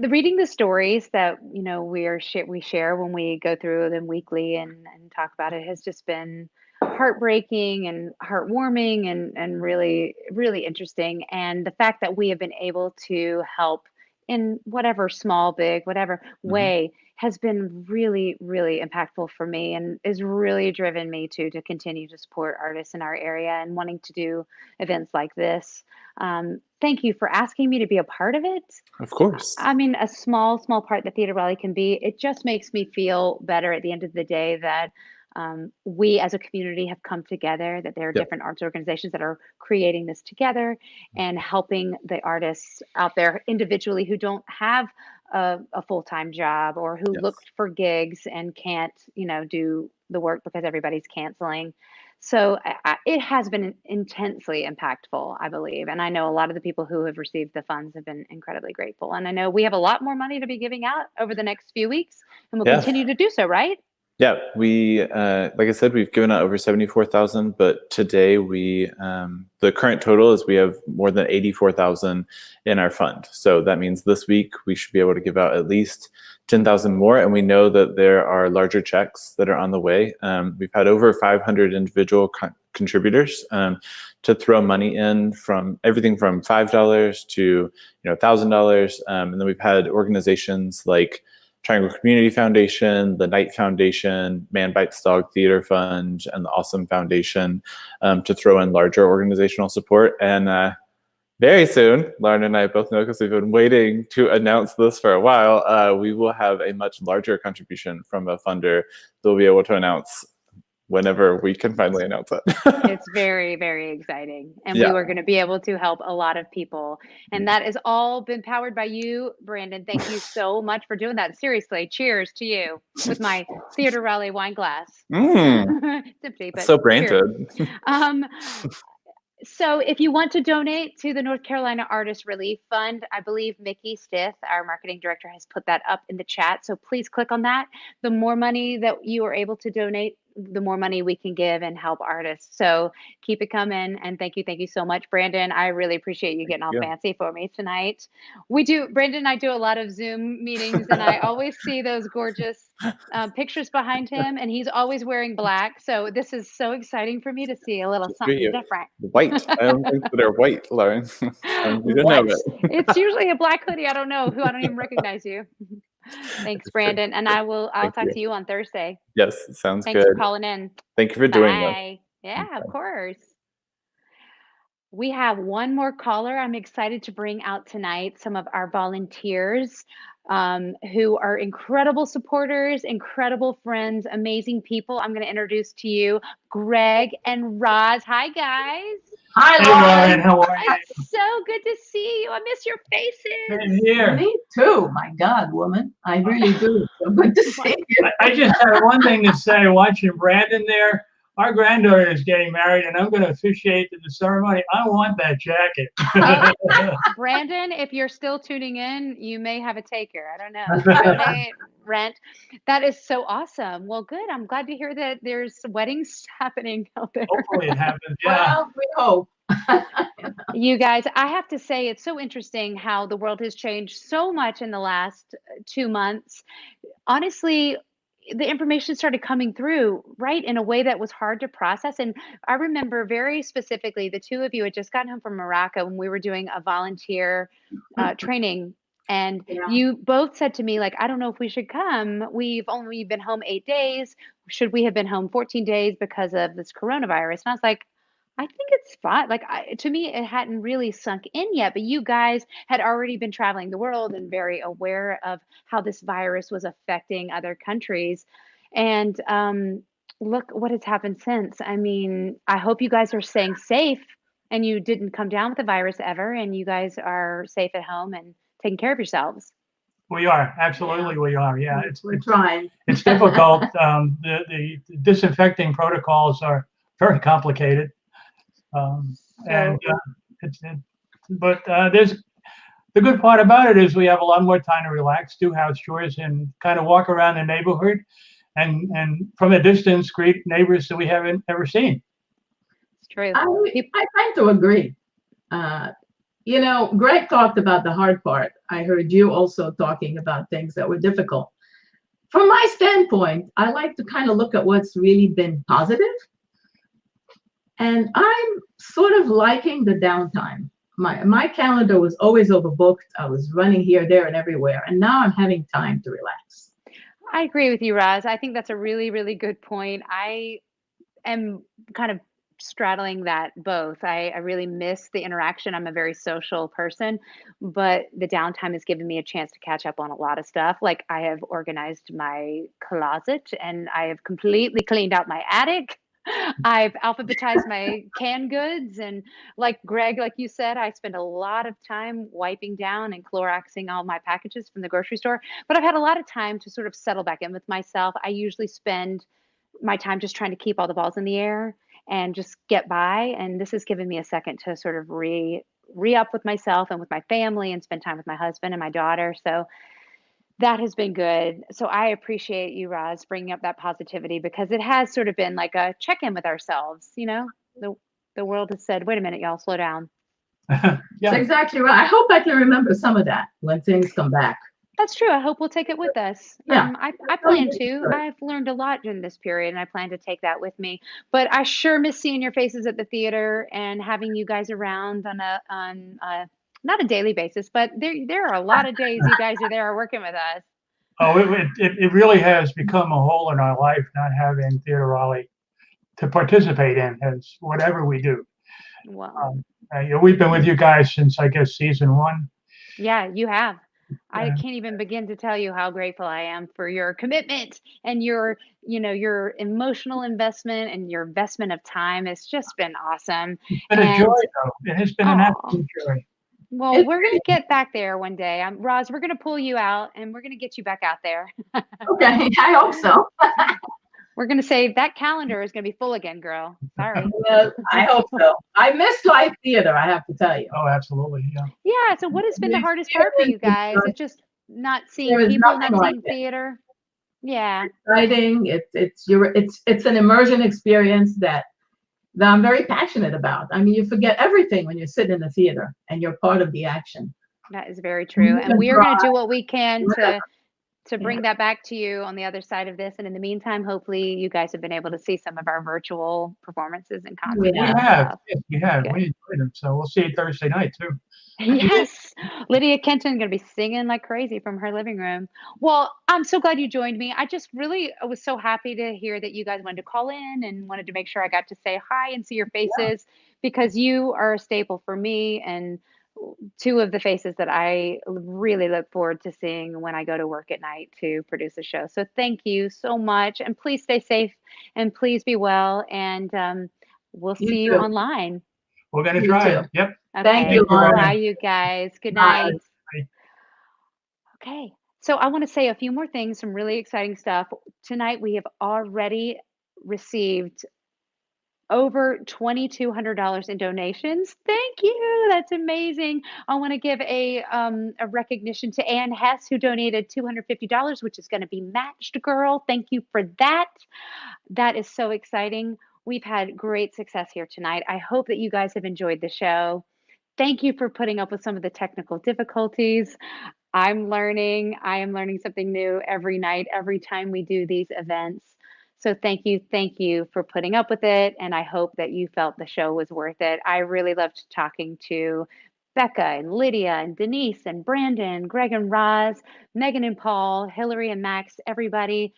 Reading the stories that, you know, we share when we go through them weekly and talk about it has just been heartbreaking and heartwarming and really, really interesting. And the fact that we have been able to help in whatever small, big, whatever way has been really, really impactful for me and is really driven me to continue to support artists in our area and wanting to do events like this. Thank you for asking me to be a part of it. Of course. I mean, a small part that Theater Raleigh can be, it just makes me feel better at the end of the day that we as a community have come together, that there are different arts organizations that are creating this together and helping the artists out there individually who don't have a full-time job or who looked for gigs and can't, you know, do the work because everybody's canceling. So it has been intensely impactful, I believe. And I know a lot of the people who have received the funds have been incredibly grateful. And I know we have a lot more money to be giving out over the next few weeks and we'll continue to do so, right? Yeah, we, like I said, we've given out over 74,000, but today we, the current total is we have more than 84,000 in our fund. So that means this week we should be able to give out at least 10,000 more. And we know that there are larger checks that are on the way. We've had over 500 individual contributors to throw money in, from everything from $5 to, $1,000. And then we've had organizations like Triangle Community Foundation, the Knight Foundation, Man Bites Dog Theater Fund, and the Awesome Foundation to throw in larger organizational support. And very soon, Lauren and I both know because we've been waiting to announce this for a while, we will have a much larger contribution from a funder that we'll be able to announce whenever we can finally announce it. It's very, very exciting. And we were going to be able to help a lot of people. And that has all been powered by you, Brandon. Thank you so much for doing that. Seriously, cheers to you with my Theater Raleigh wine glass. It's empty, but so branded. So if you want to donate to the North Carolina Artist Relief Fund, I believe Mickey Stith, our marketing director, has put that up in the chat. So please click on that. The more money that you are able to donate, the more money we can give and help artists. So keep it coming. And thank you so much, Brandon. I really appreciate you getting all fancy for me tonight. Brandon and I do a lot of Zoom meetings and I always see those gorgeous pictures behind him and he's always wearing black. So this is so exciting for me to see a little something different. White. I don't think that they're white, Lauren. You don't know it. It's usually a black hoodie. I don't know who. I don't even recognize you. Thanks, Brandon. And I'll talk to you on Thursday. Yes, sounds good. Thanks for calling in. Thank you for doing this. Yeah, of course. We have one more caller I'm excited to bring out tonight. Some of our volunteers who are incredible supporters, incredible friends, amazing people. I'm going to introduce to you Greg and Roz. Hi, guys. Hi, Lauren. How are you? It's so good to see you. I miss your faces. Same here. Me too. My God, woman. I really do. So good to see you. I just had one thing to say watching Brandon there. Our granddaughter is getting married, and I'm going to officiate the ceremony. I want that jacket. Brandon, if you're still tuning in, you may have a taker. I don't know. Donate, rent. That is so awesome. Well, good. I'm glad to hear that there's weddings happening out there. Hopefully it happens. Yeah. Well, we hope. You guys, I have to say, it's so interesting how the world has changed so much in the last 2 months. Honestly, the information started coming through, right, in a way that was hard to process. And I remember very specifically, the two of you had just gotten home from Morocco when we were doing a volunteer training. And you both said to me, like, I don't know if we should come. We've only been home 8 days. Should we have been home 14 days because of this coronavirus? And I was like, I think it's fine. Like, to me, it hadn't really sunk in yet, but you guys had already been traveling the world and very aware of how this virus was affecting other countries. And look what has happened since. I mean, I hope you guys are staying safe and you didn't come down with the virus ever, and you guys are safe at home and taking care of yourselves. We are, absolutely we are. Yeah, we're trying. It's difficult. The disinfecting protocols are very complicated. But there's the good part about it is we have a lot more time to relax, do house chores, and kind of walk around the neighborhood, and from a distance greet neighbors that we haven't ever seen. It's true. I tend to agree. You know, Greg talked about the hard part. I heard you also talking about things that were difficult. From my standpoint, I like to kind of look at what's really been positive. And I'm sort of liking the downtime. My calendar was always overbooked. I was running here, there, and everywhere. And now I'm having time to relax. I agree with you, Roz. I think that's a really, really good point. I am kind of straddling that both. I really miss the interaction. I'm a very social person, but the downtime has given me a chance to catch up on a lot of stuff. Like, I have organized my closet and I have completely cleaned out my attic. I've alphabetized my canned goods, and like Greg, like you said, I spend a lot of time wiping down and Cloroxing all my packages from the grocery store. But I've had a lot of time to sort of settle back in with myself. I usually spend my time just trying to keep all the balls in the air and just get by. And this has given me a second to sort of re-up with myself and with my family and spend time with my husband and my daughter. So that has been good. So I appreciate you, Roz, bringing up that positivity, because it has sort of been like a check-in with ourselves. You know, the world has said, wait a minute, y'all, slow down. That's exactly right. I hope I can remember some of that when things come back. That's true. I hope we'll take it with us. Yeah. I plan to. I've learned a lot during this period, and I plan to take that with me. But I sure miss seeing your faces at the theater and having you guys around on not a daily basis, but there are a lot of days you guys are there working with us. Oh, it really has become a hole in our life not having Theater Raleigh to participate in as whatever we do. Wow. We've been with you guys since, I guess, season 1. Yeah, you have. I can't even begin to tell you how grateful I am for your commitment and your emotional investment and your investment of time. It's just been awesome. It's been a joy, though. It has been an absolute joy. Well, we're going to get back there one day. Roz, we're going to pull you out and we're going to get you back out there. Okay, I hope so. We're going to say that calendar is going to be full again, girl. Sorry. Well, I hope so. I miss live theater, I have to tell you. Oh, absolutely. Yeah. Yeah. So what has been the hardest part for you guys? It's just not seeing people, not seeing theater. Yeah. Exciting. It's an immersion experience that I'm very passionate about. I mean, you forget everything when you're sitting in the theater and you're part of the action. That is very true. And we are going to do what we can to bring that back to you on the other side of this. And in the meantime, hopefully you guys have been able to see some of our virtual performances and concerts. We have. We enjoyed them. So we'll see you Thursday night too. Yes. Lydia Kenton going to be singing like crazy from her living room. Well, I'm so glad you joined me. I was so happy to hear that you guys wanted to call in and wanted to make sure I got to say hi and see your faces, because you are a staple for me and two of the faces that I really look forward to seeing when I go to work at night to produce a show. So thank you so much. And please stay safe and please be well. And we'll see you online. We're going to try it. Yep. Okay. Thank you, Lauren. Bye, you guys. Good night. Bye. Okay. So I want to say a few more things, some really exciting stuff. Tonight, we have already received over $2,200 in donations. Thank you. That's amazing. I want to give a recognition to Ann Hess, who donated $250, which is going to be matched, girl. Thank you for that. That is so exciting. We've had great success here tonight. I hope that you guys have enjoyed the show. Thank you for putting up with some of the technical difficulties. I am learning something new every night, every time we do these events. So thank you for putting up with it. And I hope that you felt the show was worth it. I really loved talking to Becca and Lydia and Denise and Brandon, Greg and Roz, Megan and Paul, Hillary and Max, everybody.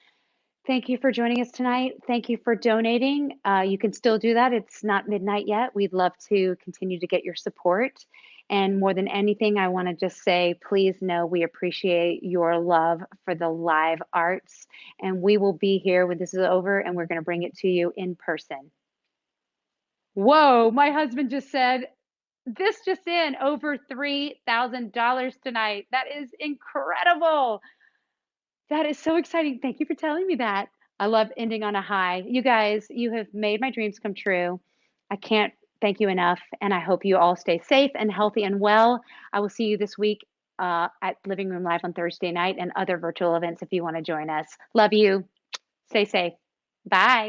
Thank you for joining us tonight. Thank you for donating. You can still do that. It's not midnight yet. We'd love to continue to get your support. And more than anything, I want to just say, please know we appreciate your love for the live arts. And we will be here when this is over, and we're going to bring it to you in person. Whoa, my husband just said, this just in, over $3,000 tonight. That is incredible. That is so exciting. Thank you for telling me that. I love ending on a high. You guys, you have made my dreams come true. I can't thank you enough. And I hope you all stay safe and healthy and well. I will see you this week at Living Room Live on Thursday night and other virtual events if you want to join us. Love you. Stay safe. Bye.